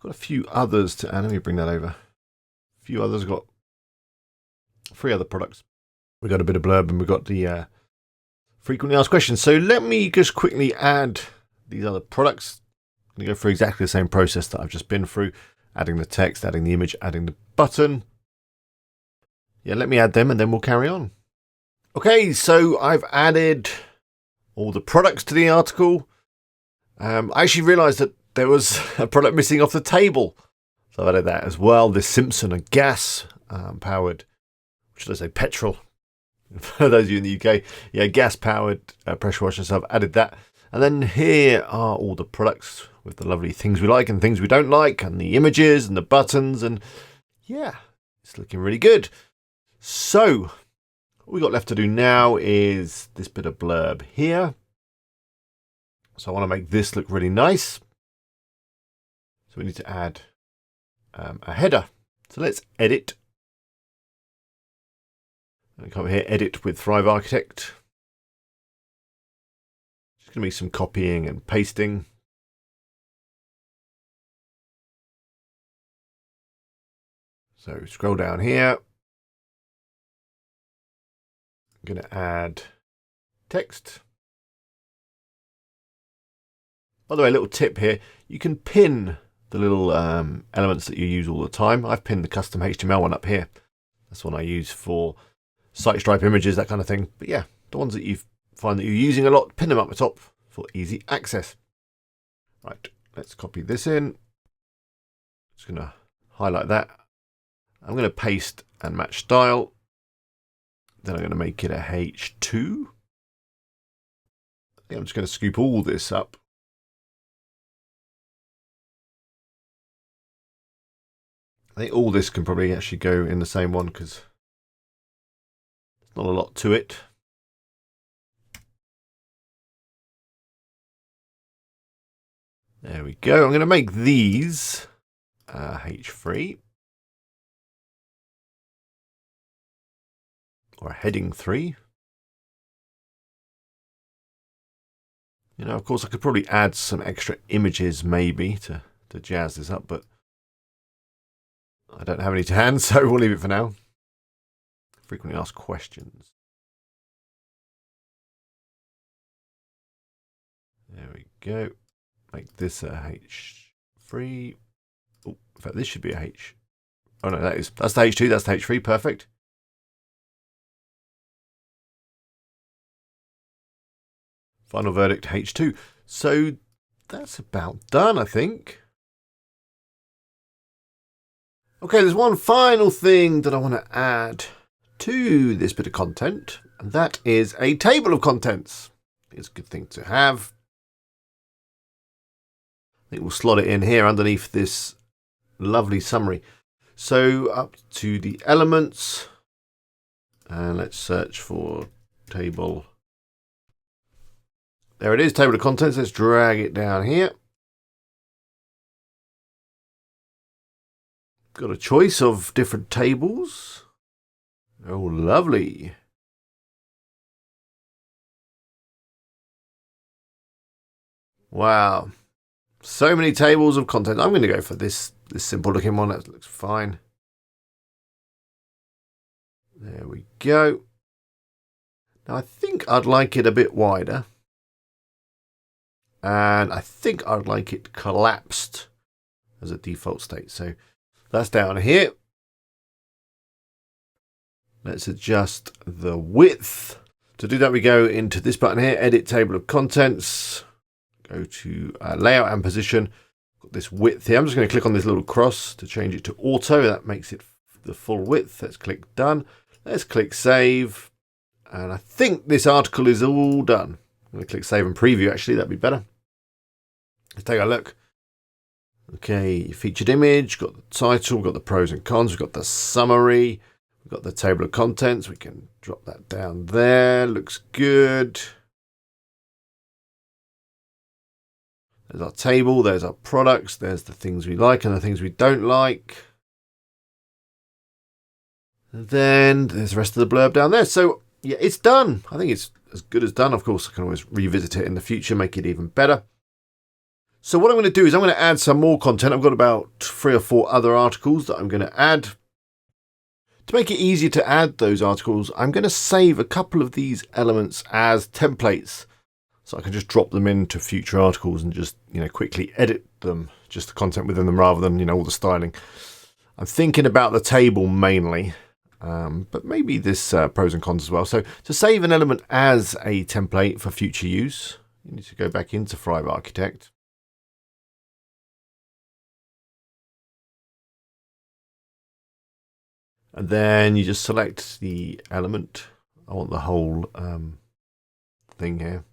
got a few others to add. Let me bring that over. A few others. We've got 3 other products. We've got a bit of blurb and we've got the frequently asked questions. So let me just quickly add these other products. I'm going to go through exactly the same process that I've just been through. Adding the text, adding the image, adding the button. Yeah, let me add them and then we'll carry on. Okay, so I've added all the products to the article. I actually realised that there was a product missing off the table. So I've added that as well. This Simpson, a gas powered, should I say petrol? For those of you in the UK, yeah, gas powered pressure washer. So I've added that. And then here are all the products with the lovely things we like and things we don't like, and the images and the buttons. And yeah, it's looking really good. So what we've got left to do now is this bit of blurb here. So I want to make this look really nice. So we need to add a header. So let's edit. And come over here, edit with Thrive Architect. Just going to be some copying and pasting. So scroll down here. I'm going to add text. By the way, a little tip here, you can pin the little elements that you use all the time. I've pinned the custom HTML one up here. That's one I use for site stripe images, that kind of thing. But yeah, the ones that you find that you're using a lot, pin them up the top for easy access. Right, let's copy this in. Just going to highlight that. I'm going to paste and match style. Then I'm going to make it a H2. I'm just going to scoop all this up. I think all this can probably actually go in the same one because there's not a lot to it. There we go. I'm going to make these H3 or a heading 3. You know, of course, I could probably add some extra images maybe to jazz this up, but I don't have any to hand, so we'll leave it for now. Frequently asked questions. There we go. Make this a H3. Oh, in fact, this should be a H. Oh no, that's the H2, that's the H3, perfect. Final verdict, H2. So that's about done, I think. Okay, there's one final thing that I want to add to this bit of content, and that is a table of contents. It's a good thing to have. I think we'll slot it in here underneath this lovely summary. So up to the elements, and let's search for table. There it is, table of contents. Let's drag it down here. Got a choice of different tables. Oh, lovely. Wow. So many tables of content. I'm going to go for this simple looking one. That looks fine. There we go. Now I think I'd like it a bit wider. And I think I'd like it collapsed as a default state. So that's down here. Let's adjust the width. To do that, we go into this button here, edit table of contents. Go to layout and position. Got this width here. I'm just going to click on this little cross to change it to auto. That makes it the full width. Let's click done. Let's click save. And I think this article is all done. I'm going to click save and preview actually. That'd be better. Let's take a look. Okay, featured image, got the title, we've got the pros and cons, we've got the summary, we've got the table of contents. We can drop that down there. Looks good. There's our table, there's our products, there's the things we like and the things we don't like. And then there's the rest of the blurb down there. So yeah, it's done. I think it's as good as done. Of course, I can always revisit it in the future, make it even better. So what I'm going to do is I'm going to add some more content. I've got about 3 or 4 other articles that I'm going to add. To make it easier to add those articles, I'm going to save a couple of these elements as templates. So I can just drop them into future articles and just, quickly edit them, just the content within them rather than, all the styling. I'm thinking about the table mainly. but maybe this pros and cons as well. So to save an element as a template for future use, you need to go back into Thrive Architect. And then you just select the element. I want the whole thing here.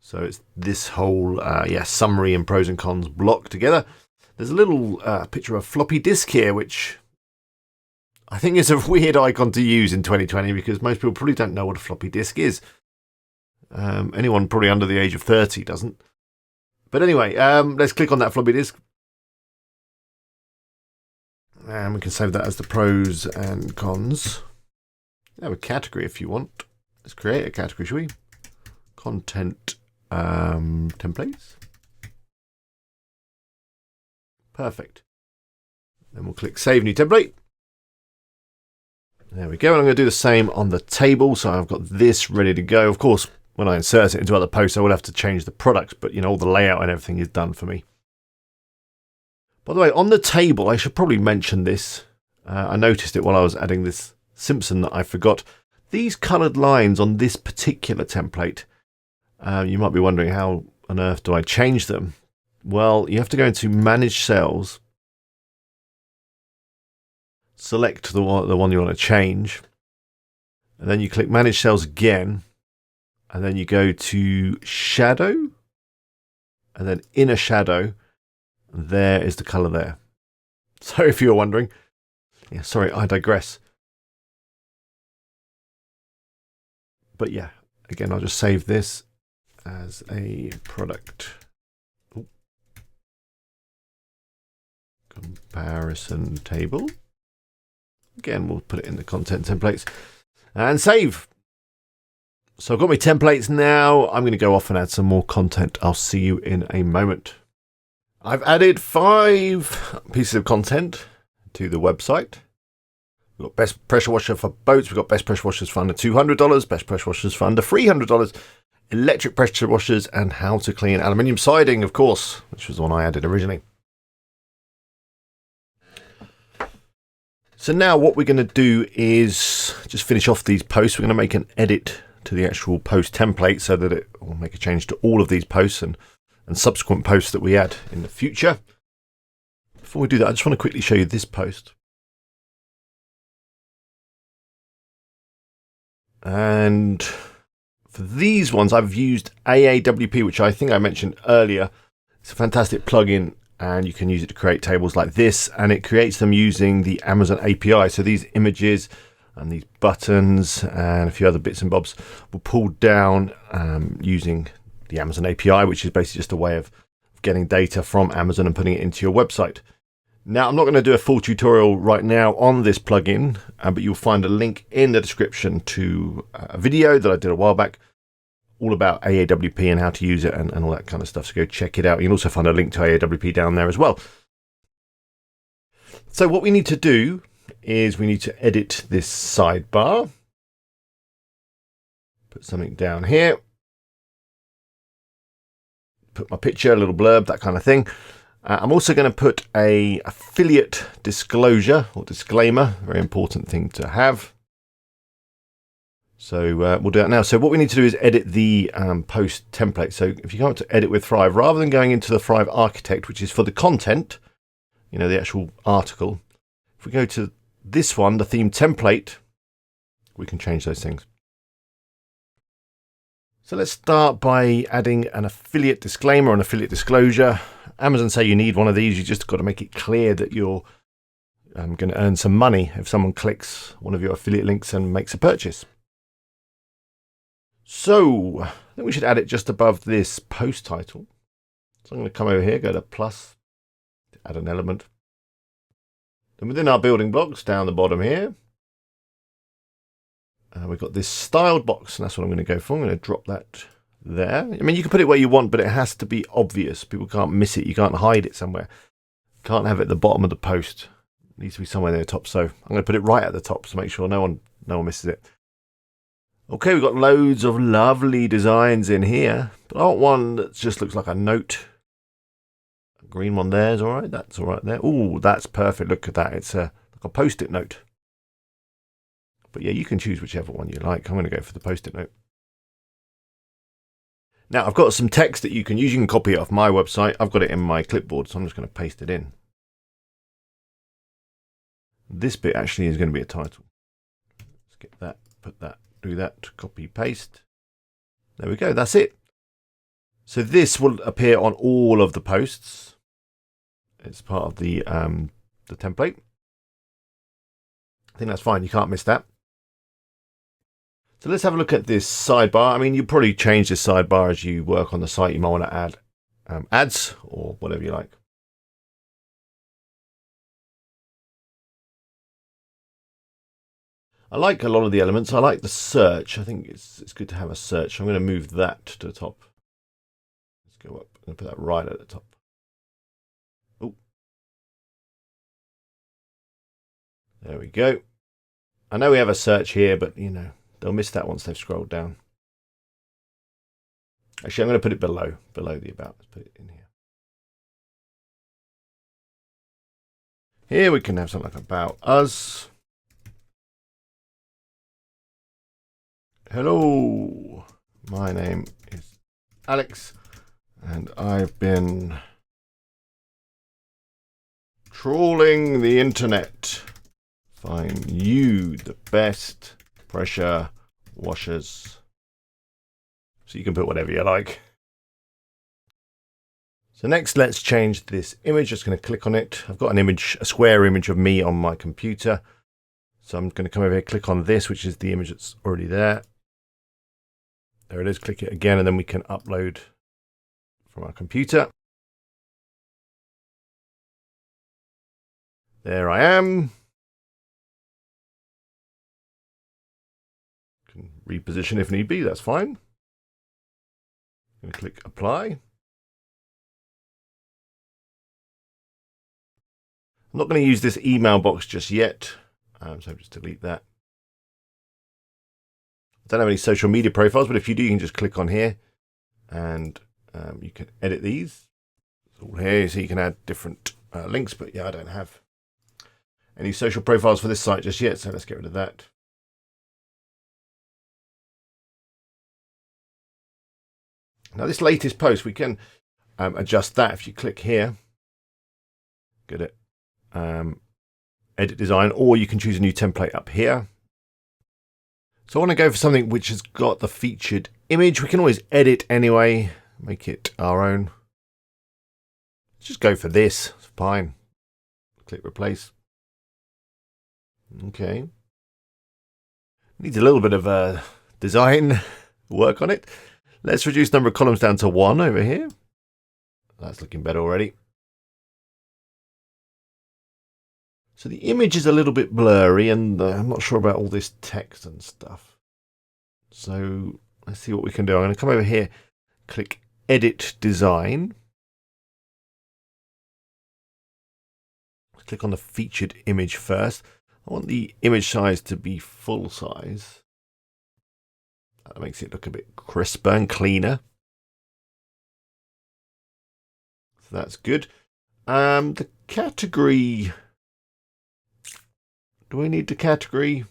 So it's this whole summary and pros and cons block together. There's a little picture of a floppy disk here, which I think is a weird icon to use in 2020 because most people probably don't know what a floppy disk is. Anyone probably under the age of 30 doesn't. But anyway, let's click on that floppy disk. And we can save that as the pros and cons. Have a category if you want. Let's create a category, shall we? Content templates. Perfect. Then we'll click Save New Template. There we go. And I'm going to do the same on the table. So I've got this ready to go. Of course, when I insert it into other posts, I will have to change the products, but you know, all the layout and everything is done for me. By the way, on the table, I should probably mention this. I noticed it while I was adding this Simpson that I forgot. These coloured lines on this particular template, you might be wondering how on earth do I change them? Well, you have to go into Manage Cells, select the one you want to change, and then you click Manage Cells again, and then you go to Shadow, and then Inner Shadow. There is the colour there. So if you're wondering, yeah, sorry, I digress. But yeah, again, I'll just save this as a product. Comparison table. Again, we'll put it in the content templates and save. So I've got my templates now. I'm going to go off and add some more content. I'll see you in a moment. I've added 5 pieces of content to the website. We've got best pressure washer for boats. We've got best pressure washers for under $200, best pressure washers for under $300, electric pressure washers, and how to clean aluminium siding, of course, which was the one I added originally. So now what we're going to do is just finish off these posts. We're going to make an edit to the actual post template so that it will make a change to all of these posts and subsequent posts that we add in the future. Before we do that, I just want to quickly show you this post. And for these ones, I've used AAWP, which I think I mentioned earlier. It's a fantastic plugin, and you can use it to create tables like this, and it creates them using the Amazon API. So these images and these buttons and a few other bits and bobs will pull down using the Amazon API, which is basically just a way of getting data from Amazon and putting it into your website. Now, I'm not going to do a full tutorial right now on this plugin, but you'll find a link in the description to a video that I did a while back, all about AAWP and how to use it and all that kind of stuff. So go check it out. You'll also find a link to AAWP down there as well. So what we need to do is we need to edit this sidebar. Put something down here. Put my picture, a little blurb, that kind of thing. I'm also going to put a affiliate disclosure or disclaimer, very important thing to have. So we'll do that now. So what we need to do is edit the post template. So if you go up to edit with Thrive, rather than going into the Thrive Architect, which is for the content, you know, the actual article, if we go to this one, the theme template, we can change those things. So let's start by adding an affiliate disclaimer or an affiliate disclosure. Amazon say you need one of these. You just got to make it clear that you're going to earn some money if someone clicks one of your affiliate links and makes a purchase. So I think we should add it just above this post title. So I'm going to come over here, go to plus, add an element. Then within our building blocks down the bottom here, we've got this styled box, and that's what I'm going to go for. I'm going to drop that there. I mean, you can put it where you want, but it has to be obvious. People can't miss it. You can't hide it somewhere. You can't have it at the bottom of the post. It needs to be somewhere near the top. So I'm going to put it right at the top to make sure no one misses it. Okay, we've got loads of lovely designs in here, but I want one that just looks like a note Green one there is all right. That's all right there. Oh, that's perfect. Look at that. It's like a post-it note. But yeah, you can choose whichever one you like. I'm going to go for the post-it note. Now, I've got some text that you can use. You can copy it off my website. I've got it in my clipboard, so I'm just going to paste it in. This bit actually is going to be a title. Let's get that, put that, do that, copy, paste. There we go. That's it. So this will appear on all of the posts. It's part of the template. I think that's fine. You can't miss that. So let's have a look at this sidebar. I mean, you probably change this sidebar as you work on the site. You might want to add ads or whatever you like. I like a lot of the elements. I like the search. I think it's good to have a search. I'm going to move that to the top. Let's go up. I'm going to put that right at the top. Oh, there we go. I know we have a search here, but you know, they'll miss that once they've scrolled down. Actually, I'm going to put it below the about. Let's put it in here. Here we can have something like about us. Hello, my name is Alex, and I've been trawling the internet. Find you the best pressure washers. So you can put whatever you like. So next, let's change this image. Just going to click on it. I've got an image, a square image of me on my computer. So I'm going to come over here, click on this, which is the image that's already there. There it is. Click it again, and then we can upload from our computer. There I am. Can reposition if need be. That's fine. I'm going to click apply. I'm not going to use this email box just yet, so just delete that. I don't have any social media profiles, but if you do, you can just click on here and you can edit these. It's all here, so you can add different links, but yeah, I don't have any social profiles for this site just yet, so let's get rid of that. Now this latest post, we can adjust that if you click here. Get it. Edit design, or you can choose a new template up here. So I want to go for something which has got the featured image. We can always edit anyway, make it our own. Let's just go for this. It's fine. Click replace. Okay. Needs a little bit of design work on it. Let's reduce number of columns down to 1 over here. That's looking better already. So the image is a little bit blurry, and I'm not sure about all this text and stuff. So let's see what we can do. I'm going to come over here, click Edit Design. Click on the featured image first. I want the image size to be full size. That makes it look a bit crisper and cleaner. So that's good. The category... Do we need the category?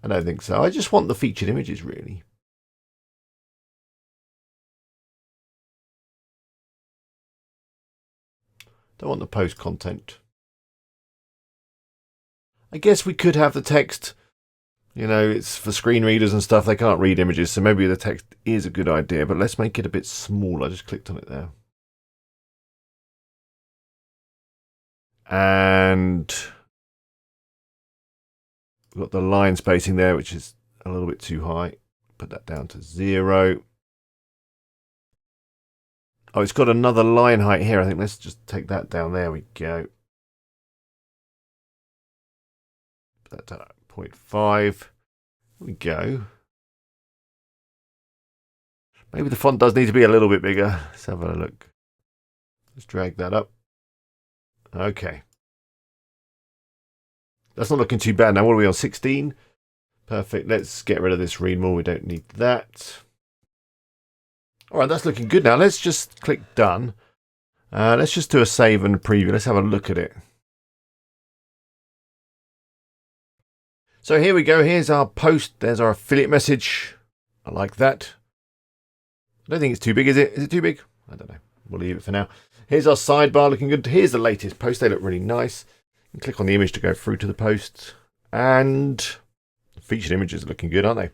I don't think so. I just want the featured images, really. Don't want the post content. I guess we could have the text, you know, it's for screen readers and stuff. They can't read images, so maybe the text is a good idea, but let's make it a bit smaller. I just clicked on it there. And we've got the line spacing there, which is a little bit too high. Put that down to 0. Oh, it's got another line height here. I think let's just take that down. There we go. Put that to 0.5. There we go. Maybe the font does need to be a little bit bigger. Let's have a look. Let's drag that up. Okay. That's not looking too bad. Now, what are we on? 16? Perfect. Let's get rid of this read more. We don't need that. All right, that's looking good now. Let's just click done. Let's just do a save and preview. Let's have a look at it. So here we go. Here's our post. There's our affiliate message. I like that. I don't think it's too big, is it? Is it too big? I don't know. We'll leave it for now. Here's our sidebar looking good. Here's the latest post. They look really nice. You click on the image to go through to the post. And featured images are looking good, aren't they?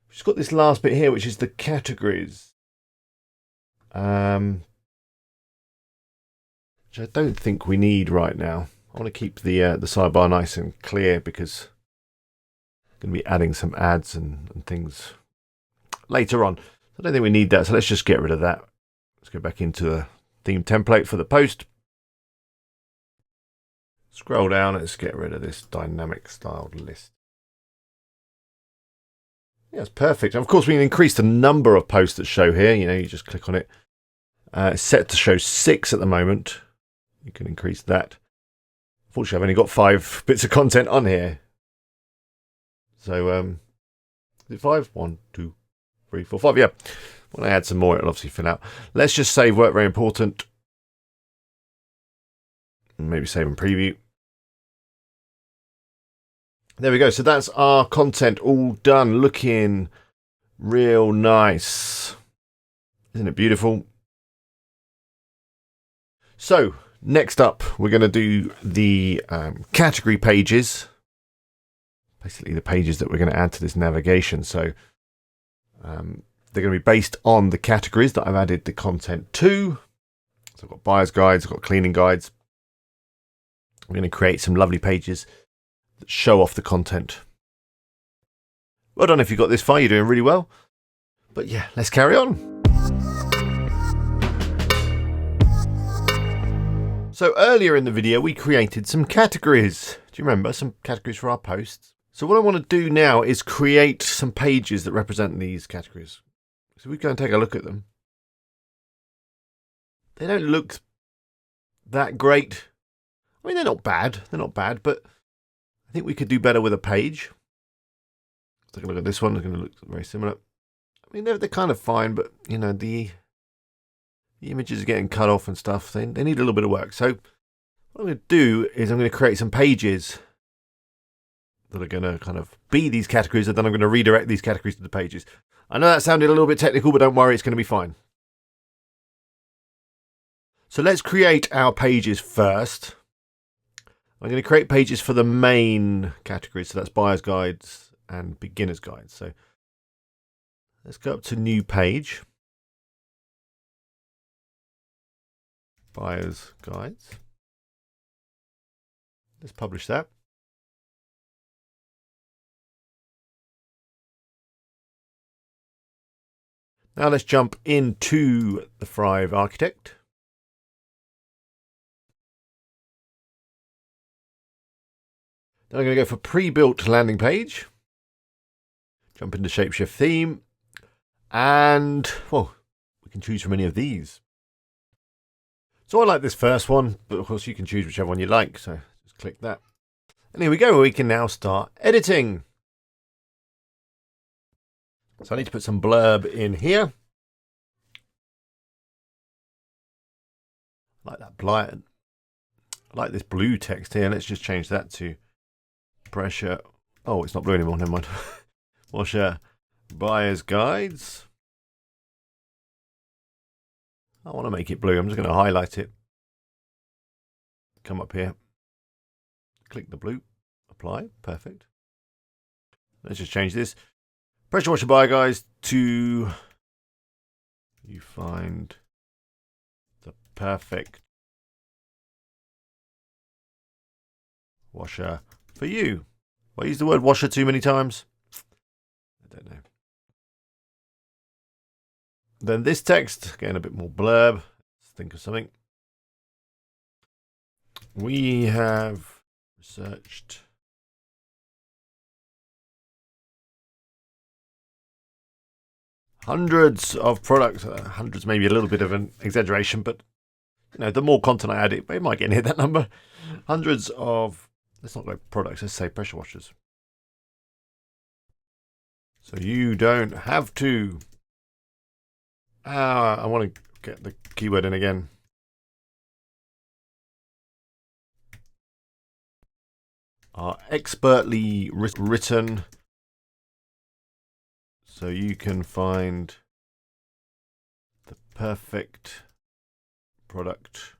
We've just got this last bit here, which is the categories. Which I don't think we need right now. I want to keep the sidebar nice and clear because I'm going to be adding some ads and things later on. I don't think we need that, so let's just get rid of that. Let's go back into the theme template for the post. Scroll down, let's get rid of this dynamic styled list. Yeah, it's perfect. And of course, we can increase the number of posts that show here. You know, you just click on it. It's set to show 6 at the moment. You can increase that. Unfortunately, I've only got 5 bits of content on here. So, is it 5? 1, 2, 3, 4, 5. Yeah. When I add some more, it'll obviously fill out. Let's just save work, very important. Maybe save and preview. There we go. So that's our content all done, looking real nice. Isn't it beautiful? So next up, we're going to do the category pages. Basically, the pages that we're going to add to this navigation. So they're going to be based on the categories that I've added the content to. So I've got buyer's guides, I've got cleaning guides. I'm going to create some lovely pages that show off the content. Well done if you got this far, you're doing really well. But yeah, let's carry on. So earlier in the video, we created some categories. Do you remember? Some categories for our posts. So what I want to do now is create some pages that represent these categories. So we go and take a look at them. They don't look that great. I mean, they're not bad. They're not bad, but I think we could do better with a page. Let's take a look at this one. It's going to look very similar. I mean, they're kind of fine, but, you know, the images are getting cut off and stuff. They need a little bit of work. So what I'm going to do is I'm going to create some pages that are going to kind of be these categories, and then I'm going to redirect these categories to the pages. I know that sounded a little bit technical, but don't worry, it's going to be fine. So let's create our pages first. I'm going to create pages for the main categories. So that's buyer's guides and beginner's guides. So let's go up to new page. Buyer's guides. Let's publish that. Now let's jump into the Thrive Architect. Then I'm going to go for pre-built landing page. Jump into Shapeshift theme. And, well, we can choose from any of these. So I like this first one, but of course you can choose whichever one you like. So just click that. And here we go. We can now start editing. So I need to put some blurb in here. I like that blight. I like this blue text here. Let's just change that to pressure. Oh, it's not blue anymore. Never mind. Washer buyer's guides. I want to make it blue. I'm just going to highlight it. Come up here. Click the blue. Apply. Perfect. Let's just change this. Pressure washer buyer guides to you find the perfect washer for you. Have I used the word washer too many times? I don't know. Then this text, again a bit more blurb. Let's think of something. We have researched hundreds of products. Hundreds maybe a little bit of an exaggeration, but you know, the more content I add, it might get near that number. Hundreds of, let's not go products, let's say pressure washers. So you don't have to. I want to get the keyword in again. Are expertly written, so you can find the perfect product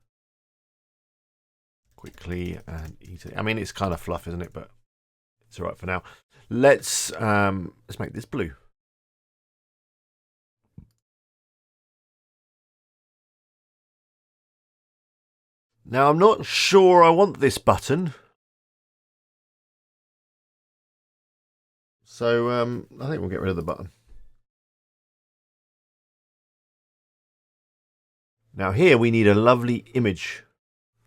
quickly and easily. I mean, it's kind of fluff, isn't it? But it's all right for now. Let's make this blue. Now, I'm not sure I want this button. So I think we'll get rid of the button. Now here we need a lovely image.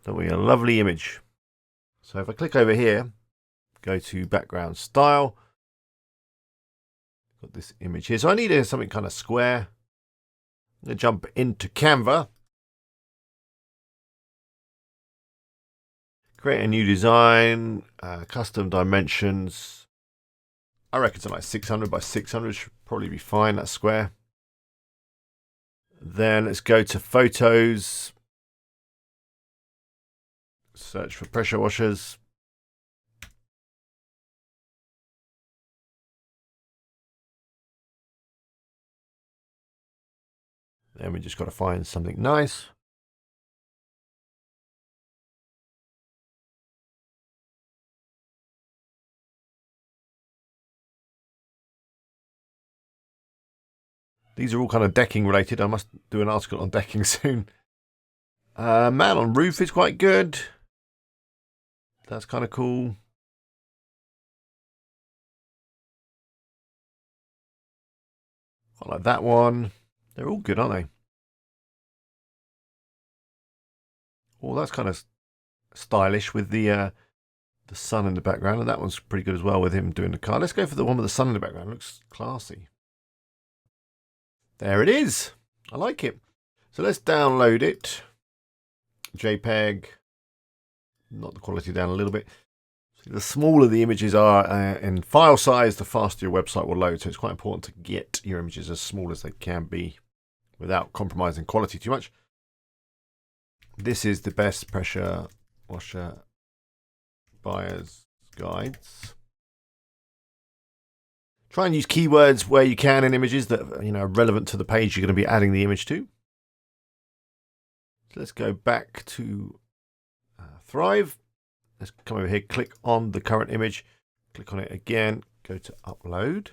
Don't we? A lovely image. So if I click over here, go to background style, got this image here. So I need something kind of square. I'm going to jump into Canva. Create a new design, custom dimensions. I reckon something like 600 by 600 should probably be fine. That's square. Then let's go to photos. Search for pressure washers. Then we just got to find something nice. These are all kind of decking related. I must do an article on decking soon. Man on roof is quite good. That's kind of cool. I like that one. They're all good, aren't they? Oh, that's kind of stylish with the sun in the background, and that one's pretty good as well with him doing the car. Let's go for the one with the sun in the background. It looks classy. There it is. I like it. So let's download it. JPEG. Knock the quality down a little bit. So the smaller the images are in file size, the faster your website will load. So it's quite important to get your images as small as they can be without compromising quality too much. This is the best pressure washer buyer's guides. Try and use keywords where you can in images that are relevant to the page you're going to be adding the image to. So let's go back to Thrive. Let's come over here, click on the current image, click on it again, go to upload,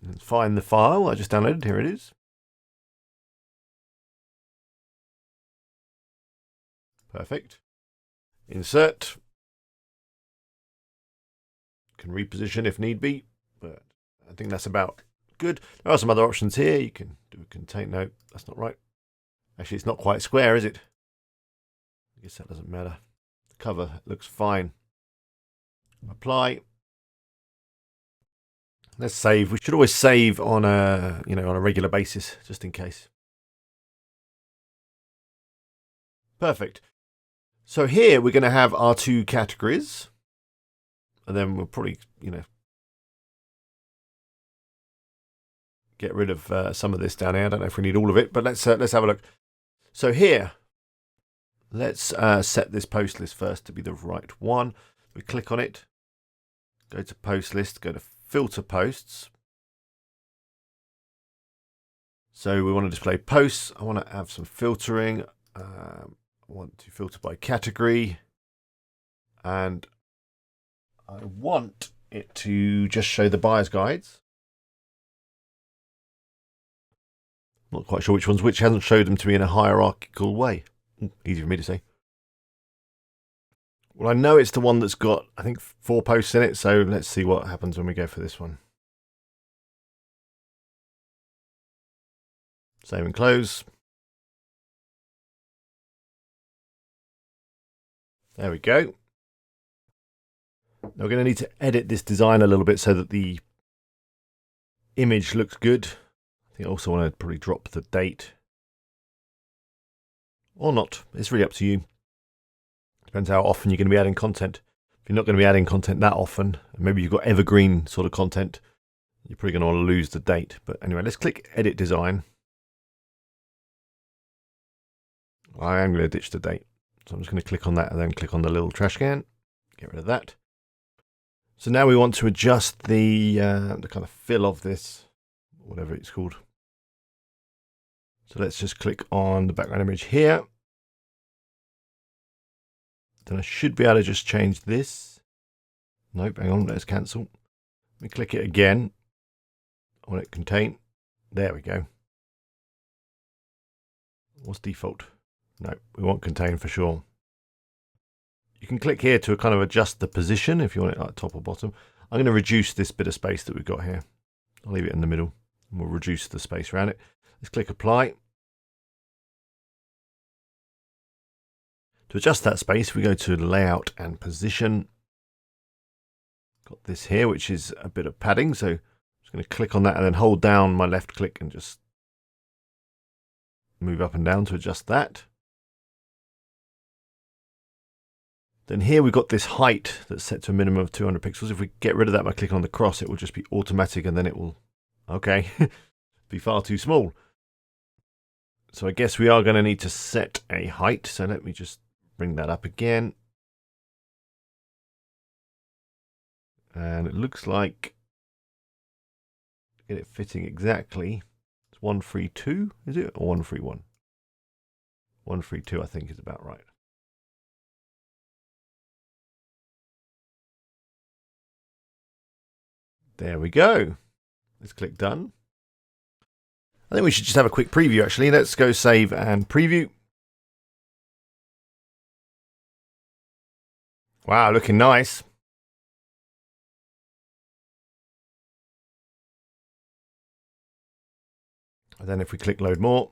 and find the file I just downloaded. Here it is. Perfect. Insert. Can reposition if need be, but I think that's about good. There are some other options here. You can do a contain. No, that's not right. Actually, it's not quite square, is it? I guess that doesn't matter. The cover looks fine. Apply. Let's save. We should always save on a on a regular basis, just in case. Perfect. So here we're going to have our two categories, and then we'll probably get rid of some of this down here. I don't know if we need all of it, but let's have a look. So here, let's set this post list first to be the right one. We click on it, go to post list, go to filter posts. So we want to display posts. I want to have some filtering. I want to filter by category, and I want it to just show the buyer's guides. Not quite sure which one's which. Hasn't showed them to me in a hierarchical way. Easy for me to say. Well, I know it's the one that's got, I think, 4 posts in it. So let's see what happens when we go for this one. Save and close. There we go. Now we're going to need to edit this design a little bit so that the image looks good. I think I also want to probably drop the date. Or not. It's really up to you. Depends how often you're going to be adding content. If you're not going to be adding content that often, maybe you've got evergreen sort of content, you're probably going to want to lose the date. But anyway, let's click Edit Design. I am going to ditch the date. So I'm just going to click on that and then click on the little trash can. Get rid of that. So now we want to adjust the kind of fill of this, whatever it's called. So let's just click on the background image here. Then I should be able to just change this. Nope, hang on, let's cancel. Let me click it again. I want it contain. There we go. What's default? No, we want contain for sure. You can click here to kind of adjust the position if you want it like top or bottom. I'm going to reduce this bit of space that we've got here. I'll leave it in the middle and we'll reduce the space around it. Let's click apply. To adjust that space, we go to layout and position. Got this here, which is a bit of padding. So I'm just going to click on that and then hold down my left click and just move up and down to adjust that. Then here we've got this height that's set to a minimum of 200 pixels. If we get rid of that by clicking on the cross, it will just be automatic and then it will, okay, be far too small. So I guess we are going to need to set a height. So let me just bring that up again. And it looks like, get it fitting exactly. It's 132, is it? Or 131? 132, I think, is about right. There we go. Let's click done. I think we should just have a quick preview actually. Let's go save and preview. Wow, looking nice. And then if we click load more,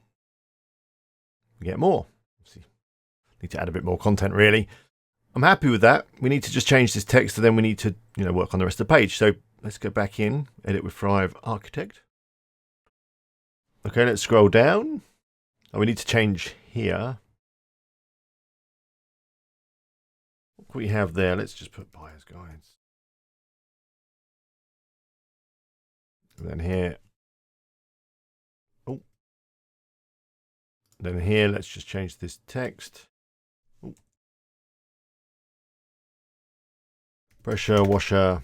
we get more. Need to add a bit more content really. I'm happy with that. We need to just change this text and then we need to, work on the rest of the page. So let's go back in, edit with Thrive Architect. Okay, let's scroll down. Oh, we need to change here. What we have there, let's just put buyer's guides. And then here. Oh. Then here, let's just change this text. Oh. Pressure washer.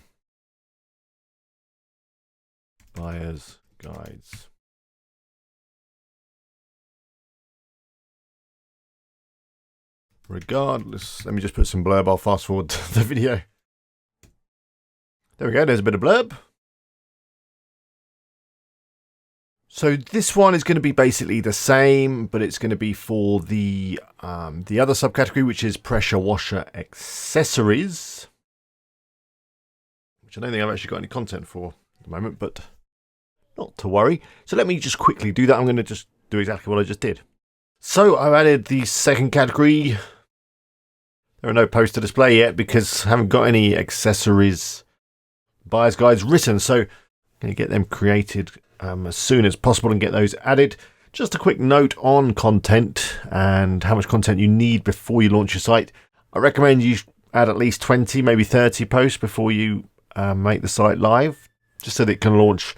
Buyer's guides. Regardless, let me just put some blurb. I'll fast forward to the video. There we go. There's a bit of blurb. So this one is going to be basically the same, but it's going to be for the other subcategory, which is pressure washer accessories, which I don't think I've actually got any content for at the moment, but not to worry. So let me just quickly do that. I'm going to just do exactly what I just did. So I've added the second category. There are no posts to display yet because I haven't got any accessories buyer's guides written. So I'm going to get them created as soon as possible and get those added. Just a quick note on content and how much content you need before you launch your site. I recommend you add at least 20, maybe 30 posts before you make the site live, just so that it can launch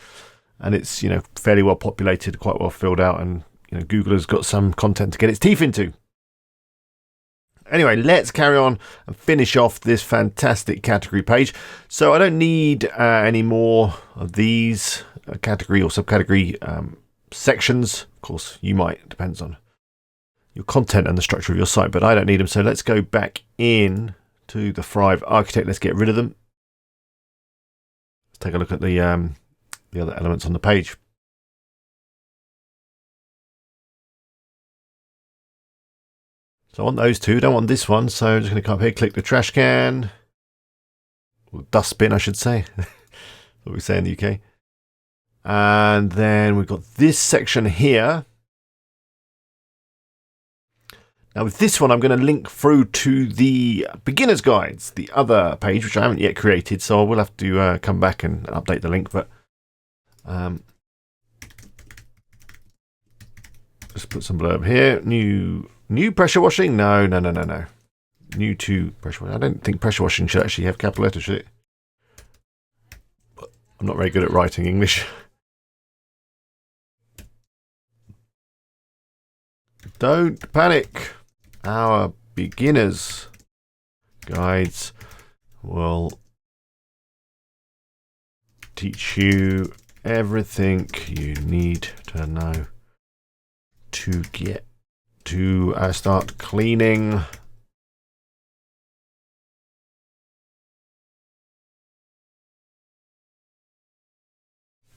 and it's fairly well populated, quite well filled out, and Google has got some content to get its teeth into. Anyway, let's carry on and finish off this fantastic category page. So I don't need any more of these category or subcategory sections. Of course, you might, depends on your content and the structure of your site, but I don't need them. So let's go back in to the Thrive Architect. Let's get rid of them. Let's take a look at the other elements on the page. So I want those two, don't want this one. So I'm just going to come up here, click the trash can, or dustbin, I should say. What we say in the UK. And then we've got this section here. Now with this one, I'm going to link through to the beginner's guides, the other page, which I haven't yet created. So I will have to come back and update the link. But just put some blurb here. New pressure washing? No. New to pressure washing. I don't think pressure washing should actually have capital letters, should it? But I'm not very good at writing English. Don't panic. Our beginners guides will teach you everything you need to know to get to start cleaning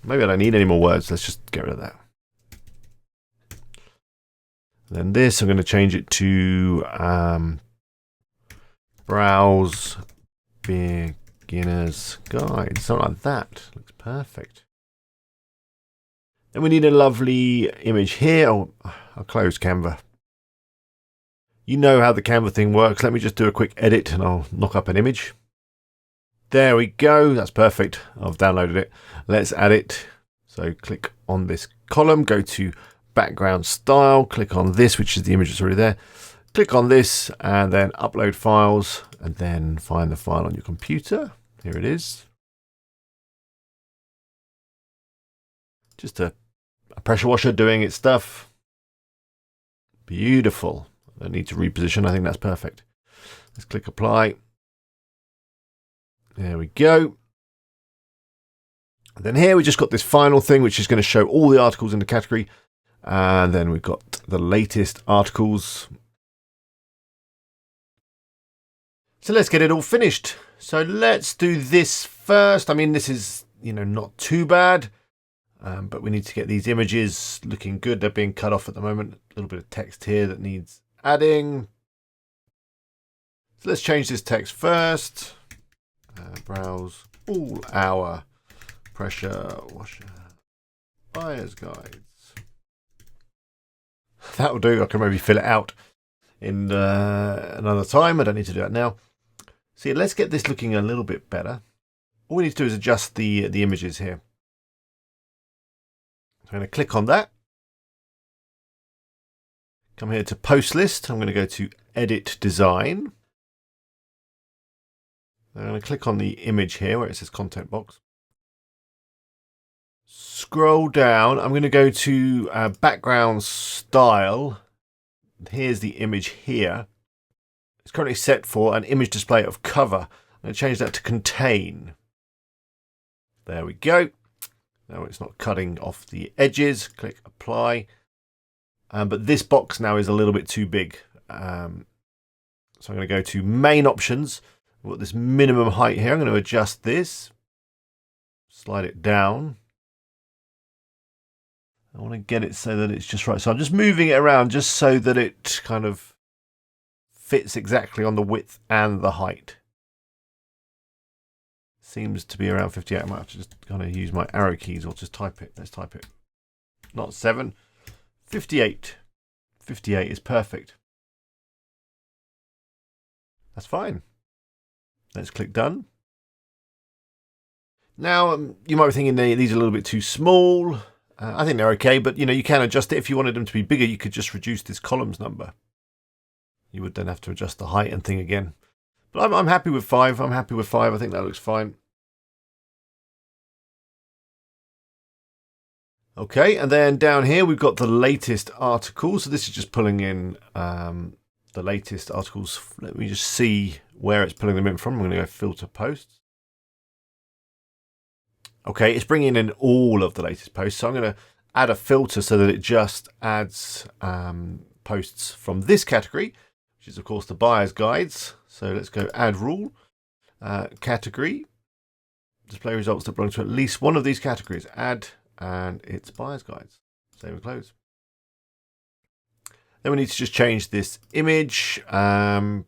maybe I don't need any more words. Let's just get rid of that. Then this, I'm going to change it to browse beginner's guide, something like that. Looks perfect. Then we need a lovely image here. I'll close Canva. You know how the Canva thing works. Let me just do a quick edit and I'll knock up an image. There we go. That's perfect. I've downloaded it. Let's add it. So click on this column, go to background style, click on this, which is the image that's already there. Click on this and then upload files and then find the file on your computer. Here it is. Just a pressure washer doing its stuff. Beautiful. I don't need to reposition. I think that's perfect. Let's click apply. There we go. And then here we just got this final thing, which is going to show all the articles in the category. And then we've got the latest articles. So let's get it all finished. So let's do this first. I mean, this is, not too bad. But we need to get these images looking good. They're being cut off at the moment. A little bit of text here that needs adding. So let's change this text first. Browse all our pressure washer buyer's guides. That will do. I can maybe fill it out in another time. I don't need to do that now. See, let's get this looking a little bit better. All we need to do is adjust the images here. I'm going to click on that. Come here to post list. I'm going to go to edit design. I'm going to click on the image here where it says content box. Scroll down. I'm going to go to background style. Here's the image here. It's currently set for an image display of cover. I'm going to change that to contain. There we go. Now it's not cutting off the edges. Click apply. But this box now is a little bit too big. So I'm going to go to main options. We've got this minimum height here. I'm going to adjust this. Slide it down. I want to get it so that it's just right. So I'm just moving it around just so that it kind of fits exactly on the width and the height. Seems to be around 58. I might have to just kind of use my arrow keys or just type it. Let's type it. Not 7. 58. 58 is perfect. That's fine. Let's click done. Now, you might be thinking these are a little bit too small. I think they're okay, but you can adjust it. If you wanted them to be bigger, you could just reduce this columns number. You would then have to adjust the height and thing again. But I'm happy with 5. I'm happy with 5. I think that looks fine. Okay, and then down here we've got the latest articles. So this is just pulling in the latest articles. Let me just see where it's pulling them in from. I'm going to go filter posts. Okay, it's bringing in all of the latest posts. So I'm going to add a filter so that it just adds posts from this category, which is of course the buyer's guides. So let's go add rule, category, display results that belong to at least one of these categories. Add, and it's buyer's guides. Save and close. Then we need to just change this image. I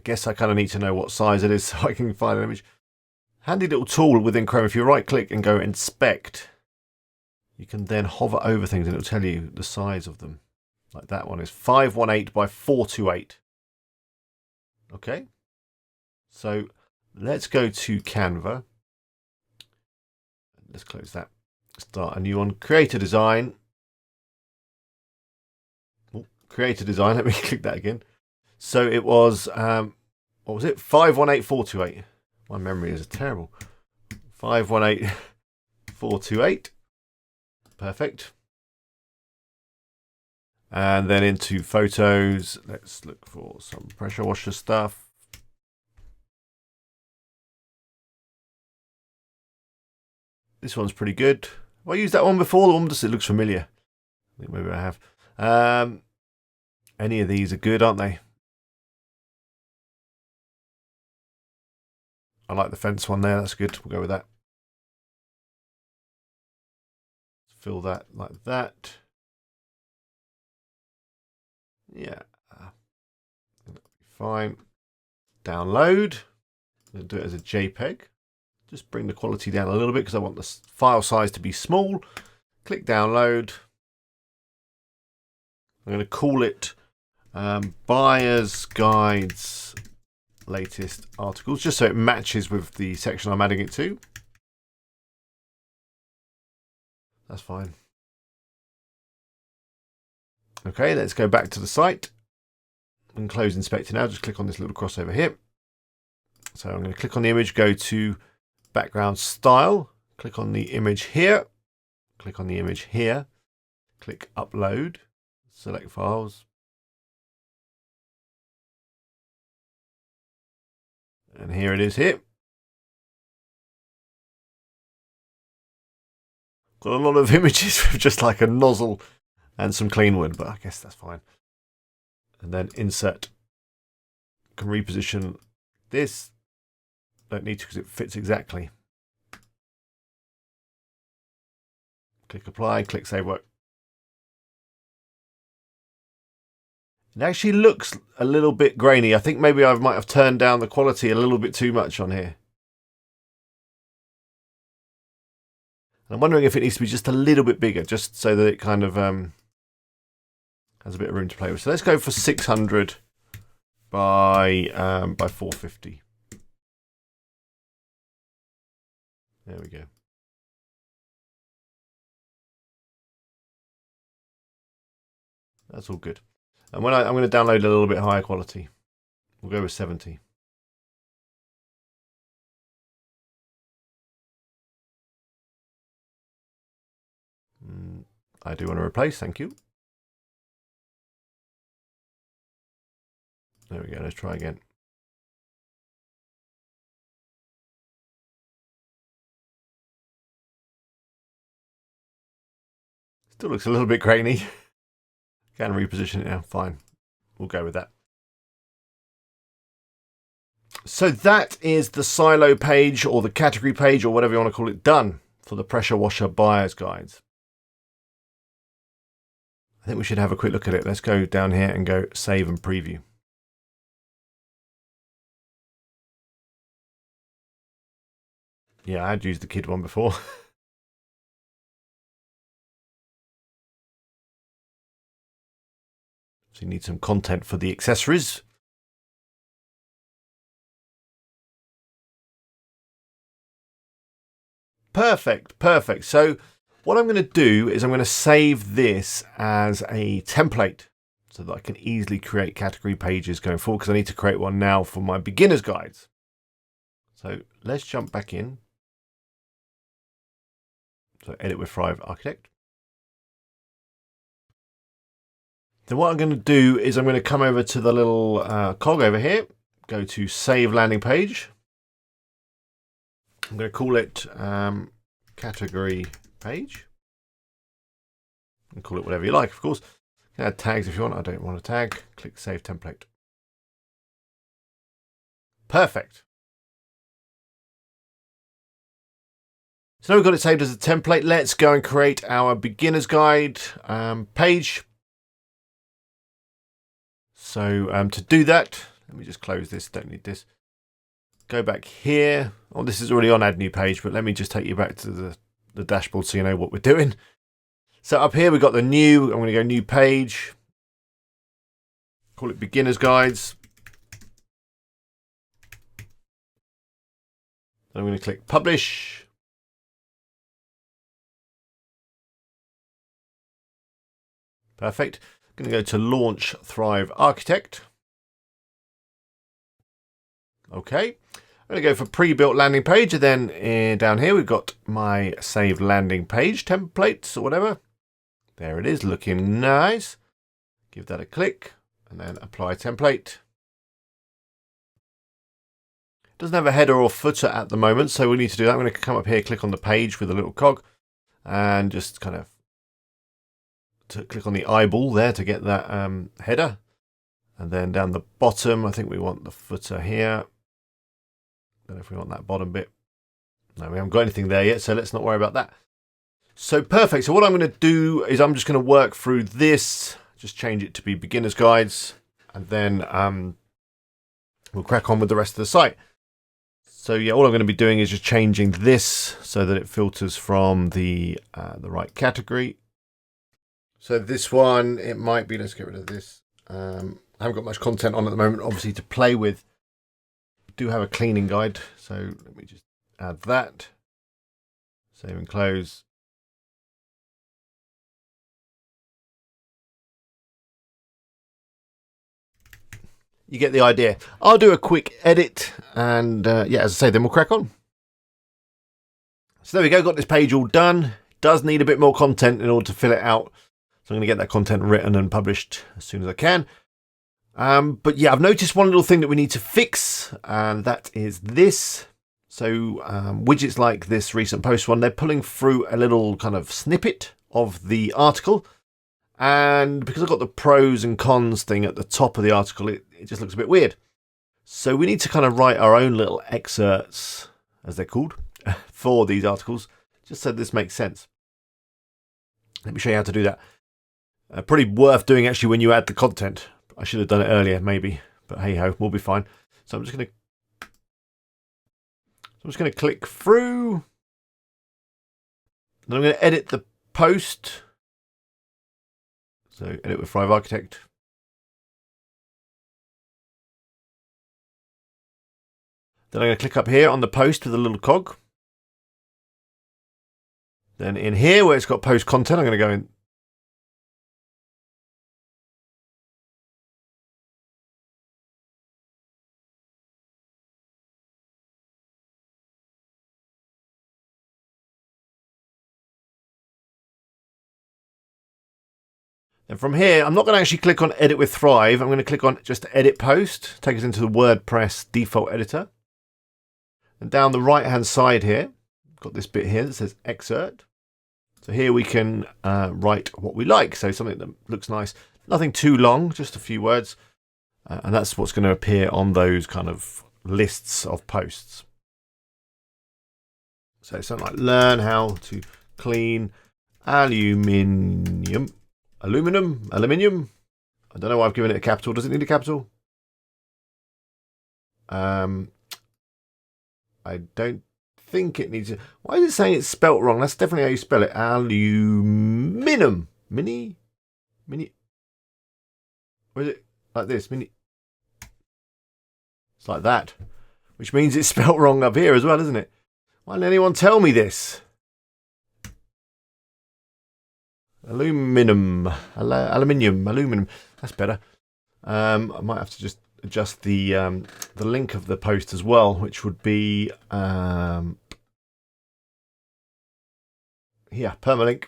guess I kind of need to know what size it is so I can find an image. Handy little tool within Chrome. If you right click and go inspect, you can then hover over things and it'll tell you the size of them. Like that one is 518 by 428. Okay. So let's go to Canva. Let's close that. Start a new one. Create a design. Create a design. Let me click that again. So it was, what was it? 518428. My memory is terrible. 518428. Perfect. And then into photos, let's look for some pressure washer stuff. This one's pretty good. Have I used that one before? The one just, it looks familiar. I think maybe I have. Any of these are good, aren't they? I like the fence one there. That's good. We'll go with that. Fill that like that. Yeah. That'll be fine. Download. I'm going to do it as a JPEG. Just bring the quality down a little bit because I want the file size to be small. Click download. I'm going to call it Buyer's Guides Latest Articles, just so it matches with the section I'm adding it to. That's fine. Okay, let's go back to the site and close Inspector now. Just click on this little cross over here. So I'm going to click on the image, go to Background Style, click on the image here, click on the image here, click Upload, select Files. And here it is here. Got a lot of images with just like a nozzle and some clean wood, but I guess that's fine. And then insert. Can reposition this. Don't need to because it fits exactly. Click apply, click save work. It actually looks a little bit grainy. I think maybe I might have turned down the quality a little bit too much on here. I'm wondering if it needs to be just a little bit bigger, just so that it kind of has a bit of room to play with. So let's go for 600 by 450. There we go. That's all good. And when I'm going to download a little bit higher quality. We'll go with 70. I do want to replace, thank you. There we go, let's try again. Still looks a little bit grainy. Can reposition it now, fine. We'll go with that. So that is the silo page or the category page or whatever you want to call it done for the pressure washer buyer's guides. I think we should have a quick look at it. Let's go down here and go save and preview. Yeah, I had used the kid one before. So you need some content for the accessories. Perfect, perfect. So what I'm going to do is I'm going to save this as a template so that I can easily create category pages going forward, because I need to create one now for my beginner's guides. So let's jump back in. So edit with Thrive Architect. Then what I'm going to do is I'm going to come over to the little cog over here, go to Save Landing Page. I'm going to call it Category Page. And call it whatever you like, of course. You can add tags if you want. I don't want a tag. Click Save Template. Perfect. So now we've got it saved as a template. Let's go and create our beginner's guide page. So to do that, let me just close this. Don't need this. Go back here. Oh, this is already on Add New Page, but let me just take you back to the dashboard so you know what we're doing. So up here we've got the new. I'm going to go New Page. Call it Beginner's Guides. I'm going to click Publish. Perfect. I'm going to go to Launch Thrive Architect. Okay. I'm going to go for Pre-Built Landing Page, and then down here we've got my Save Landing Page templates or whatever. There it is, looking nice. Give that a click and then apply template. Doesn't have a header or footer at the moment, so we need to do that. I'm going to come up here, click on the page with a little cog, and just kind of click on the eyeball there to get that header. And then down the bottom, I think we want the footer here. Don't know if we want that bottom bit. No, we haven't got anything there yet, so let's not worry about that. So perfect. So what I'm going to do is I'm just going to work through this, just change it to be beginner's guides, and then we'll crack on with the rest of the site. So yeah, all I'm going to be doing is just changing this so that it filters from the right category. So this one, it might be, let's get rid of this. I haven't got much content on at the moment, obviously, to play with. I do have a cleaning guide, so let me just add that. Save and close. You get the idea. I'll do a quick edit and yeah, as I say, then we'll crack on. So there we go, got this page all done. Does need a bit more content in order to fill it out. So I'm going to get that content written and published as soon as I can. But yeah, I've noticed one little thing that we need to fix, and that is this. So widgets like this recent post one, they're pulling through a little kind of snippet of the article. And because I've got the pros and cons thing at the top of the article, it just looks a bit weird. So we need to kind of write our own little excerpts, as they're called, for these articles, just so this makes sense. Let me show you how to do that. Pretty worth doing actually when you add the content. I should have done it earlier maybe, but hey ho, we'll be fine. So I'm just going to click through. Then I'm going to edit the post. So edit with Thrive Architect. Then I'm going to click up here on the post with a little cog. Then in here where it's got post content, I'm going to go in. And from here, I'm not going to actually click on Edit with Thrive. I'm going to click on just Edit Post, take us into the WordPress default editor. And down the right-hand side here, got this bit here that says Excerpt. So here we can write what we like. So something that looks nice. Nothing too long, just a few words. And that's what's going to appear on those kind of lists of posts. So something like learn how to clean aluminium. I don't know why I've given it a capital. Does it need a capital? I don't think it needs it. Why is it saying it's spelt wrong? That's definitely how you spell it. Aluminum. Mini. Or is it like this? Mini. It's like that. Which means it's spelt wrong up here as well, isn't it? Why didn't anyone tell me this? Aluminium. That's better. I might have to just adjust the link of the post as well, which would be here, permalink.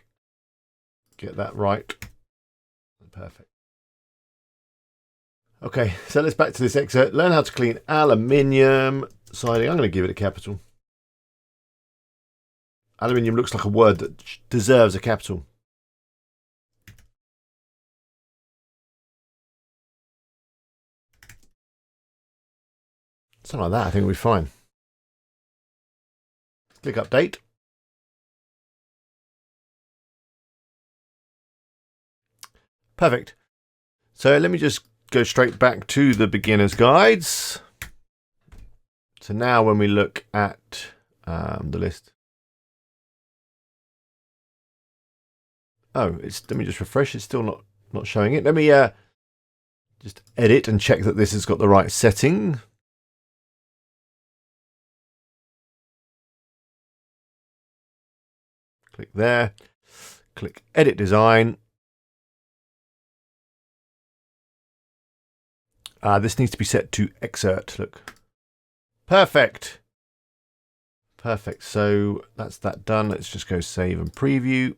Get that right. Perfect. Okay, so let's back to this excerpt. Learn how to clean aluminium siding. I'm going to give it a capital. Aluminium looks like a word that deserves a capital. Something like that, I think we'll be fine. Click update. Perfect. So let me just go straight back to the beginner's guides. So now when we look at the list. Oh, let me just refresh. It's still not showing it. Let me just edit and check that this has got the right setting. Click there, click Edit Design. This needs to be set to Excerpt, look. Perfect. Perfect, so that's that done. Let's just go Save and Preview.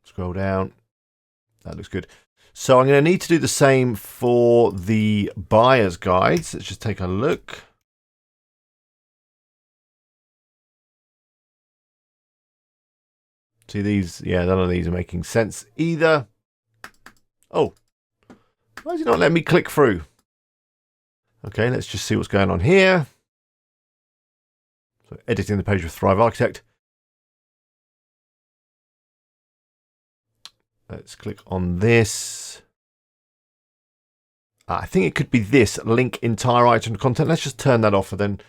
Scroll down. That looks good. So I'm going to need to do the same for the buyer's guides. Let's just take a look. See these? Yeah, none of these are making sense either. Oh, why is it not letting me click through? Okay, let's just see what's going on here. So editing the page with Thrive Architect. Let's click on this. I think it could be this, link entire item content. Let's just turn that off, and then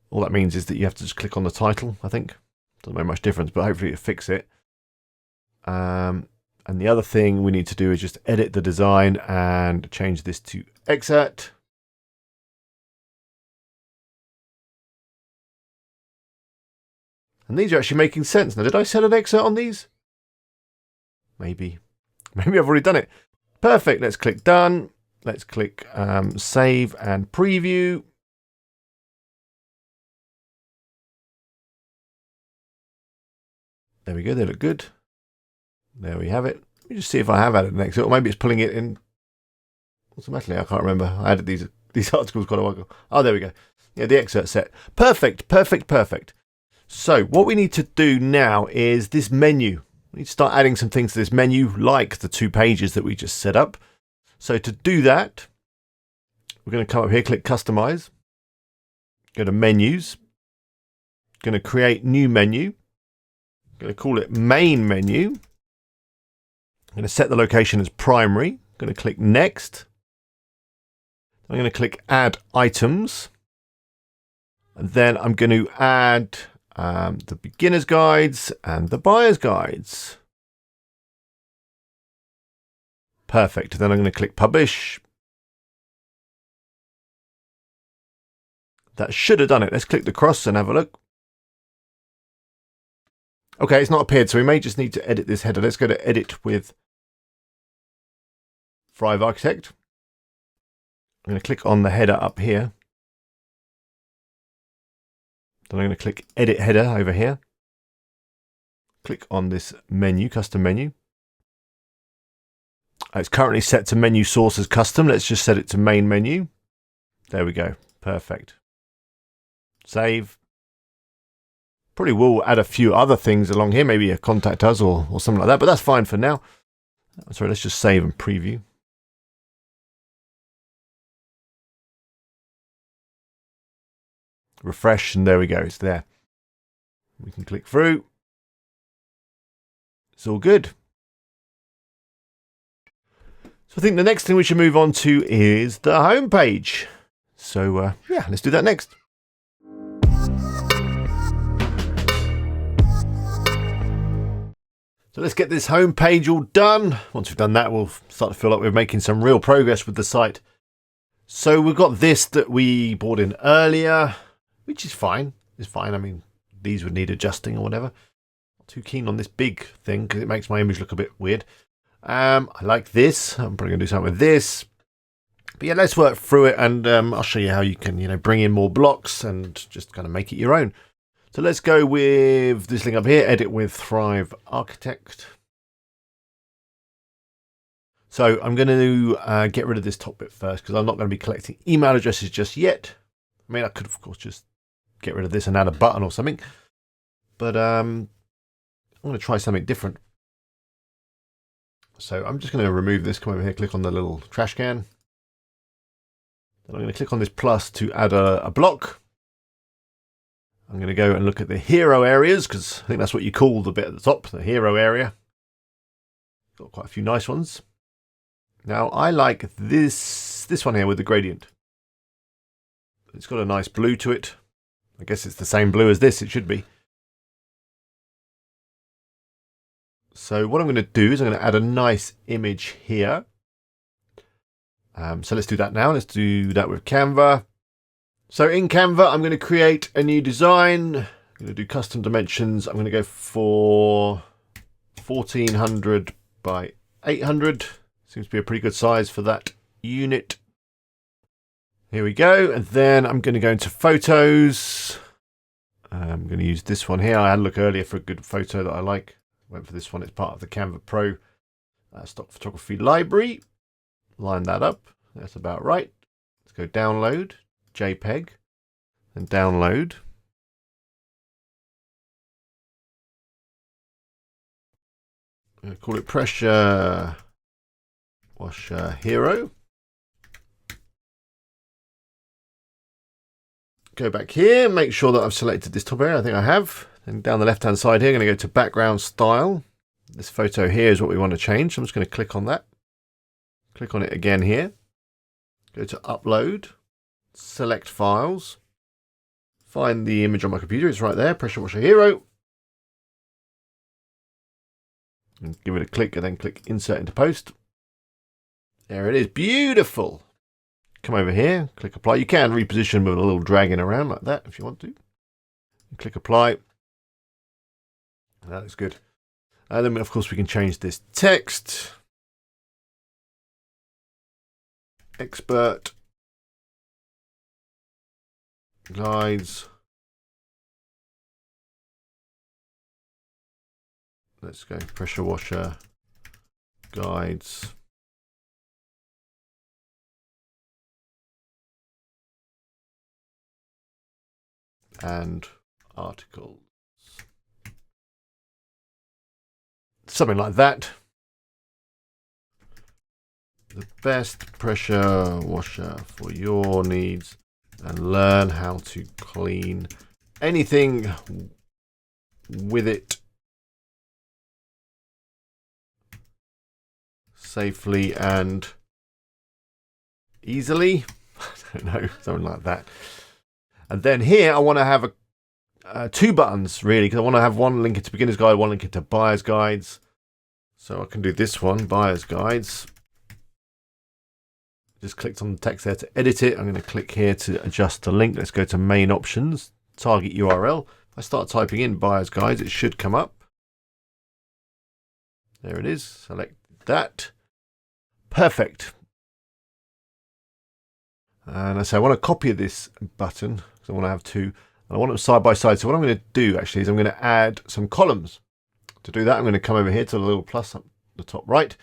all that means is that you have to just click on the title, I think. Doesn't make much difference, but hopefully it'll fix it. And the other thing we need to do is just edit the design and change this to excerpt. And these are actually making sense. Now, did I set an excerpt on these? Maybe I've already done it. Perfect. Let's click done. Let's click save and preview. There we go. They look good. There we have it. Let me just see if I have added an excerpt, or maybe it's pulling it in automatically. I can't remember. I added these articles quite a while ago. Oh, there we go. Yeah, the excerpt set. Perfect. Perfect. Perfect. So what we need to do now is this menu. We need to start adding some things to this menu, like the 2 pages that we just set up. So to do that, we're going to come up here, click Customize, go to Menus, going to create new menu, going to call it Main Menu. I'm going to set the location as primary. I'm going to click Next. I'm going to click Add Items, and then I'm going to add the beginner's guides and the buyer's guides. Perfect. Then I'm going to click publish. That should have done it. Let's click the cross and have a look. Okay, it's not appeared, so we may just need to edit this header. Let's go to edit with Thrive Architect. I'm going to click on the header up here. Then I'm going to click Edit Header over here. Click on this menu, Custom Menu. It's currently set to Menu Source as Custom. Let's just set it to Main Menu. There we go. Perfect. Save. Probably will add a few other things along here, maybe a Contact Us or something like that, but that's fine for now. Sorry, let's just save and preview. Refresh, and there we go, it's there. We can click through. It's all good. So I think the next thing we should move on to is the home page. So yeah, let's do that next. So let's get this home page all done. Once we've done that, we'll start to feel like we're making some real progress with the site. So we've got this that we brought in earlier, which is fine. It's fine. I mean, these would need adjusting or whatever. Not too keen on this big thing because it makes my image look a bit weird. I like this. I'm probably going to do something with this. But yeah, let's work through it, and I'll show you how you can, bring in more blocks and just kind of make it your own. So let's go with this link up here, edit with Thrive Architect. So I'm going to get rid of this top bit first because I'm not going to be collecting email addresses just yet. I mean, I could, of course, just get rid of this and add a button or something. But I'm going to try something different. So I'm just going to remove this, come over here, click on the little trash can. Then I'm going to click on this plus to add a block. I'm going to go and look at the hero areas because I think that's what you call the bit at the top, the hero area. Got quite a few nice ones. Now I like this one here with the gradient. It's got a nice blue to it. I guess it's the same blue as this, it should be. So what I'm going to do is I'm going to add a nice image here. So let's do that now. Let's do that with Canva. So in Canva, I'm going to create a new design. I'm going to do custom dimensions. I'm going to go for 1400 by 800. Seems to be a pretty good size for that unit. Here we go. And then I'm going to go into photos. I'm going to use this one here. I had a look earlier for a good photo that I like. Went for this one. It's part of the Canva Pro stock photography library. Line that up. That's about right. Let's go download, JPEG, and download. Call it Pressure Washer Hero. Go back here, make sure that I've selected this top area. I think I have. And down the left-hand side here, I'm going to go to background style. This photo here is what we want to change. I'm just going to click on that. Click on it again here. Go to upload, select files, find the image on my computer. It's right there, Pressure Washer Hero. And give it a click and then click insert into post. There it is, beautiful. Come over here, click apply. You can reposition with a little dragging around like that if you want to. Click apply. That looks good. And then of course we can change this text. Expert guides. Let's go pressure washer guides. And articles. Something like that. The best pressure washer for your needs, and learn how to clean anything with it safely and easily. I don't know, something like that. And then here I want to have two buttons really, because I want to have one link to beginner's guide, one link to buyer's guides. So I can do this one, buyer's guides. Just clicked on the text there to edit it. I'm going to click here to adjust the link. Let's go to main options, target URL. If I start typing in buyer's guides, it should come up. There it is. Select that. Perfect. And I say I want to copy this button because I want to have two. And I want them side by side. So what I'm going to do actually is I'm going to add some columns. To do that, I'm going to come over here to the little plus up the top right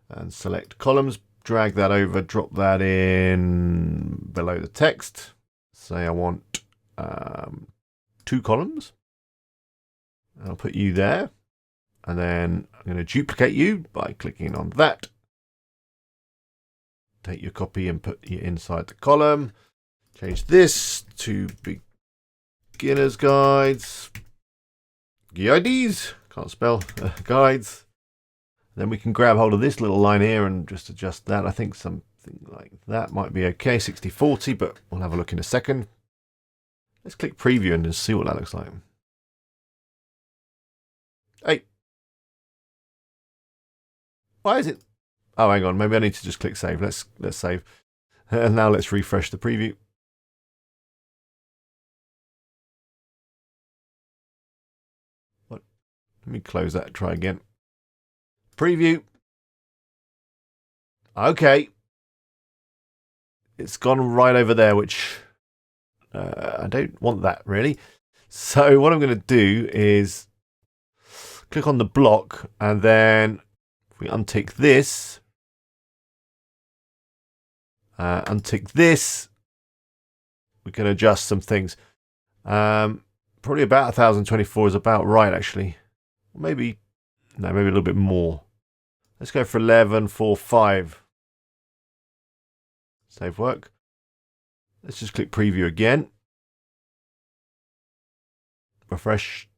and select columns. Drag that over, drop that in below the text. Say I want 2 columns. I'll put you there. And then I'm going to duplicate you by clicking on that. Take your copy and put it inside the column. Change this to beginner's guides. Guides. Can't spell. Guides. Then we can grab hold of this little line here and just adjust that. I think something like that might be okay. 60-40, but we'll have a look in a second. Let's click preview and just see what that looks like. Hey. Why is it? Oh, hang on. Maybe I need to just click save. Let's save. And now let's refresh the preview. What? Let me close that and try again. Preview. Okay. It's gone right over there, which I don't want that really. So what I'm going to do is click on the block, and then if we untick this, untick this, we can adjust some things. Probably about 1024 is about right actually. Maybe a little bit more. Let's go for 1145. Save work. Let's just click preview again. Refresh.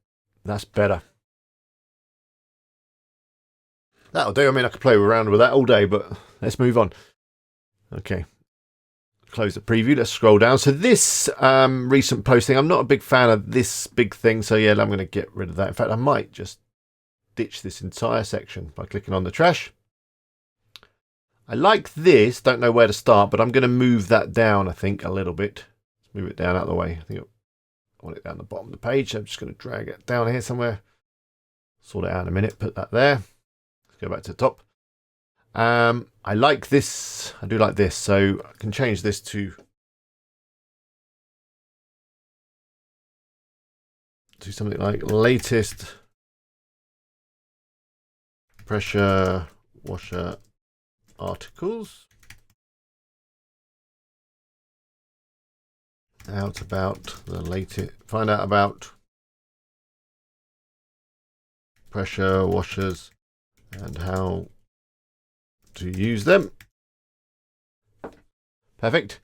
That's better. That'll do. I mean, I could play around with that all day, but let's move on. Okay. Close the preview. Let's scroll down. So this recent posting, I'm not a big fan of this big thing. So yeah, I'm going to get rid of that. In fact, I might just ditch this entire section by clicking on the trash. I like this, don't know where to start, but I'm going to move that down, I think, a little bit. Let's move it down out of the way. I think I want it down the bottom of the page. I'm just going to drag it down here somewhere. Sort it out in a minute, put that there. Let's go back to the top. I like this, I do like this, so I can change this to something like latest pressure washer articles. Out about the latest, find out about pressure washers and how to use them. Perfect.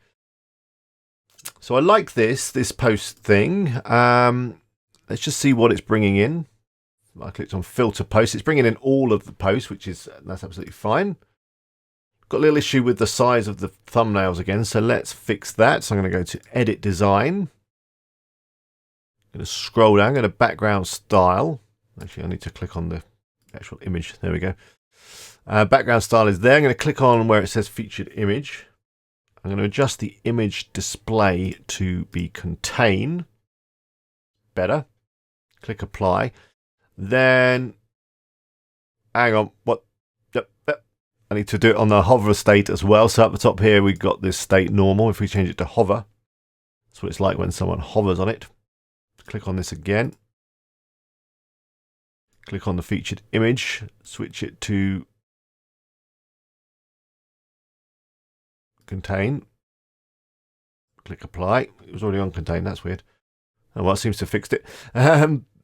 So I like this post thing. Let's just see what it's bringing in. I clicked on filter posts. It's bringing in all of the posts, that's absolutely fine. Got a little issue with the size of the thumbnails again, so let's fix that. So I'm going to go to edit design. I'm going to scroll down, go to background style. Actually, I need to click on the actual image. There we go. Background style is there. I'm going to click on where it says featured image. I'm going to adjust the image display to be contain. Better. Click apply. Then, hang on, what? Yep. I need to do it on the hover state as well. So at the top here, we've got this state normal. If we change it to hover, that's what it's like when someone hovers on it. Click on this again. Click on the featured image, switch it to contain. Click apply. It was already on contain, that's weird. Oh, well, it seems to have fixed it.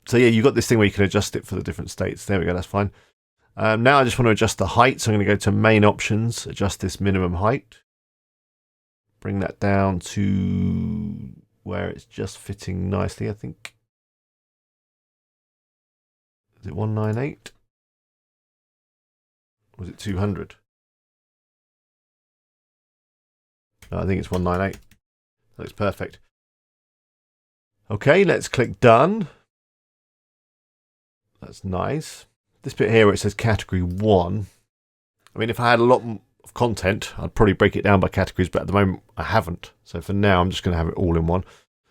So yeah, you've got this thing where you can adjust it for the different states. There we go, that's fine. Now I just want to adjust the height. So I'm going to go to main options, adjust this minimum height. Bring that down to where it's just fitting nicely, I think. Is it 198? Or was it 200? No, I think it's 198. That looks perfect. Okay, let's click done. That's nice. This bit here where it says category 1. I mean, if I had a lot of content, I'd probably break it down by categories, but at the moment I haven't. So for now, I'm just going to have it all in one.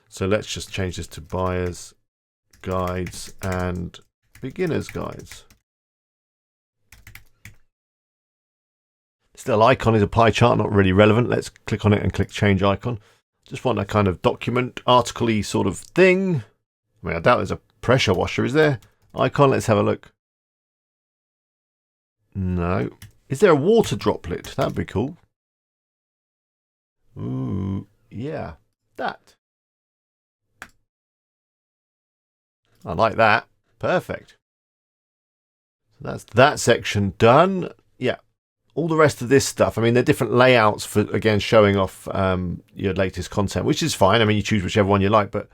So let's just change this to buyer's guides and beginner's guides. Still, icon is a pie chart, not really relevant. Let's click on it and click change icon. Just want a kind of document, article-y sort of thing. I mean, I doubt there's a pressure washer, is there? Icon, let's have a look. No. Is there a water droplet? That'd be cool. Ooh, yeah, that. I like that. Perfect. So that's that section done. Yeah. All the rest of this stuff, I mean, they're different layouts for, again, showing off your latest content, which is fine. I mean, you choose whichever one you like, but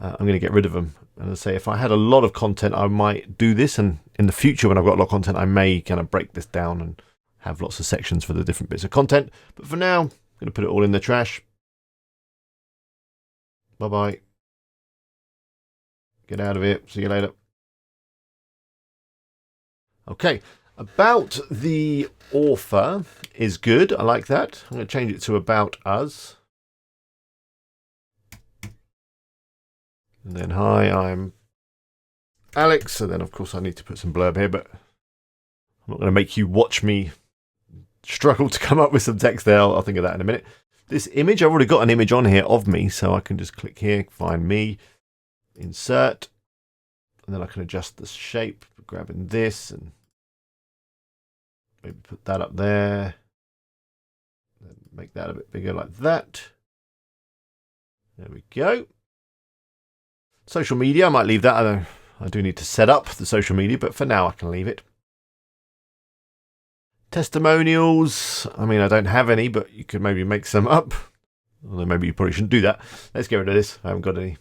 I'm going to get rid of them. And I say, if I had a lot of content, I might do this. And in the future, when I've got a lot of content, I may kind of break this down and have lots of sections for the different bits of content. But for now, I'm going to put it all in the trash. Bye-bye. Get out of here. See you later. Okay. About the author is good. I like that. I'm going to change it to about us. And then, hi, I'm Alex. And then, of course, I need to put some blurb here, but I'm not going to make you watch me struggle to come up with some text there. I'll think of that in a minute. This image, I've already got an image on here of me, so I can just click here, find me, insert, and then I can adjust the shape, grabbing this and maybe put that up there. Then make that a bit bigger like that. There we go. Social media, I might leave that. I do need to set up the social media, but for now I can leave it. Testimonials, I mean, I don't have any, but you could maybe make some up. Although maybe you probably shouldn't do that. Let's get rid of this. I haven't got any.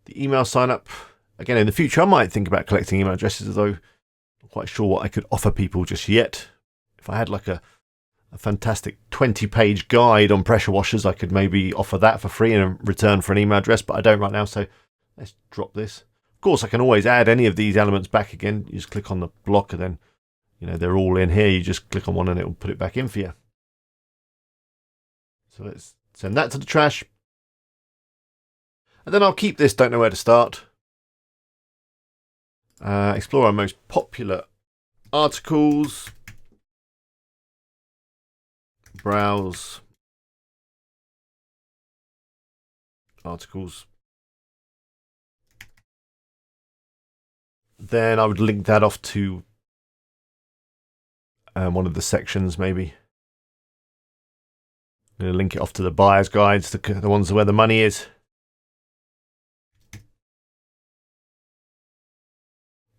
The email sign up. Again, in the future, I might think about collecting email addresses, although I'm not quite sure what I could offer people just yet. If I had like a fantastic 20-page guide on pressure washers, I could maybe offer that for free in return for an email address, but I don't right now, so let's drop this. Of course, I can always add any of these elements back again. You just click on the block and then, you know, they're all in here. You just click on one and it will put it back in for you. So let's send that to the trash. And then I'll keep this, don't know where to start. Explore our most popular articles. Browse articles. Then I would link that off to one of the sections maybe. I'm going to link it off to the buyer's guides, the ones where the money is.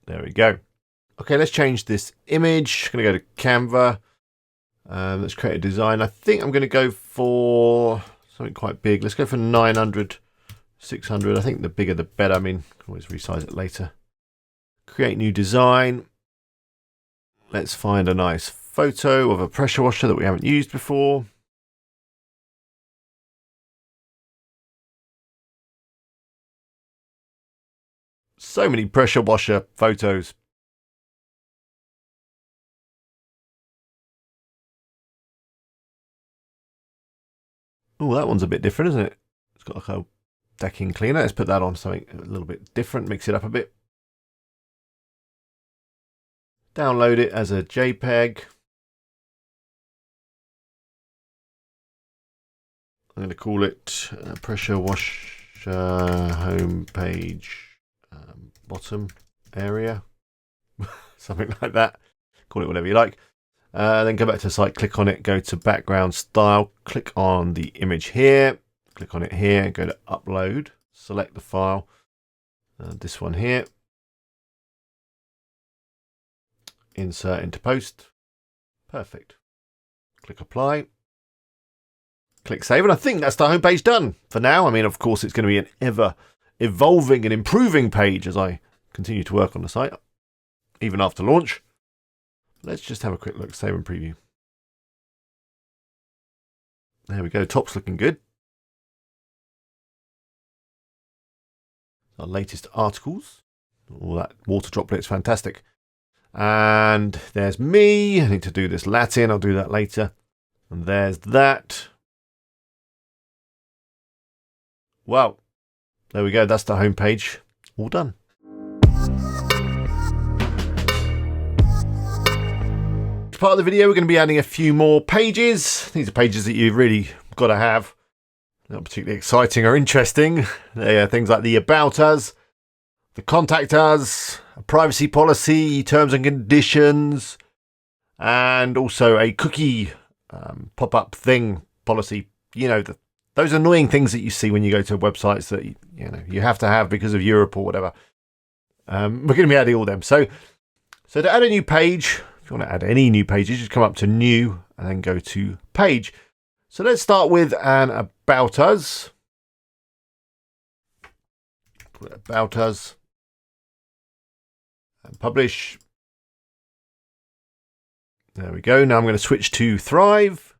There we go. Okay, let's change this image. I'm going to go to Canva. Let's create a design. I think I'm going to go for something quite big. Let's go for 900, 600. I think the bigger the better. I mean, I can always resize it later. Create new design. Let's find a nice photo of a pressure washer that we haven't used before. So many pressure washer photos. Oh, that one's a bit different, isn't it? It's got like a decking cleaner. Let's put that on something a little bit different, mix it up a bit. Download it as a JPEG. I'm going to call it pressure washer homepage bottom area. Something like that. Call it whatever you like. Then go back to the site, click on it, go to background style, click on the image here, click on it here, go to upload, select the file, this one here, insert into post, perfect. Click apply, click save, and I think that's the homepage done for now. I mean, of course, it's going to be an ever evolving and improving page as I continue to work on the site, even after launch. Let's just have a quick look, save and preview. There we go, top's looking good. Our latest articles. All that water droplet's fantastic. And there's me. I need to do this Latin, I'll do that later. And there's that. Wow. There we go, that's the home page. All done. Part of the video, we're going to be adding a few more pages. These are pages that you've really got to have. Not particularly exciting or interesting. They are things like the About Us, the Contact Us, a privacy policy, terms and conditions, and also a cookie pop-up thing policy. You know, those annoying things that you see when you go to websites that you have to have because of Europe or whatever. We're going to be adding all them. So to add a new page, if you want to add any new pages, just come up to new and then go to page. So let's start with an About Us. Put About Us and publish. There we go. Now I'm going to switch to Thrive.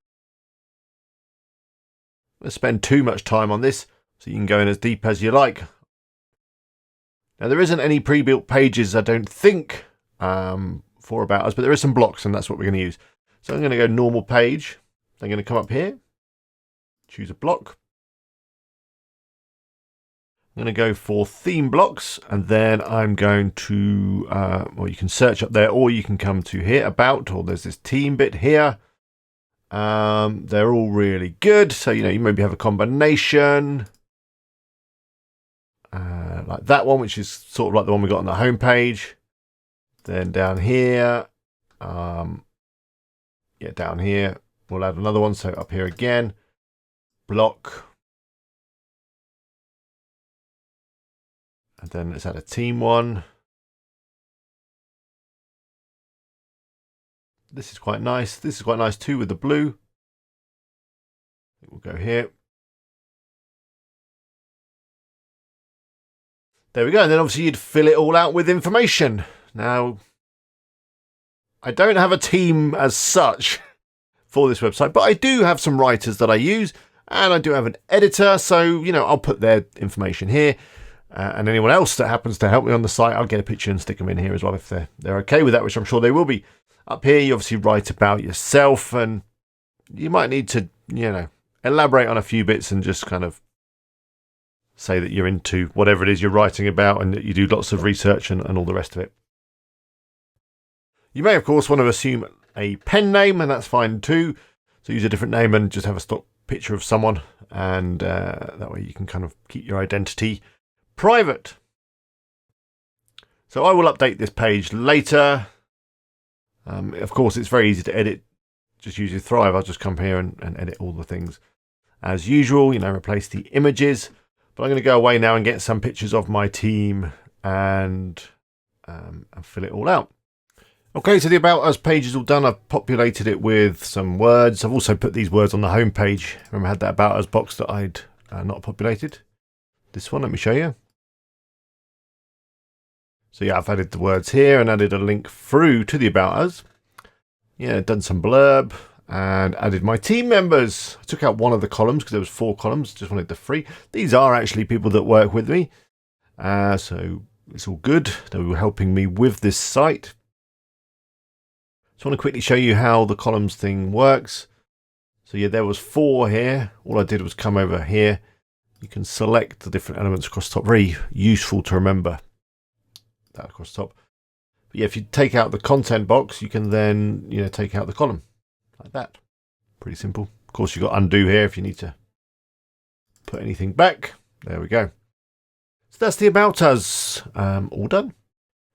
I'm going to spend too much time on this, so you can go in as deep as you like. Now there isn't any pre-built pages, I don't think, for About Us, but there is some blocks, and that's what we're going to use. So I'm going to go normal page. I'm going to come up here, choose a block. I'm going to go for theme blocks, and then I'm going to, well, you can search up there, or you can come to here, about, or there's this team bit here. They're all really good. So, you maybe have a combination like that one, which is sort of like the one we got on the home page. Then down here, down here, we'll add another one. So up here again, block. And then let's add a team one. This is quite nice. This is quite nice too with the blue. We'll go here. There we go. And then obviously you'd fill it all out with information. Now, I don't have a team as such for this website, but I do have some writers that I use, and I do have an editor. So, I'll put their information here. And anyone else that happens to help me on the site, I'll get a picture and stick them in here as well if they're okay with that, which I'm sure they will be. Up here, you obviously write about yourself, and you might need to, elaborate on a few bits and just kind of say that you're into whatever it is you're writing about and that you do lots of research and all the rest of it. You may, of course, want to assume a pen name, and that's fine too. So use a different name and just have a stock picture of someone, and that way you can kind of keep your identity private. So I will update this page later. Of course, it's very easy to edit. Just use your Thrive. I'll just come here and edit all the things as usual, replace the images. But I'm going to go away now and get some pictures of my team and fill it all out. Okay, so the About Us page is all done. I've populated it with some words. I've also put these words on the home page. Remember, I had that About Us box that I'd not populated. This one, let me show you. So yeah, I've added the words here and added a link through to the About Us. Yeah, done some blurb and added my team members. I took out one of the columns because there was 4 columns. Just wanted the 3. These are actually people that work with me. So it's all good. They were helping me with this site. So I want to quickly show you how the columns thing works. So yeah, there was 4 here. All I did was come over here. You can select the different elements across the top. Very useful to remember that across the top. But yeah, if you take out the content box, you can then take out the column like that. Pretty simple. Of course, you've got undo here if you need to put anything back. There we go. So that's the About Us all done.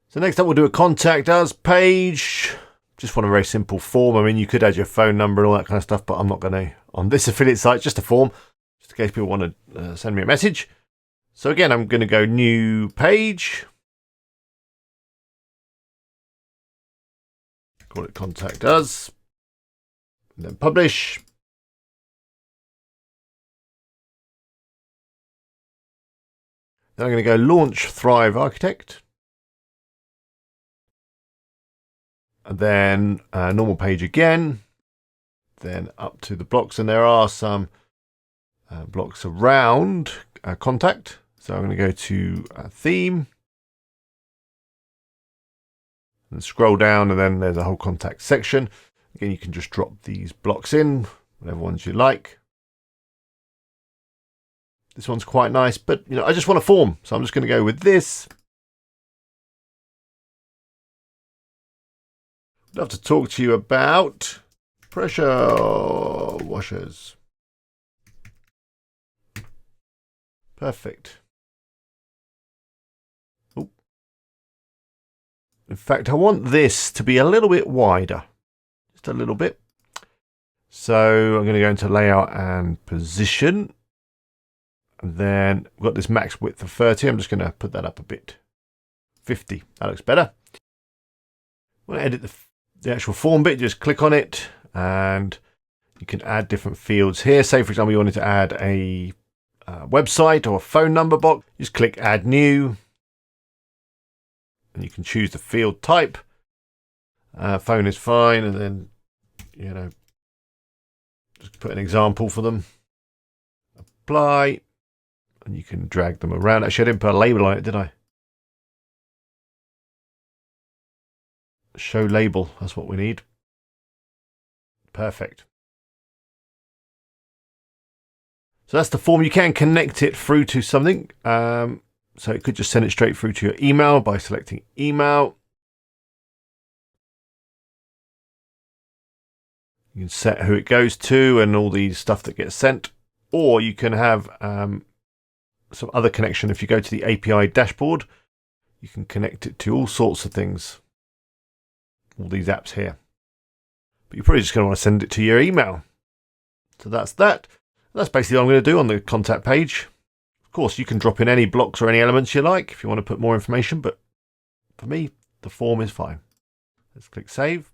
So next up, we'll do a Contact Us page. Just want a very simple form. I mean, you could add your phone number and all that kind of stuff, but I'm not going to on this affiliate site. Just a form, just in case people want to send me a message. So again, I'm going to go new page. Call it Contact Us. And then publish. Then I'm going to go launch Thrive Architect. And then normal page again. Then up to the blocks. And there are some blocks around contact. So I'm going to go to theme. And scroll down, and then there's a whole contact section. Again, you can just drop these blocks in, whatever ones you like. This one's quite nice, but I just want a form, so I'm just going to go with this. I'd love to talk to you about pressure washers. Perfect. In fact, I want this to be a little bit wider, just a little bit. So I'm going to go into layout and position. And then we've got this max width of 30. I'm just going to put that up a bit. 50, that looks better. I want to edit the actual form bit, just click on it and you can add different fields here. Say, for example, you wanted to add a website or a phone number box. Just click add new. And you can choose the field type. Phone is fine. And then, just put an example for them. Apply. And you can drag them around. Actually, I didn't put a label on it, did I? Show label. That's what we need. Perfect. So that's the form. You can connect it through to something. So it could just send it straight through to your email by selecting email. You can set who it goes to and all the stuff that gets sent. Or you can have some other connection. If you go to the API dashboard, you can connect it to all sorts of things. All these apps here. But you're probably just going to want to send it to your email. So that's that. That's basically what I'm going to do on the contact page. Of course, you can drop in any blocks or any elements you like if you want to put more information, but for me, the form is fine. Let's click save.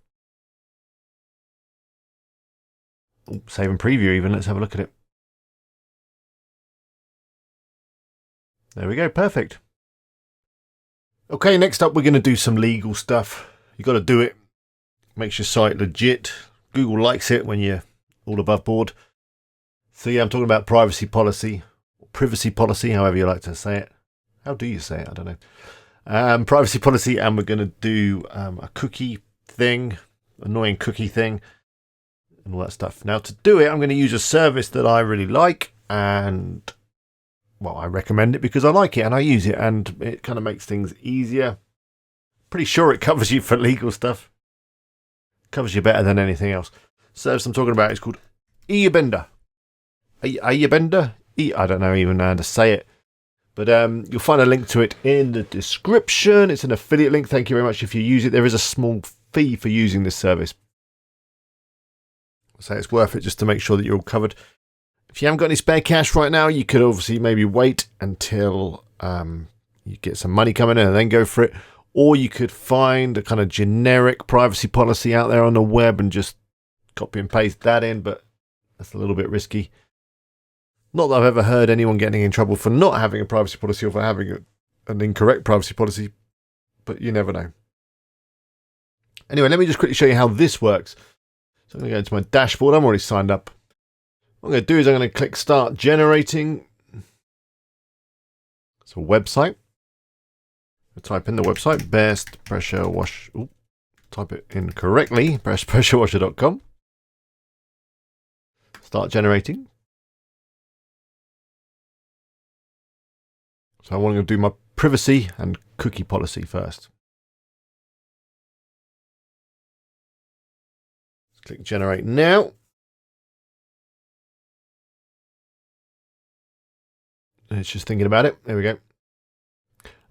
Oh, save and preview even. Let's have a look at it. There we go. Perfect. Okay, next up, we're going to do some legal stuff. You've got to do it. Makes your site legit. Google likes it when you're all above board. So yeah, I'm talking about privacy policy. Privacy policy, however you like to say it. How do you say it? I don't know. Privacy policy, and we're going to do a cookie thing, annoying cookie thing, and all that stuff. Now, to do it, I'm going to use a service that I really like, and well, I recommend it because I like it and I use it, and it kind of makes things easier. Pretty sure it covers you for legal stuff. Covers you better than anything else. Service I'm talking about is called Ayurveda. Ayurveda? I don't know even how to say it, but you'll find a link to it in the description. It's an affiliate link. Thank you very much if you use it. There is a small fee for using this service. So it's worth it just to make sure that you're all covered. If you haven't got any spare cash right now, you could obviously maybe wait until you get some money coming in and then go for it. Or you could find a kind of generic privacy policy out there on the web and just copy and paste that in, but that's a little bit risky. Not that I've ever heard anyone getting in trouble for not having a privacy policy or for having an incorrect privacy policy, but you never know. Anyway, let me just quickly show you how this works. So I'm going to go into my dashboard. I'm already signed up. What I'm going to do is I'm going to click Start Generating. It's a website. I'll type in the website, best pressure wash. Ooh, type it in correctly, bestpressurewasher.com. Start generating. So I want to do my privacy and cookie policy first. Let's click Generate Now. And it's just thinking about it. There we go.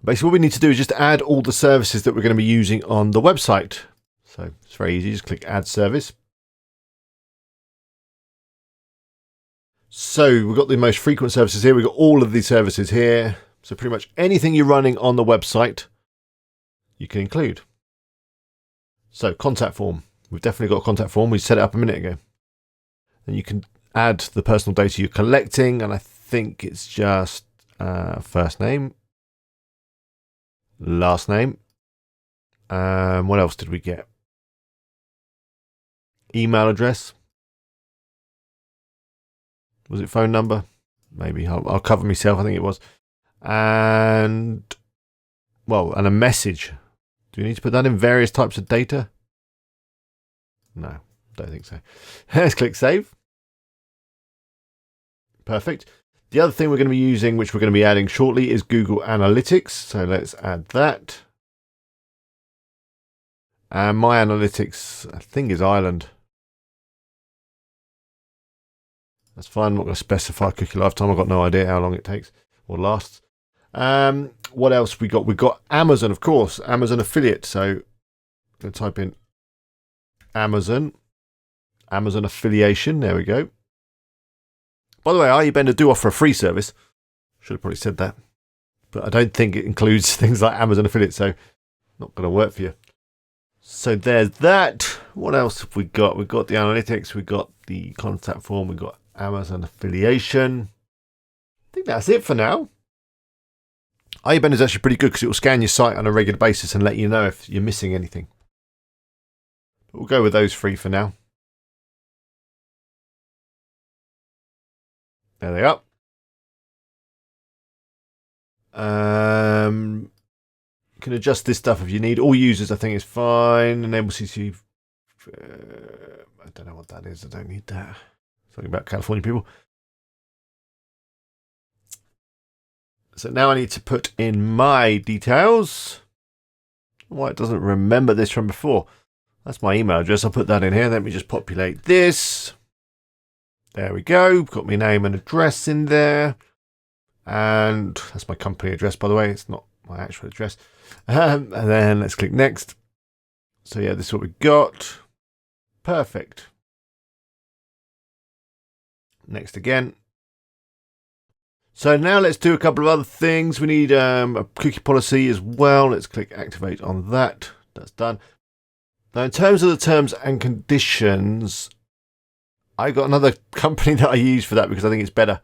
Basically, what we need to do is just add all the services that we're going to be using on the website. So it's very easy. Just click Add Service. So we've got the most frequent services here. We've got all of these services here. So pretty much anything you're running on the website, you can include. So contact form. We've definitely got a contact form. We set it up a minute ago. And you can add the personal data you're collecting. And I think it's just first name, last name. What else did we get? Email address. Was it phone number? Maybe. I'll cover myself. I think it was. And, well, and a message. Do we need to put that in various types of data? No, don't think so. Let's click Save. Perfect. The other thing we're going to be using, which we're going to be adding shortly, is Google Analytics. So let's add that. And my analytics, I think, is Ireland. That's fine. I'm not going to specify cookie lifetime. I've got no idea how long it takes or lasts. What else we got? We got Amazon, of course, Amazon affiliate. So I'm going to type in Amazon affiliation. There we go. By the way, iUbender do offer a free service. Should have probably said that, but I don't think it includes things like Amazon affiliate, so not going to work for you. So there's that. What else have we got? We've got the analytics, we've got the contact form, we've got Amazon affiliation. I think that's it for now. iUbender is actually pretty good because it will scan your site on a regular basis and let you know if you're missing anything. But we'll go with those three for now. There they are. You can adjust this stuff if you need. All users, I think, is fine. Enable CC. I don't know what that is. I don't need that. Something about California people. So now I need to put in my details. Why it doesn't remember this from before. That's my email address. I'll put that in here. Let me just populate this. There we go. Got my name and address in there. And that's my company address, by the way. It's not my actual address. And then let's click next. So yeah, this is what we've got. Perfect. Next again. So now let's do a couple of other things. We need a cookie policy as well. Let's click activate on that. That's done. Now in terms of the terms and conditions, I got another company that I use for that because I think it's better,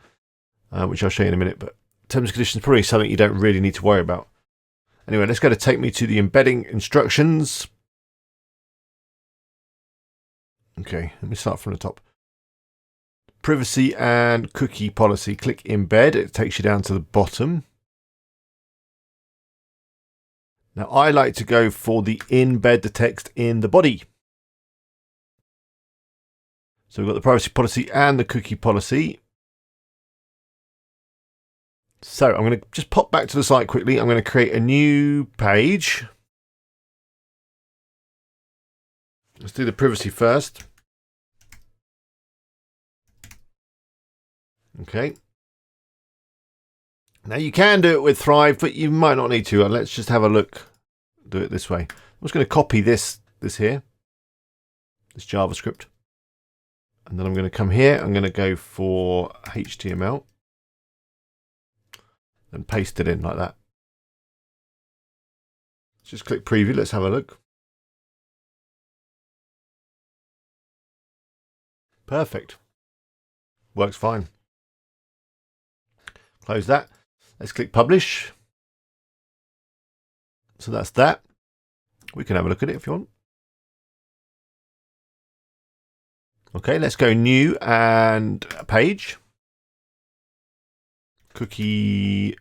which I'll show you in a minute. But terms and conditions is probably something you don't really need to worry about. Anyway, let's go to take me to the embedding instructions. Okay, let me start from the top. Privacy and cookie policy. Click embed. It takes you down to the bottom. Now I like to go for the embed the text in the body. So we've got the privacy policy and the cookie policy. So I'm going to just pop back to the site quickly. I'm going to create a new page. Let's do the privacy first. Okay. Now you can do it with Thrive, but you might not need to. Let's just have a look. Do it this way. I'm just going to copy this this here, this JavaScript. And then I'm going to come here, I'm going to go for HTML and paste it in like that. Just click preview, let's have a look. Perfect. Works fine. Close that. Let's click publish. So that's that. We can have a look at it if you want. Okay, let's go new and a page. Cookie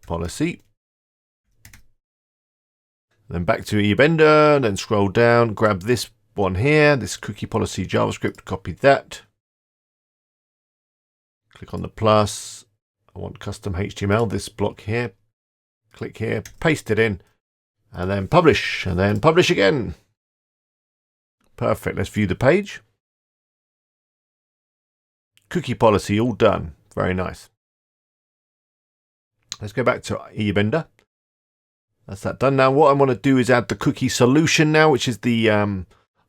policy. Then back to eBender, then scroll down, grab this one here, this cookie policy JavaScript, copy that. Click on the plus. I want custom HTML, this block here. Click here, paste it in, and then publish again. Perfect, let's view the page. Cookie policy all done, very nice. Let's go back to eBender. That's that done. Now what I want to do is add the cookie solution now, which is the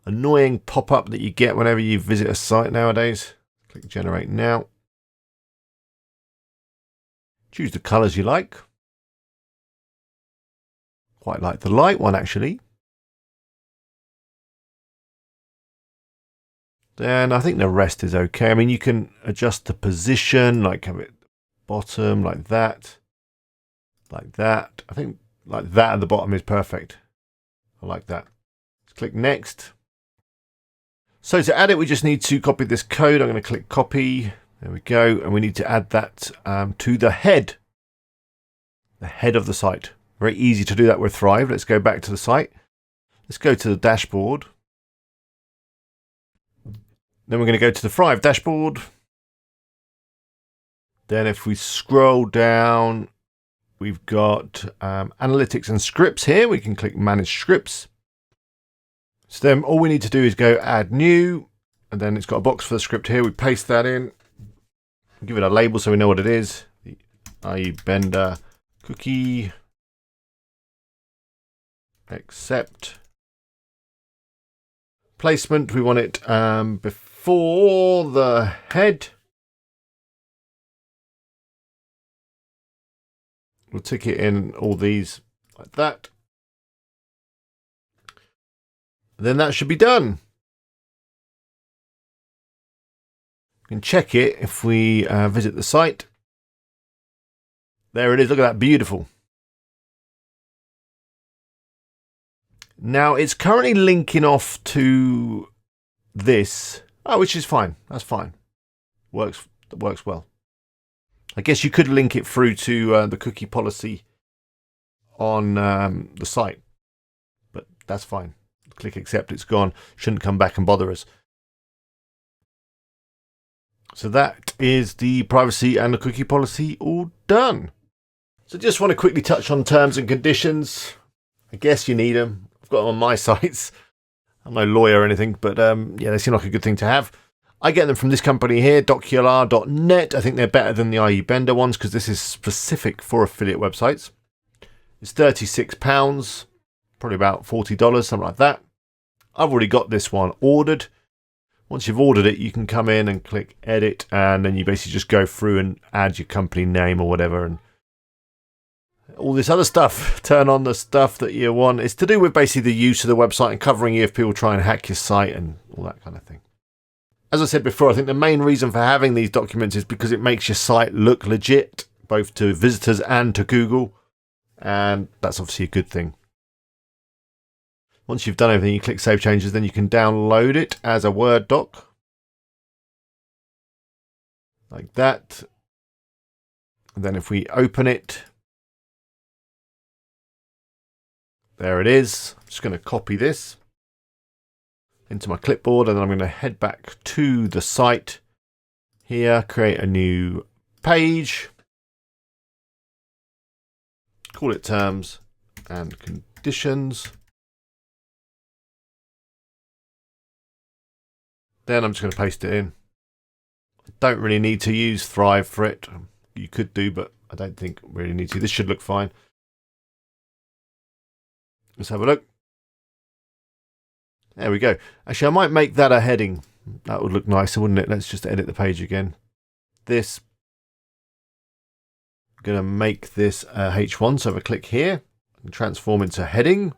annoying pop-up that you get whenever you visit a site nowadays. Click generate now. Choose the colors you like. Quite like the light one actually. Then I think the rest is okay. I mean, you can adjust the position, like have it bottom like that. Like that. I think like that at the bottom is perfect. I like that. Let's click next. So to add it, we just need to copy this code. I'm going to click copy. There we go. And we need to add that to the head of the site. Very easy to do that with Thrive. Let's go back to the site. Let's go to the dashboard. Then we're going to go to the Thrive dashboard. Then if we scroll down, we've got analytics and scripts here. We can click manage scripts. So then all we need to do is go add new, and then it's got a box for the script here. We paste that in, give it a label so we know what it is. The eBender cookie accept placement. We want it before the head. We'll tick it in all these like that. Then that should be done. We can check it if we visit the site. There it is. Look at that. Beautiful. Now it's currently linking off to this, which is fine. That's fine. Works well. I guess you could link it through to the cookie policy on the site, but that's fine. Click accept, it's gone. Shouldn't come back and bother us. So that is the privacy and the cookie policy all done. So just want to quickly touch on terms and conditions. I guess you need them. I've got them on my sites. I'm no lawyer or anything, but yeah, they seem like a good thing to have. I get them from this company here, docular.net. I think they're better than the eBender ones because this is specific for affiliate websites. It's £36, probably about $40, something like that. I've already got this one ordered. Once you've ordered it, you can come in and click edit, and then you basically just go through and add your company name or whatever, and all this other stuff. Turn on the stuff that you want. It's to do with basically the use of the website and covering you if people try and hack your site and all that kind of thing. As I said before, I think the main reason for having these documents is because it makes your site look legit, both to visitors and to Google, and that's obviously a good thing. Once you've done everything, you click Save Changes, then you can download it as a Word doc. Like that. And then if we open it, there it is. I'm just going to copy this into my clipboard, and then I'm going to head back to the site here, create a new page, call it Terms and Conditions. Then I'm just going to paste it in. I don't really need to use Thrive for it. You could do, but I don't think we really need to. This should look fine. Let's have a look. There we go. Actually, I might make that a heading. That would look nicer, wouldn't it? Let's just edit the page again. This, I'm going to make this H1. So if I click here and transform into heading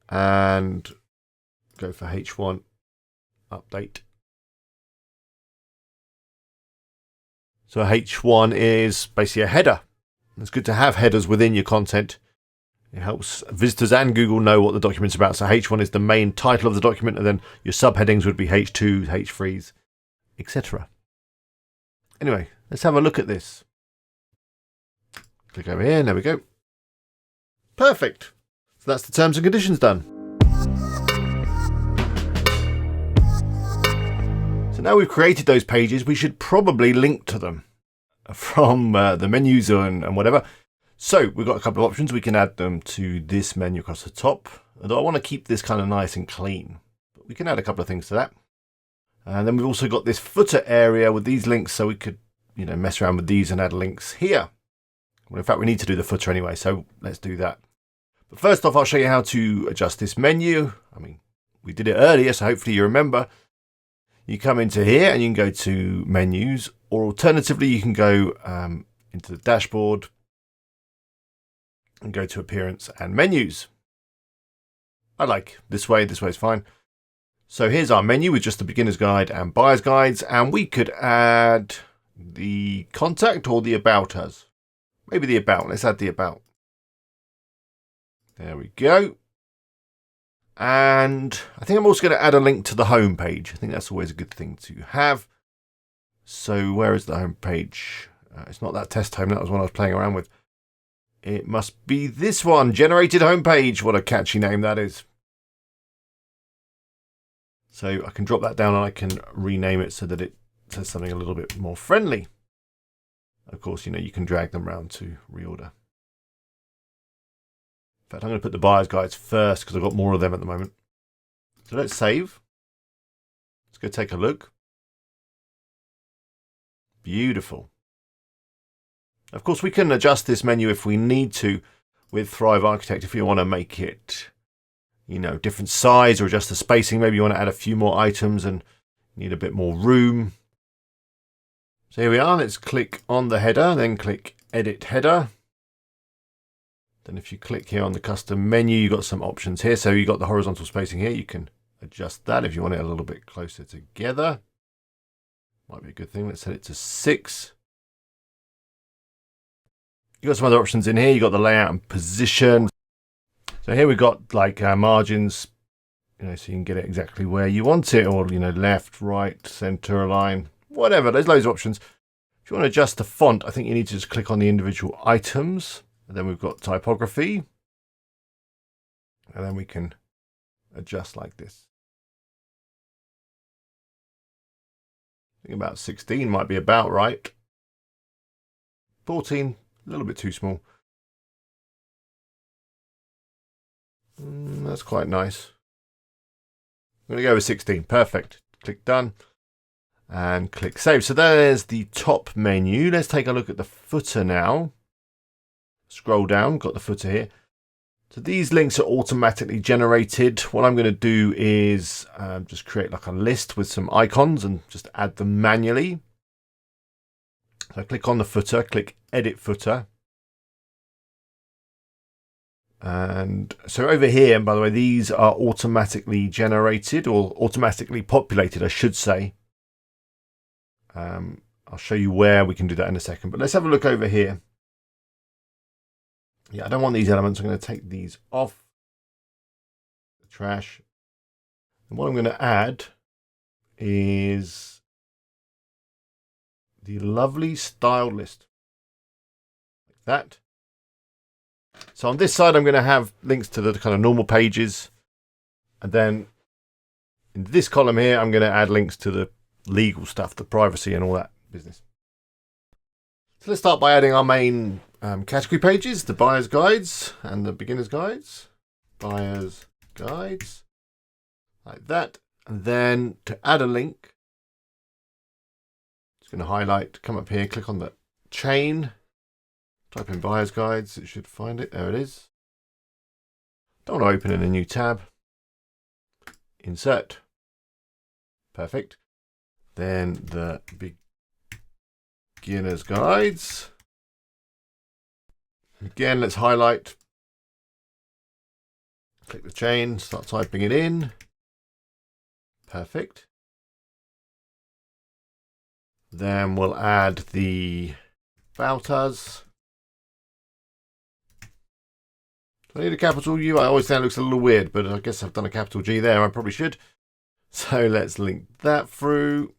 and go for H1 update. So H1 is basically a header. It's good to have headers within your content. It helps visitors and Google know what the document's about. So H1 is the main title of the document, and then your subheadings would be H2, H3s, etc. Anyway, let's have a look at this. Click over here, and there we go. Perfect. So that's the terms and conditions done. So now we've created those pages, we should probably link to them from the menus and whatever. So we've got a couple of options. We can add them to this menu across the top. Although I want to keep this kind of nice and clean, but we can add a couple of things to that. And then we've also got this footer area with these links, so we could, mess around with these and add links here. Well, in fact, we need to do the footer anyway, so let's do that. But first off, I'll show you how to adjust this menu. I mean, we did it earlier, so hopefully you remember. You come into here and you can go to menus, or alternatively, you can go into the dashboard and go to appearance and menus. I like this way is fine. So here's our menu with just the beginner's guide and buyer's guides, and we could add the contact or the about us. Maybe the about, let's add the about. There we go. And I think I'm also going to add a link to the home page. I think that's always a good thing to have. So where is the home page? It's not that test home, that was one I was playing around with. It must be this one, generated homepage. What a catchy name that is. So I can drop that down and I can rename it so that it says something a little bit more friendly. Of course, you can drag them around to reorder. In fact, I'm going to put the buyer's guides first because I've got more of them at the moment. So let's save. Let's go take a look. Beautiful. Of course, we can adjust this menu if we need to with Thrive Architect. If you want to make it, different size or adjust the spacing, maybe you want to add a few more items and need a bit more room. So here we are. Let's click on the header, then click Edit Header. Then if you click here on the custom menu, you've got some options here. So you've got the horizontal spacing here. You can adjust that if you want it a little bit closer together. Might be a good thing. Let's set it to 6. You've got some other options in here. You've got the layout and position. So here we've got like margins, so you can get it exactly where you want it, or, left, right, center, align, whatever. There's loads of options. If you want to adjust the font, I think you need to just click on the individual items. And then we've got typography. And then we can adjust like this. I think about 16 might be about right. 14, a little bit too small. That's quite nice. I'm going to go with 16. Perfect. Click done. And click save. So there's the top menu. Let's take a look at the footer now. Scroll down, got the footer here. So these links are automatically generated. What I'm going to do is just create like a list with some icons and just add them manually. So I click on the footer, click Edit Footer. And so over here, and by the way, these are automatically generated or automatically populated, I should say. I'll show you where we can do that in a second, but let's have a look over here. Yeah, I don't want these elements. I'm going to take these off the trash. And what I'm going to add is the lovely style list. Like that. So on this side, I'm going to have links to the kind of normal pages. And then in this column here, I'm going to add links to the legal stuff, the privacy and all that business. So let's start by adding our main category pages, the buyer's guides and the beginner's guides. Buyer's guides, like that. And then to add a link, just going to highlight, come up here, click on the chain, type in buyer's guides, it should find it. There it is. Don't want to open in a new tab. insert. Perfect. Then the beginner's guides. Again, let's highlight. Click the chain, start typing it in. Perfect. Then we'll add the about us. Do I need a capital U? I always think it looks a little weird, but I guess I've done a capital G there. I probably should. So let's link that through.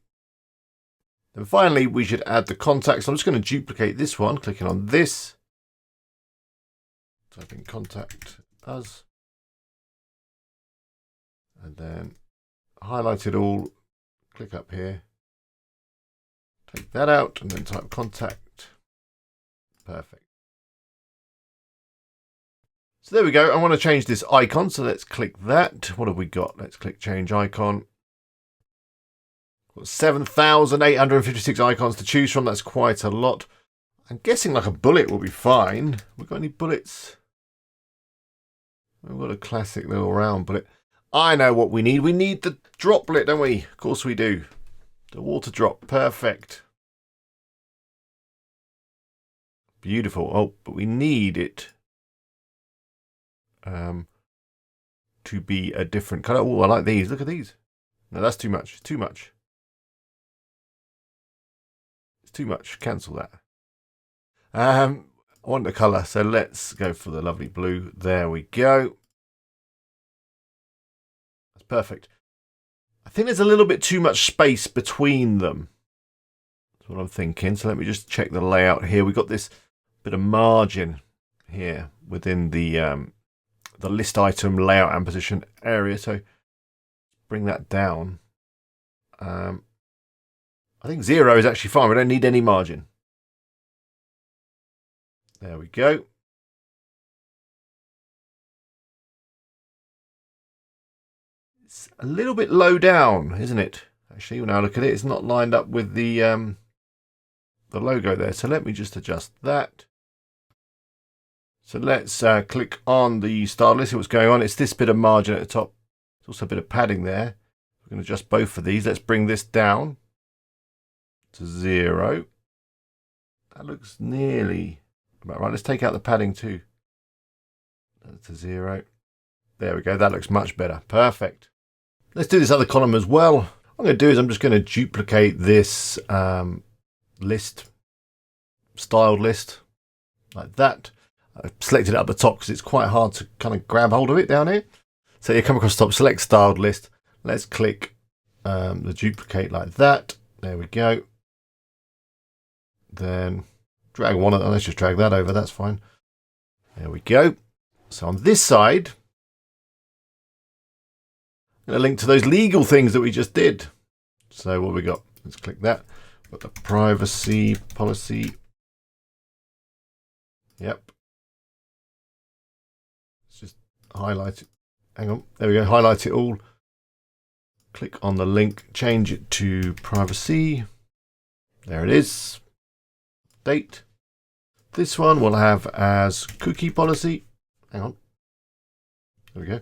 Then finally, we should add the contact. So I'm just going to duplicate this one, clicking on this. Type in contact us. And then highlight it all. Click up here. Take that out and then type contact. Perfect. So there we go. I want to change this icon. So let's click that. What have we got? Let's click change icon. Got 7,856 icons to choose from. That's quite a lot. I'm guessing like a bullet will be fine. We've got any bullets? We've got a classic little round bullet. I know what we need. We need the droplet, don't we? Of course we do. The water drop. Perfect. Beautiful. Oh, but we need it to be a different color. Oh, I like these. Look at these. No, that's too much. It's too much. It's too much. Cancel that. I want the color, so let's go for the lovely blue. There we go. That's perfect. I think there's a little bit too much space between them. That's what I'm thinking. So let me just check the layout here. We've got this bit of margin here within the list item layout and position area. So bring that down. I think 0 is actually fine. We don't need any margin. There we go. It's a little bit low down, isn't it? Actually, when I look at it, it's not lined up with the logo there. So let me just adjust that. So let's click on the style list, see what's going on. It's this bit of margin at the top. There's also a bit of padding there. We're going to adjust both of these. Let's bring this down to 0. That looks nearly about right. Let's take out the padding too. That's to 0. There we go. That looks much better. Perfect. Let's do this other column as well. What I'm going to do is I'm just going to duplicate this list, styled list, like that. I've selected it up the top because it's quite hard to kind of grab hold of it down here. So you come across the top, select styled list. Let's click the duplicate like that. There we go. Then drag one of them. Let's just drag that over. That's fine. There we go. So on this side, I'm going to link to those legal things that we just did. So what we got? Let's click that. Got the privacy policy. Yep. Let's just highlight it. Hang on. There we go. Highlight it all. Click on the link. Change it to privacy. There it is. Date. This one we'll have as cookie policy. Hang on. There we go.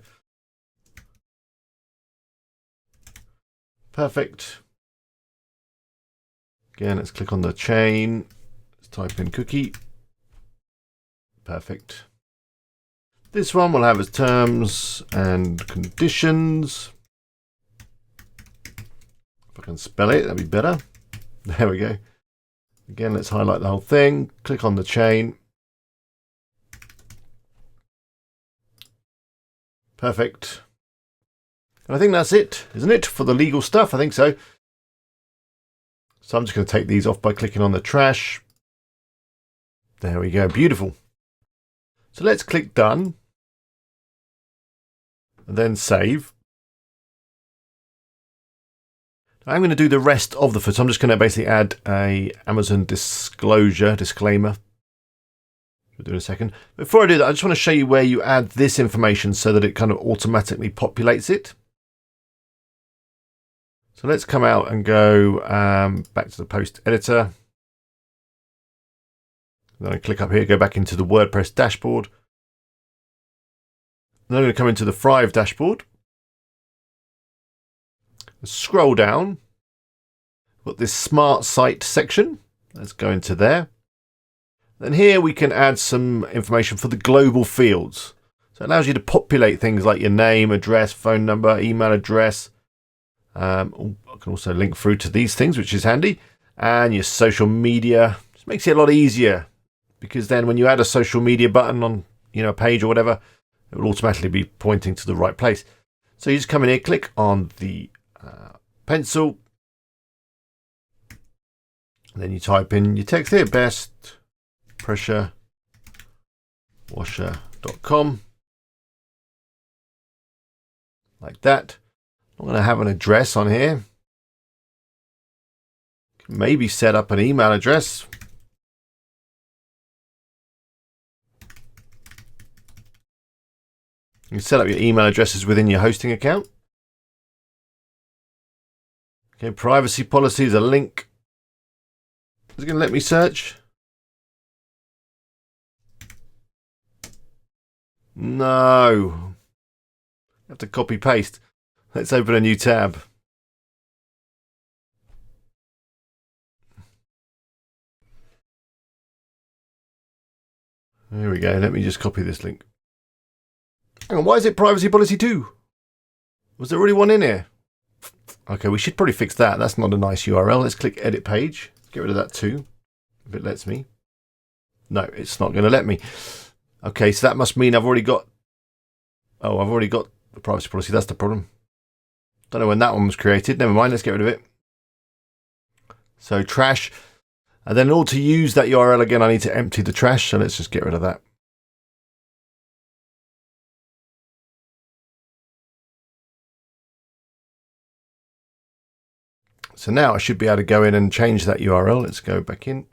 Perfect. Again, let's click on the chain. Let's type in cookie. Perfect. This one we'll have as terms and conditions. If I can spell it, that'd be better. There we go. Again, let's highlight the whole thing. Click on the chain. Perfect. And I think that's it, isn't it, for the legal stuff? I think so. So I'm just going to take these off by clicking on the trash. There we go. Beautiful. So let's click done. And then save. I'm going to do the rest of the footer. I'm just going to basically add a Amazon disclaimer. We'll do in a second. Before I do that, I just want to show you where you add this information so that it kind of automatically populates it. So let's come out and go back to the post editor. Then I click up here, go back into the WordPress dashboard. Then I'm going to come into the Thrive dashboard. Scroll down. Got this Smart Site section. Let's go into there. Then here we can add some information for the global fields. So it allows you to populate things like your name, address, phone number, email address. I can also link through to these things, which is handy. And your social media. Just makes it a lot easier, because then when you add a social media button on a page or whatever, it will automatically be pointing to the right place. So you just come in here, click on the pencil, and then you type in your text here, bestpressurewasher.com, like that. I'm going to have an address on here. Maybe set up an email address. You can set up your email addresses within your hosting account. Okay, privacy policy is a link. Is it going to let me search? No. I have to copy paste. Let's open a new tab. There we go. Let me just copy this link. Hang on, why is it privacy policy 2? Was there already one in here? Okay, we should probably fix that. That's not a nice URL. Let's click edit page. Get rid of that too, if it lets me. No, it's not going to let me. Okay, so that must mean I've already got... Oh, I've already got the privacy policy. That's the problem. Don't know when that one was created. Never mind, let's get rid of it. So trash. And then in order to use that URL again, I need to empty the trash. So let's just get rid of that. So now I should be able to go in and change that URL. Let's go back in.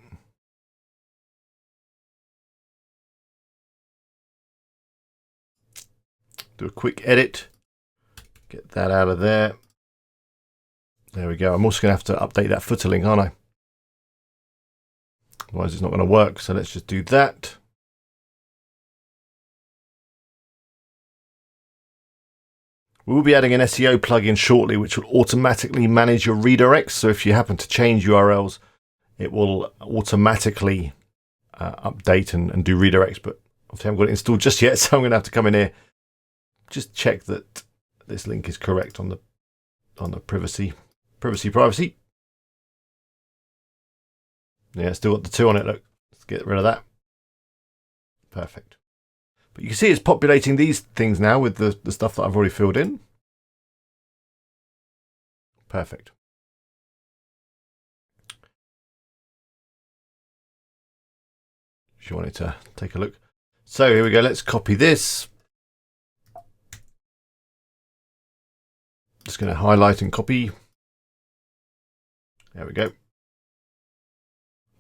Do a quick edit. Get that out of there. There we go. I'm also going to have to update that footer link, aren't I? Otherwise it's not going to work. So let's just do that. We will be adding an SEO plugin shortly, which will automatically manage your redirects. So if you happen to change URLs, it will automatically update and do redirects. But obviously I haven't got it installed just yet, so I'm going to have to come in here, just check that this link is correct on the privacy. Yeah, still got the 2 on it. Look, let's get rid of that. Perfect. But you can see it's populating these things now with the stuff that I've already filled in. Perfect. If you wanted to take a look. So here we go. Let's copy this. Just going to highlight and copy. There we go.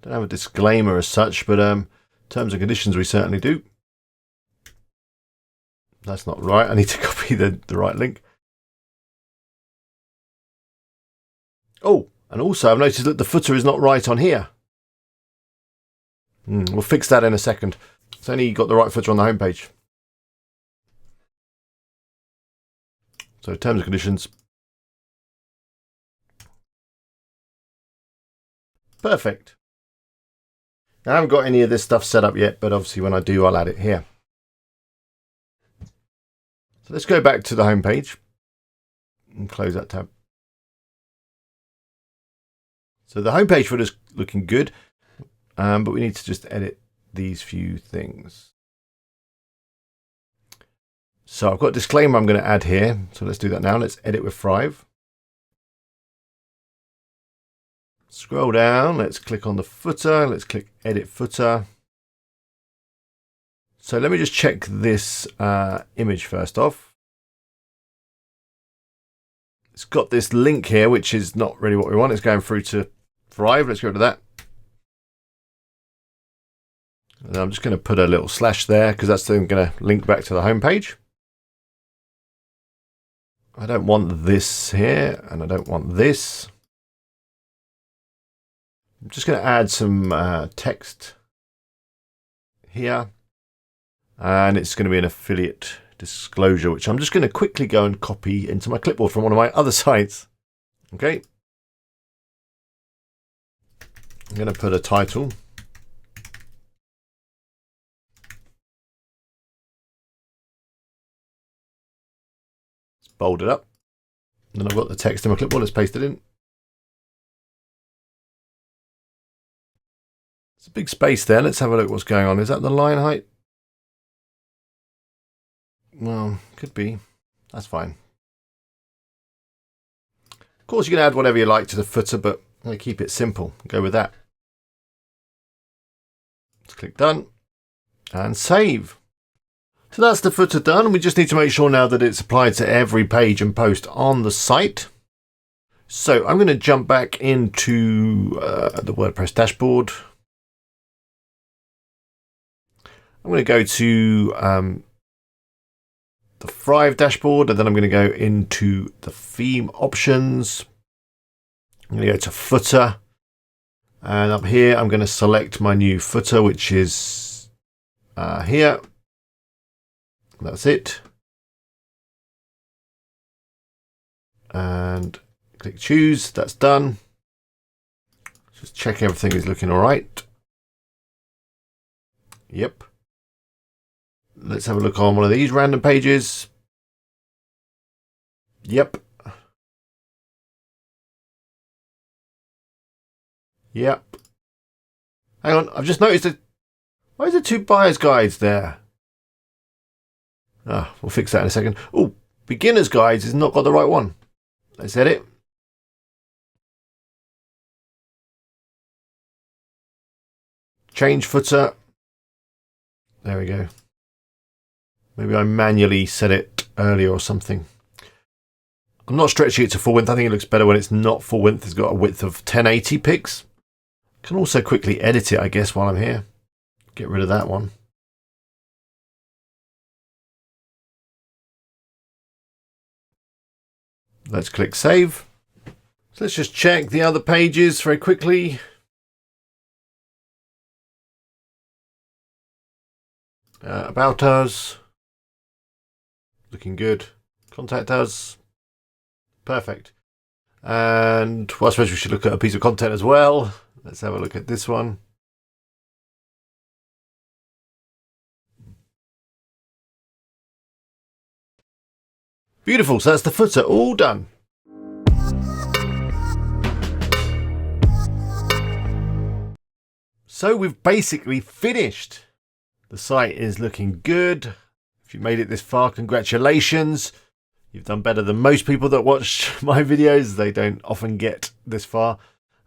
Don't have a disclaimer as such, but terms and conditions we certainly do. That's not right. I need to copy the right link. Oh, and also I've noticed that the footer is not right on here. We'll fix that in a second. It's only got the right footer on the home page. So terms and conditions. Perfect. Now, I haven't got any of this stuff set up yet, but obviously when I do, I'll add it here. So let's go back to the home page and close that tab. So the home page footer is looking good, but we need to just edit these few things. So I've got a disclaimer I'm going to add here. So let's do that now. Let's edit with Thrive. Scroll down. Let's click on the footer. Let's click Edit Footer. So let me just check this image first off. It's got this link here, which is not really what we want. It's going through to Thrive. Let's go to that. And I'm just going to put a little slash there because that's then going to link back to the home page. I don't want this here, and I don't want this. I'm just going to add some text here. And it's going to be an affiliate disclosure, which I'm just going to quickly go and copy into my clipboard from one of my other sites. Okay. I'm going to put a title. Let's bold it up. And then I've got the text in my clipboard. Let's paste it in. It's a big space there. Let's have a look what's going on. Is that the line height? Well, could be. That's fine. Of course, you can add whatever you like to the footer, but I'm going to keep it simple. Go with that. Let's click done and save. So that's the footer done. We just need to make sure now that it's applied to every page and post on the site. So I'm going to jump back into the WordPress dashboard. I'm going to go to the Thrive dashboard, and then I'm going to go into the theme options. I'm going to go to footer, and up here I'm going to select my new footer, which is here. That's it. And click choose. That's done. Just check everything is looking all right. Yep. Let's have a look on one of these random pages. Yep. Yep. Hang on, I've just noticed that. Why is there two buyer's guides there? Ah, we'll fix that in a second. Oh, beginner's guides has not got the right one. Let's edit. Change footer. There we go. Maybe I manually set it earlier or something. I'm not stretching it to full width. I think it looks better when it's not full width. It's got a width of 1080 pics. Can also quickly edit it, I guess, while I'm here. Get rid of that one. Let's click save. So let's just check the other pages very quickly. About us. Looking good. Contact us. Perfect. And well, I suppose we should look at a piece of content as well. Let's have a look at this one. Beautiful. So that's the footer all done. So we've basically finished. The site is looking good. If you made it this far, congratulations. You've done better than most people that watch my videos. They don't often get this far.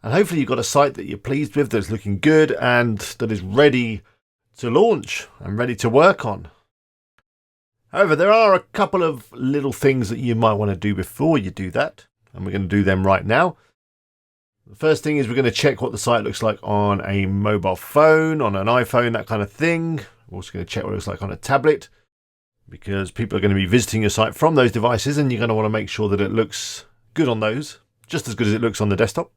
And hopefully you've got a site that you're pleased with, that's looking good and that is ready to launch and ready to work on. However, there are a couple of little things that you might want to do before you do that. And we're going to do them right now. The first thing is we're going to check what the site looks like on a mobile phone, on an iPhone, that kind of thing. We're also going to check what it looks like on a tablet, because people are going to be visiting your site from those devices and you're going to want to make sure that it looks good on those, just as good as it looks on the desktop.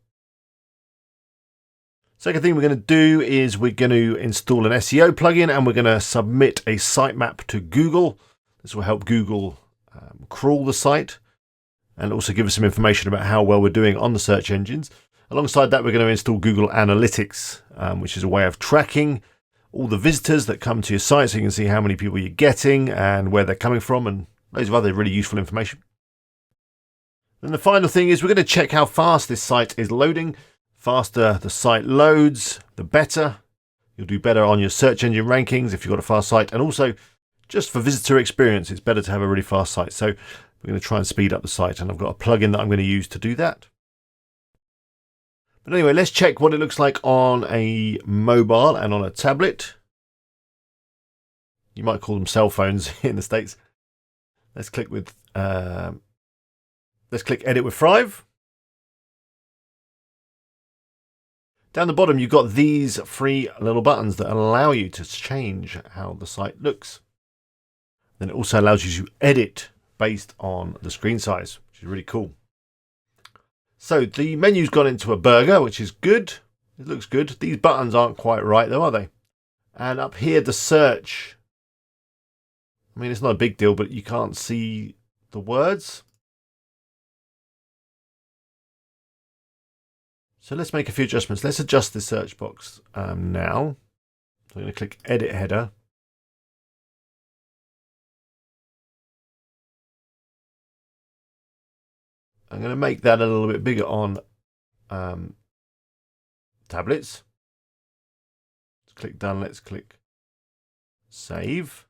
Second thing we're going to do is we're going to install an SEO plugin and we're going to submit a sitemap to Google. This will help Google crawl the site and also give us some information about how well we're doing on the search engines. Alongside that, we're going to install Google Analytics, which is a way of tracking all the visitors that come to your site so you can see how many people you're getting and where they're coming from and loads of other really useful information. Then the final thing is we're going to check how fast this site is loading. Faster the site loads, the better. You'll do better on your search engine rankings if you've got a fast site. And also, just for visitor experience, it's better to have a really fast site. So we're going to try and speed up the site, and I've got a plugin that I'm going to use to do that. But anyway, let's check what it looks like on a mobile and on a tablet. You might call them cell phones in the States. Let's click Edit with Thrive. Down the bottom, you've got these three little buttons that allow you to change how the site looks. Then it also allows you to edit based on the screen size, which is really cool. So the menu's gone into a burger, which is good. It looks good. These buttons aren't quite right though, are they? And up here, the search. I mean, it's not a big deal, but you can't see the words. So let's make a few adjustments. Let's adjust the search box now. So I'm going to click Edit Header. I'm going to make that a little bit bigger on tablets. Let's click Done. Let's click Save.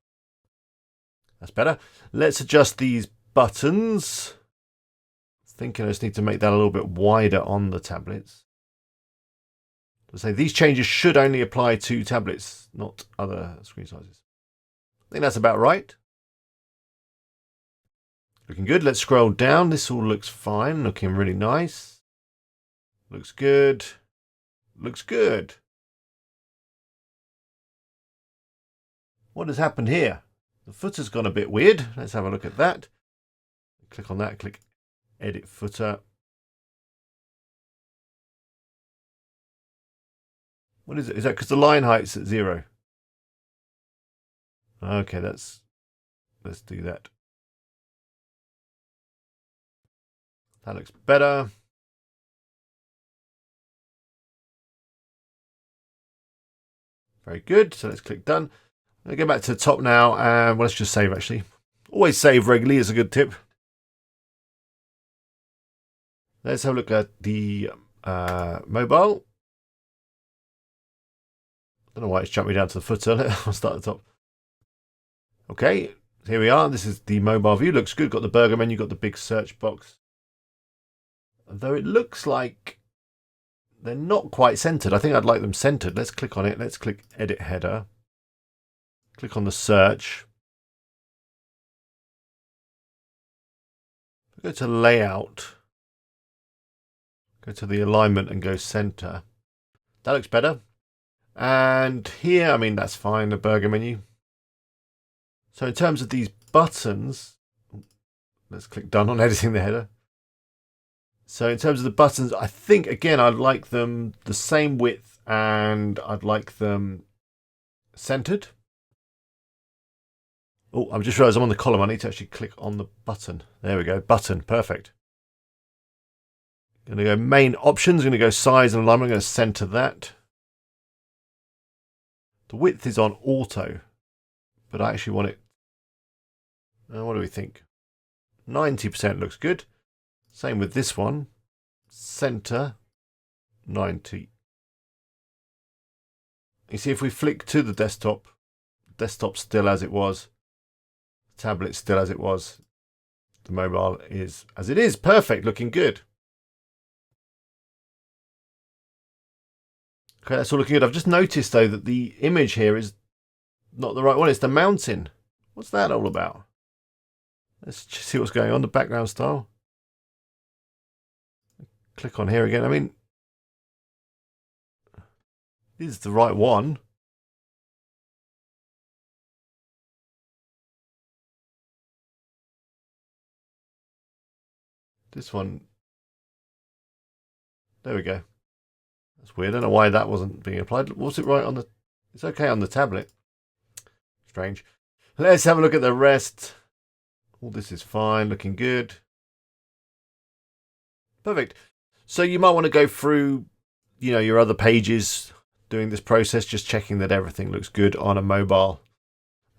That's better. Let's adjust these buttons. Thinking I just need to make that a little bit wider on the tablets. So say these changes should only apply to tablets, not other screen sizes. I think that's about right. Looking good. Let's scroll down. This all looks fine. Looking really nice. Looks good. Looks good. What has happened here? The footer's gone a bit weird. Let's have a look at that. Click on that. Click Edit Footer. What is it? Is that because the line height's at 0? Okay, let's do that. That looks better. Very good. So let's click Done. I'm going to go back to the top now, and well, let's just save actually. Always save regularly is a good tip. Let's have a look at the mobile. I don't know why it's jumped me down to the footer. I'll start at the top. Okay, here we are. This is the mobile view. Looks good. Got the burger menu, got the big search box. Though it looks like they're not quite centered. I think I'd like them centered. Let's click on it. Let's click Edit Header. Click on the search. Go to Layout. Go to the alignment and go center. That looks better. And here, I mean, that's fine, the burger menu. So in terms of these buttons, let's click Done on editing the header. So in terms of the buttons, I think, again, I'd like them the same width and I'd like them centered. Oh, I've just realized I'm on the column. I need to actually click on the button. There we go, button, perfect. Going to go main options, going to go size and alignment, I'm going to center that. The width is on auto, but I actually want it. What do we think? 90% looks good. Same with this one. Center 90. You see, if we flick to the desktop still as it was, tablet still as it was, the mobile is as it is. Perfect, looking good. Okay, that's all looking good. I've just noticed though that the image here is not the right one. It's the mountain. What's that all about? Let's just see what's going on. The background style. Click on here again. I mean, this is the right one. This one. There we go. That's weird. I don't know why that wasn't being applied. Was it right on the... It's okay on the tablet. Strange. Let's have a look at the rest. All this is fine. Looking good. Perfect. So you might want to go through, you know, your other pages doing this process, just checking that everything looks good on a mobile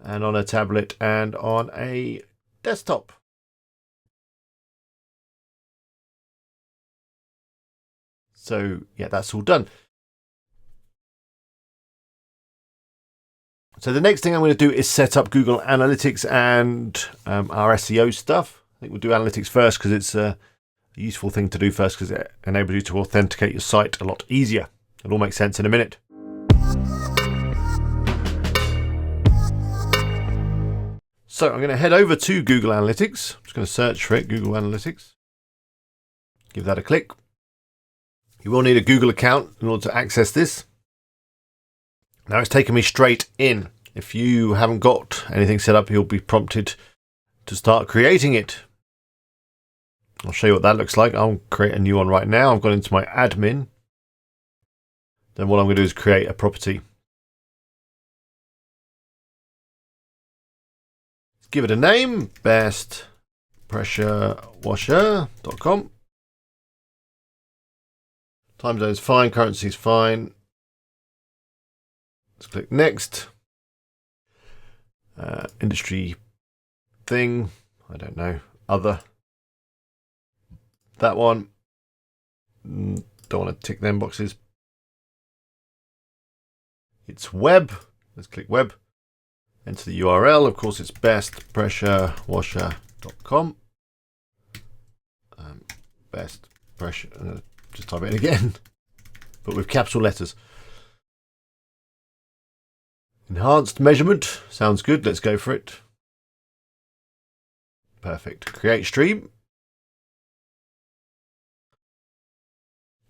and on a tablet and on a desktop. So yeah, that's all done. So the next thing I'm going to do is set up Google Analytics and our SEO stuff. I think we'll do Analytics first because it's a useful thing to do first because it enables you to authenticate your site a lot easier. It'll all make sense in a minute. So I'm going to head over to Google Analytics. I'm just going to search for it, Google Analytics. Give that a click. You will need a Google account in order to access this. Now it's taken me straight in. If you haven't got anything set up, you'll be prompted to start creating it. I'll show you what that looks like. I'll create a new one right now. I've gone into my admin. Then what I'm going to do is create a property. Let's give it a name, bestpressurewasher.com. Time zone's fine, currency's fine. Let's click next. Industry thing, I don't know, other. That one, don't want to tick them boxes. It's web, let's click web. Enter the URL, of course it's bestpressurewasher.com. Best pressure, just type it in again, but with capital letters. Enhanced measurement, sounds good, let's go for it. Perfect, create stream.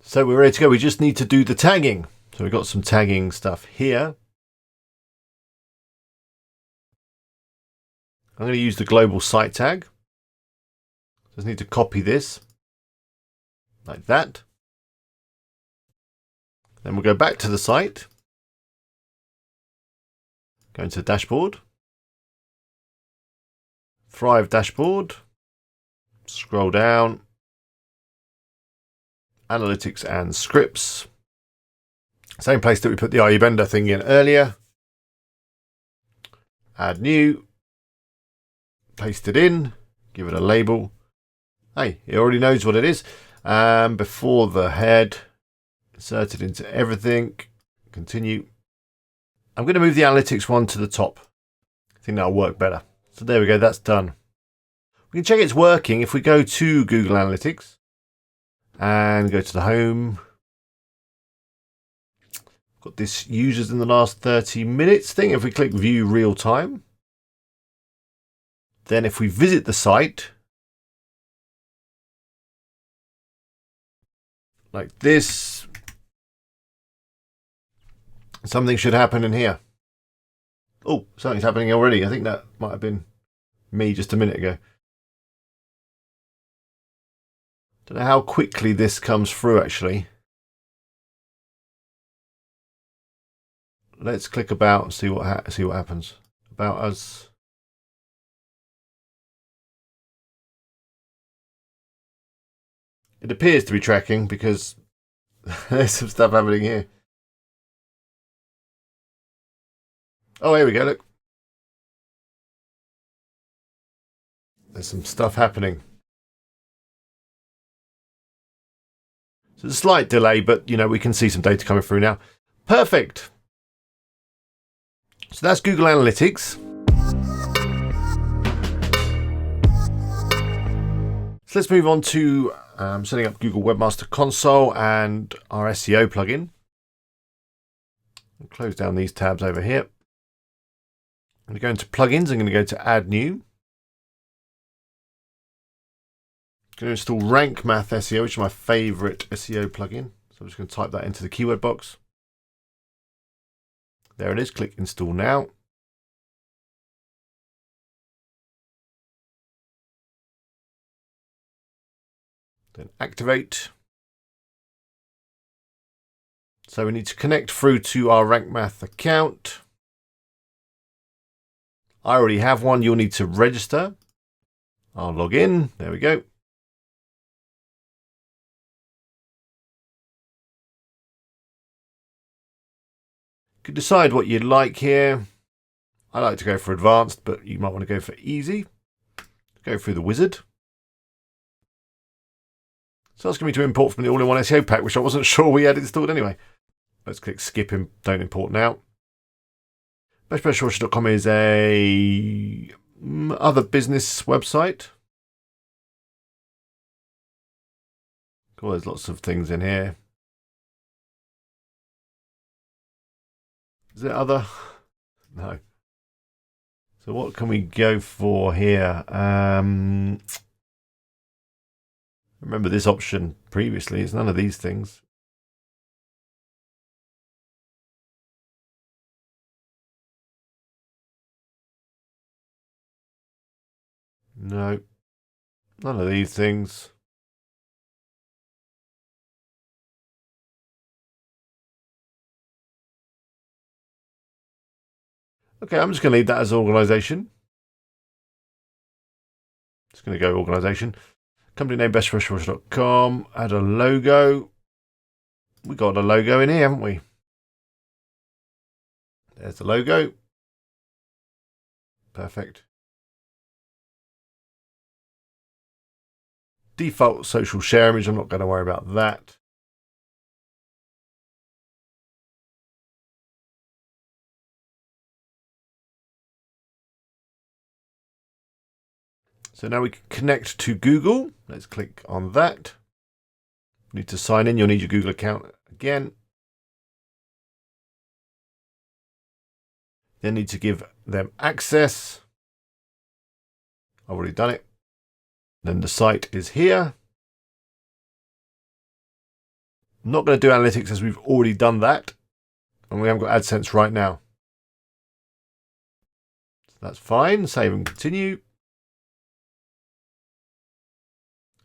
So we're ready to go, we just need to do the tagging. So we've got some tagging stuff here. I'm going to use the global site tag. Just need to copy this, like that. Then we'll go back to the site. Go into the dashboard. Thrive dashboard. Scroll down. Analytics and scripts. Same place that we put the RE Bender thing in earlier. Add new. Paste it in. Give it a label. Hey, it already knows what it is. Before the head. Insert it into everything. Continue. I'm going to move the analytics one to the top. I think that'll work better. So there we go, that's done. We can check it's working if we go to Google Analytics and go to the home. Got this users in the last 30 minutes thing. If we click view real time, then if we visit the site like this, something should happen in here. Oh, something's happening already. I think that might have been me just a minute ago. Don't know how quickly this comes through actually. Let's click about and see what happens. About us. It appears to be tracking because there's some stuff happening here. Oh, here we go, look. There's some stuff happening. So there's a slight delay, but you know, we can see some data coming through now. Perfect. So that's Google Analytics. So let's move on to setting up Google Webmaster Console and our SEO plugin. I'll close down these tabs over here. I'm going to go into plugins. I'm going to go to add new. I'm going to install RankMath SEO, which is my favorite SEO plugin. So I'm just going to type that into the keyword box. There it is. Click install now. Then activate. So we need to connect through to our RankMath account. I already have one. You'll need to register. I'll log in. There we go. You could decide what you'd like here. I like to go for advanced, but you might want to go for easy. Go through the wizard. So that's going to be to import from the all-in-one SEO pack, which I wasn't sure we had installed anyway. Let's click skip and don't import now. bestpressurewasher.com is a other business website. Cool, there's lots of things in here. Is there other? No. So what can we go for here? Remember this option previously. It's none of these things. No. None of these things. Okay, I'm just going to leave that as organization. Just going to go organization. Company name bestpressurewasher.com. Add a logo. we got a logo in here, haven't we? There's the logo. Perfect. Default social share image, I'm not going to worry about that. So now we can connect to Google. Let's click on that. Need to sign in, you'll need your Google account again. Then need to give them access. I've already done it. Then the site is here. I'm not going to do analytics as we've already done that. And we haven't got AdSense right now. So that's fine. Save and continue.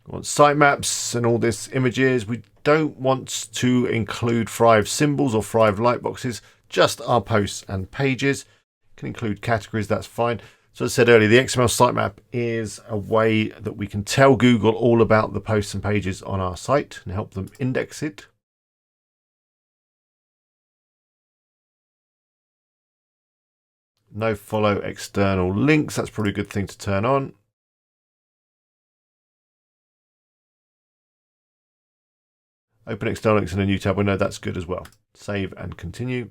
We want sitemaps and all this images. We don't want to include 5 symbols or 5 lightboxes, just our posts and pages. Can include categories, that's fine. So as I said earlier, the XML sitemap is a way that we can tell Google all about the posts and pages on our site and help them index it. No follow external links, that's probably a good thing to turn on. Open external links in a new tab window, that's good as well. Save and continue.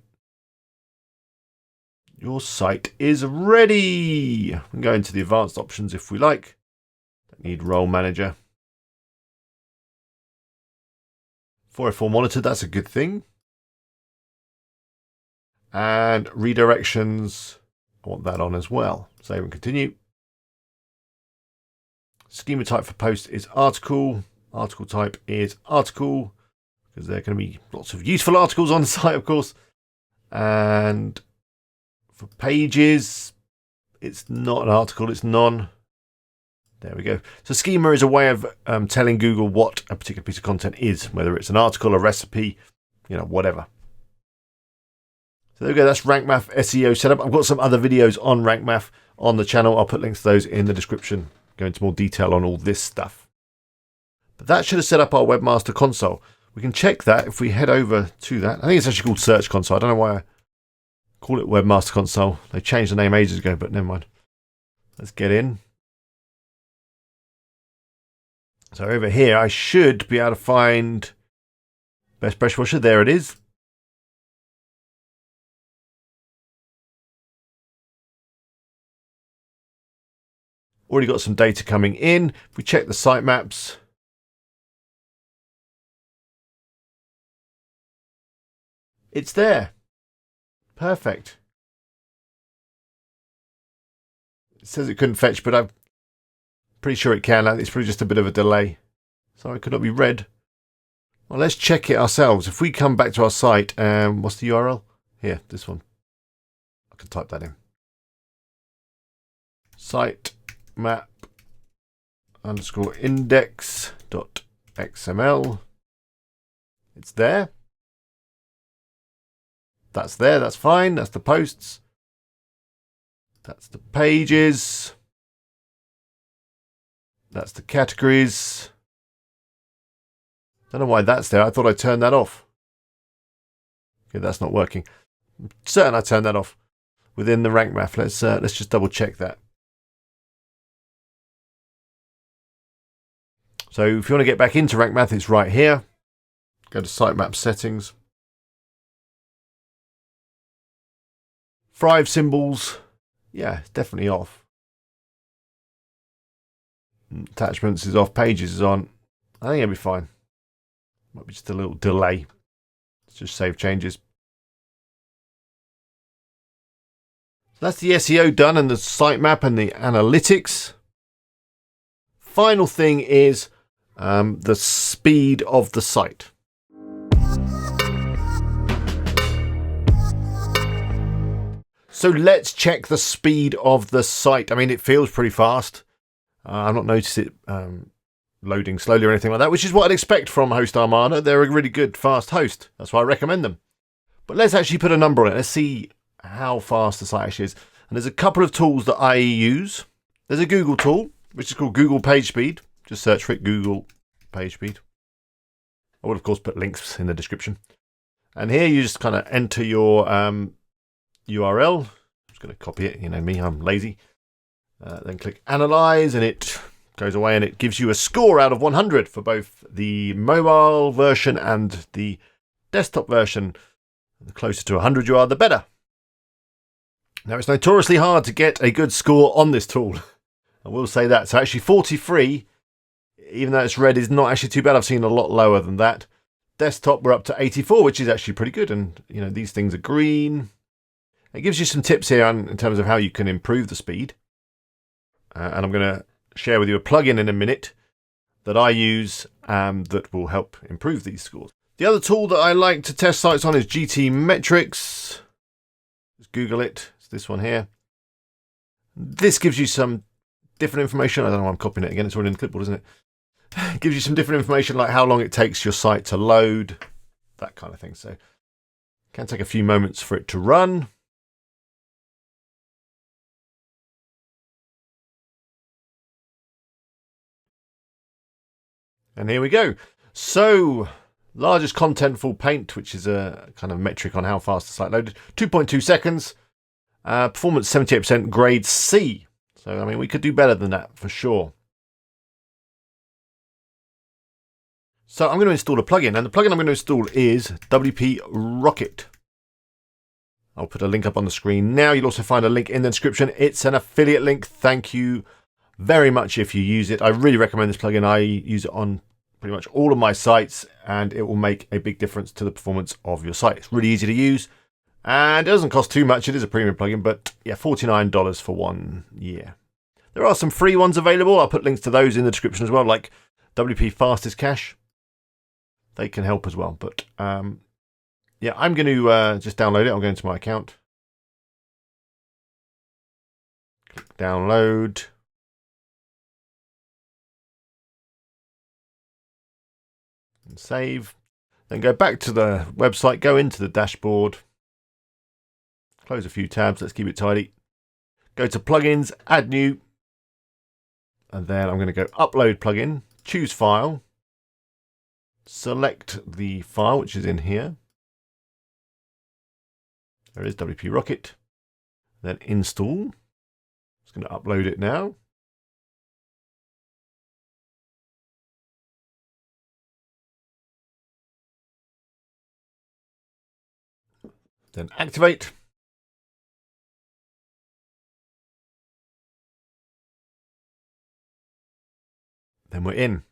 Your site is ready. We can go into the advanced options if we like. Don't need role manager. 404 monitored, that's a good thing. And redirections, I want that on as well. Save and continue. Schema type for post is article. Article type is article, because there are going to be lots of useful articles on the site, of course. And for pages, it's not an article, it's none. There we go. So schema is a way of telling Google what a particular piece of content is, whether it's an article, a recipe, whatever. So there we go, that's RankMath SEO setup. I've got some other videos on RankMath on the channel. I'll put links to those in the description, go into more detail on all this stuff. But that should have set up our webmaster console. We can check that if we head over to that. I think it's actually called Search Console. I don't know why I call it Webmaster Console. They changed the name ages ago, but never mind. Let's get in. So over here, I should be able to find Best Pressure Washer. There it is. Already got some data coming in. If we check the sitemaps, it's there. Perfect. It says it couldn't fetch, but I'm pretty sure it can. It's probably just a bit of a delay. So it could not be read. Well, let's check it ourselves. If we come back to our site, what's the URL? Here, this one. I can type that in. Sitemap underscore index.xml. It's there. That's there, that's fine. That's the posts. That's the pages. That's the categories. Don't know why that's there. I thought I turned that off. Okay, that's not working. I'm certain I turned that off within the RankMath. Let's just double check that. So if you want to get back into RankMath, it's right here. Go to sitemap settings. 5 symbols. Yeah, it's definitely off. Attachments is off. Pages is on. I think it'll be fine. Might be just a little delay. Let's just save changes. So that's the SEO done and the sitemap and the analytics. Final thing is the speed of the site. So let's check the speed of the site. I mean, it feels pretty fast. I've not noticed it loading slowly or anything like that, which is what I'd expect from Host Armada. They're a really good, fast host. That's why I recommend them. But let's actually put a number on it. Let's see how fast the site actually is. And there's a couple of tools that I use. There's a Google tool, which is called Google PageSpeed. Just search for it, Google PageSpeed. I would, of course, put links in the description. And here you just kind of enter your URL. I'm just going to copy it. You know me, I'm lazy. Then click Analyze, and it goes away and it gives you a score out of 100 for both the mobile version and the desktop version. The closer to 100 you are, the better. Now, it's notoriously hard to get a good score on this tool. I will say that. So actually 43, even though it's red, is not actually too bad. I've seen a lot lower than that. Desktop, we're up to 84, which is actually pretty good. And, you know, these things are green. It gives you some tips here in terms of how you can improve the speed. And I'm going to share with you a plugin in a minute that I use that will help improve these scores. The other tool that I like to test sites on is GT Metrics. Just Google it. It's this one here. This gives you some different information. I don't know why I'm copying it again. It's already in the clipboard, isn't it? It gives you some different information like how long it takes your site to load, that kind of thing. So it can take a few moments for it to run. And here we go. So largest contentful paint, which is a kind of metric on how fast the site loaded, 2.2 seconds. Performance 78%, grade C. So, I mean, we could do better than that for sure. So I'm going to install a plugin, and the plugin I'm going to install is WP Rocket. I'll put a link up on the screen now. You'll also find a link in the description. It's an affiliate link. Thank you very much if you use it. I really recommend this plugin. I use it on pretty much all of my sites, and it will make a big difference to the performance of your site. It's really easy to use, and it doesn't cost too much. It is a premium plugin, but yeah, $49 for 1 year. There are some free ones available. I'll put links to those in the description as well, like WP Fastest Cache. They can help as well. But yeah, I'm going to just download it. I'll go into my account. Click download. And save. Then go back to the website, go into the dashboard. Close a few tabs. Let's keep it tidy. Go to plugins, add new. And then I'm going to go upload plugin, choose file. Select the file, which is in here. There is WP Rocket. Then install. Just going to upload it now. Then activate. Then we're in.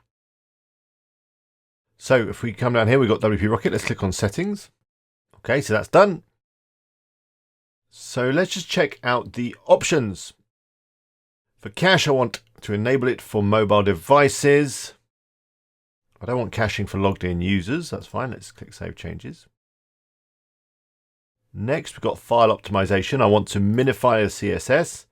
So if we come down here, we've got WP Rocket. Let's click on settings. Okay, so that's done. So let's just check out the options. For cache, I want to enable it for mobile devices. I don't want caching for logged in users. That's fine. Let's click Save Changes. Next, we've got file optimization. I want to minify the CSS.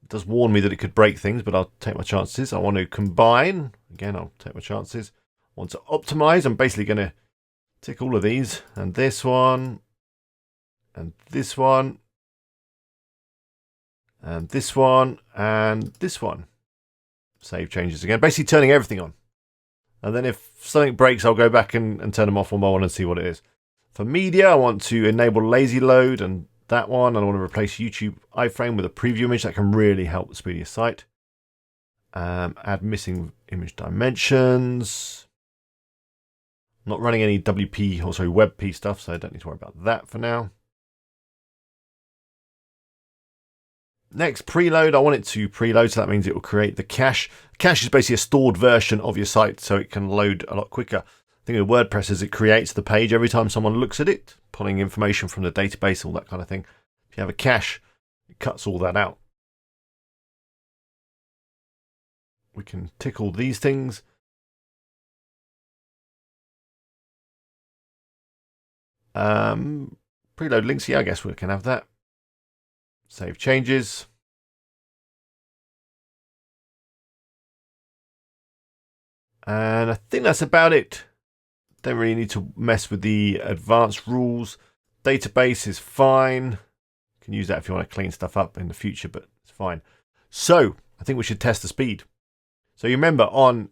It does warn me that it could break things, but I'll take my chances. I want to combine. Again, I'll take my chances. I want to optimize. I'm basically going to tick all of these, and this one, and this one, and this one, and this one. Save changes again. Basically turning everything on. And then if something breaks, I'll go back and turn them off on my one and see what it is. For media, I want to enable lazy load and that one. And I want to replace YouTube iframe with a preview image. That can really help the speed of your site. Add missing image dimensions. Not running any WP, or sorry, WebP stuff, so I don't need to worry about that for now. Next, preload. I want it to preload, so that means it will create the cache. Cache is basically a stored version of your site, so it can load a lot quicker. The thing with WordPress is it creates the page every time someone looks at it, pulling information from the database, all that kind of thing. If you have a cache, it cuts all that out. We can tick all these things. Preload links, yeah, I guess we can have that. Save changes. And I think that's about it. Don't really need to mess with the advanced rules. Database is fine. You can use that if you want to clean stuff up in the future, but it's fine. So I think we should test the speed. So you remember on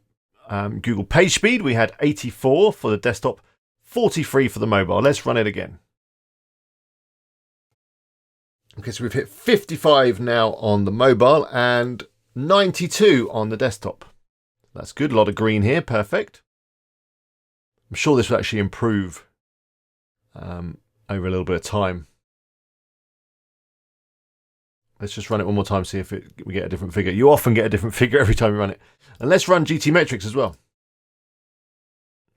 Google page speed, we had 84 for the desktop, 43 for the mobile. Let's run it again. Okay, so we've hit 55 now on the mobile and 92 on the desktop. That's good. A lot of green here. Perfect. I'm sure this will actually improve over a little bit of time. Let's just run it one more time, see if we get a different figure. You often get a different figure every time you run it. And let's run GT metrics as well.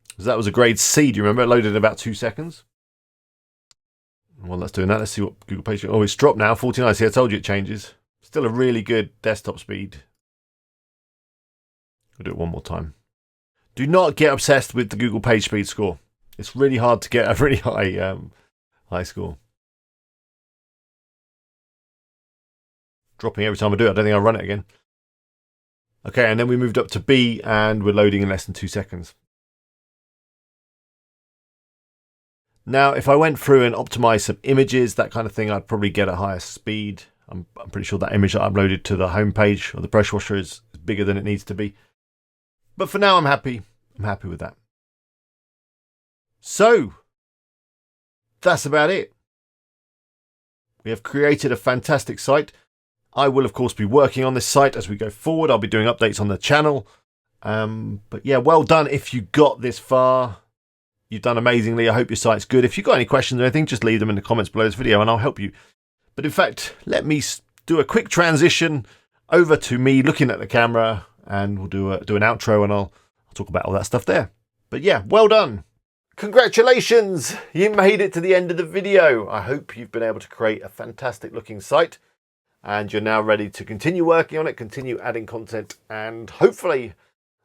Because that was a grade C, do you remember? It loaded in about 2 seconds. Well, that's doing that. Let's see what Google Page... Oh, it's dropped now, 49. See, I told you it changes. Still a really good desktop speed. We'll do it one more time. Do not get obsessed with the Google Page speed score. It's really hard to get a really high score. Dropping every time I do it. I don't think I'll run it again. Okay, and then we moved up to B, and we're loading in less than 2 seconds. Now, if I went through and optimized some images, that kind of thing, I'd probably get a higher speed. I'm pretty sure that image that I uploaded to the homepage of the brush washer is bigger than it needs to be. But for now, I'm happy. I'm happy with that. So, that's about it. We have created a fantastic site. I will, of course, be working on this site as we go forward. I'll be doing updates on the channel. But yeah, well done if you got this far. You've done amazingly. I hope your site's good. If you've got any questions or anything, just leave them in the comments below this video and I'll help you. But in fact, let me do a quick transition over to me looking at the camera, and we'll do an outro, and I'll talk about all that stuff there. But yeah, well done. Congratulations. You made it to the end of the video. I hope you've been able to create a fantastic looking site, and you're now ready to continue working on it, continue adding content, and hopefully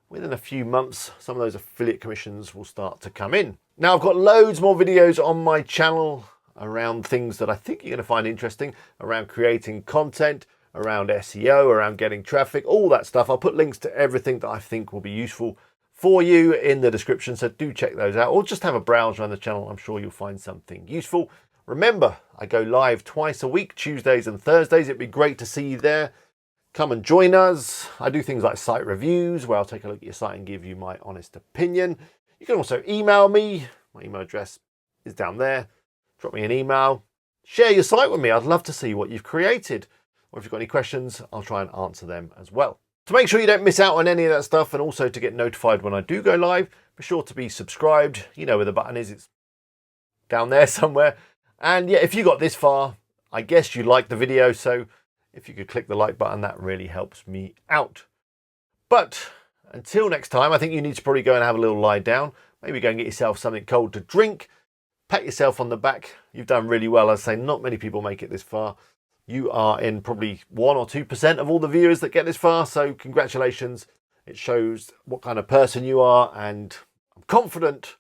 within a few months, some of those affiliate commissions will start to come in. Now, I've got loads more videos on my channel around things that I think you're going to find interesting, around creating content, around SEO, around getting traffic, all that stuff. I'll put links to everything that I think will be useful for you in the description, so do check those out, or just have a browse around the channel. I'm sure you'll find something useful. Remember, I go live twice a week, Tuesdays and Thursdays. It'd be great to see you there. Come and join us. I do things like site reviews, where I'll take a look at your site and give you my honest opinion. You can also email me. My email address is down there. Drop me an email. Share your site with me. I'd love to see what you've created. Or if you've got any questions, I'll try and answer them as well. To make sure you don't miss out on any of that stuff, and also to get notified when I do go live, be sure to be subscribed. You know where the button is. It's down there somewhere. And yeah, if you got this far, I guess you liked the video. So if you could click the like button, that really helps me out. But until next time, I think you need to probably go and have a little lie down. Maybe go and get yourself something cold to drink. Pat yourself on the back. You've done really well. I'd say not many people make it this far. You are in probably 1 or 2% of all the viewers that get this far. So congratulations. It shows what kind of person you are. And I'm confident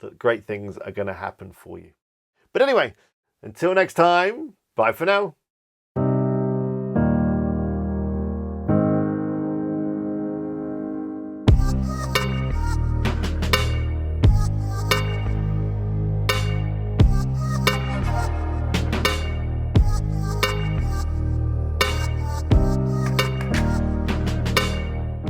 that great things are going to happen for you. But anyway, until next time, bye for now.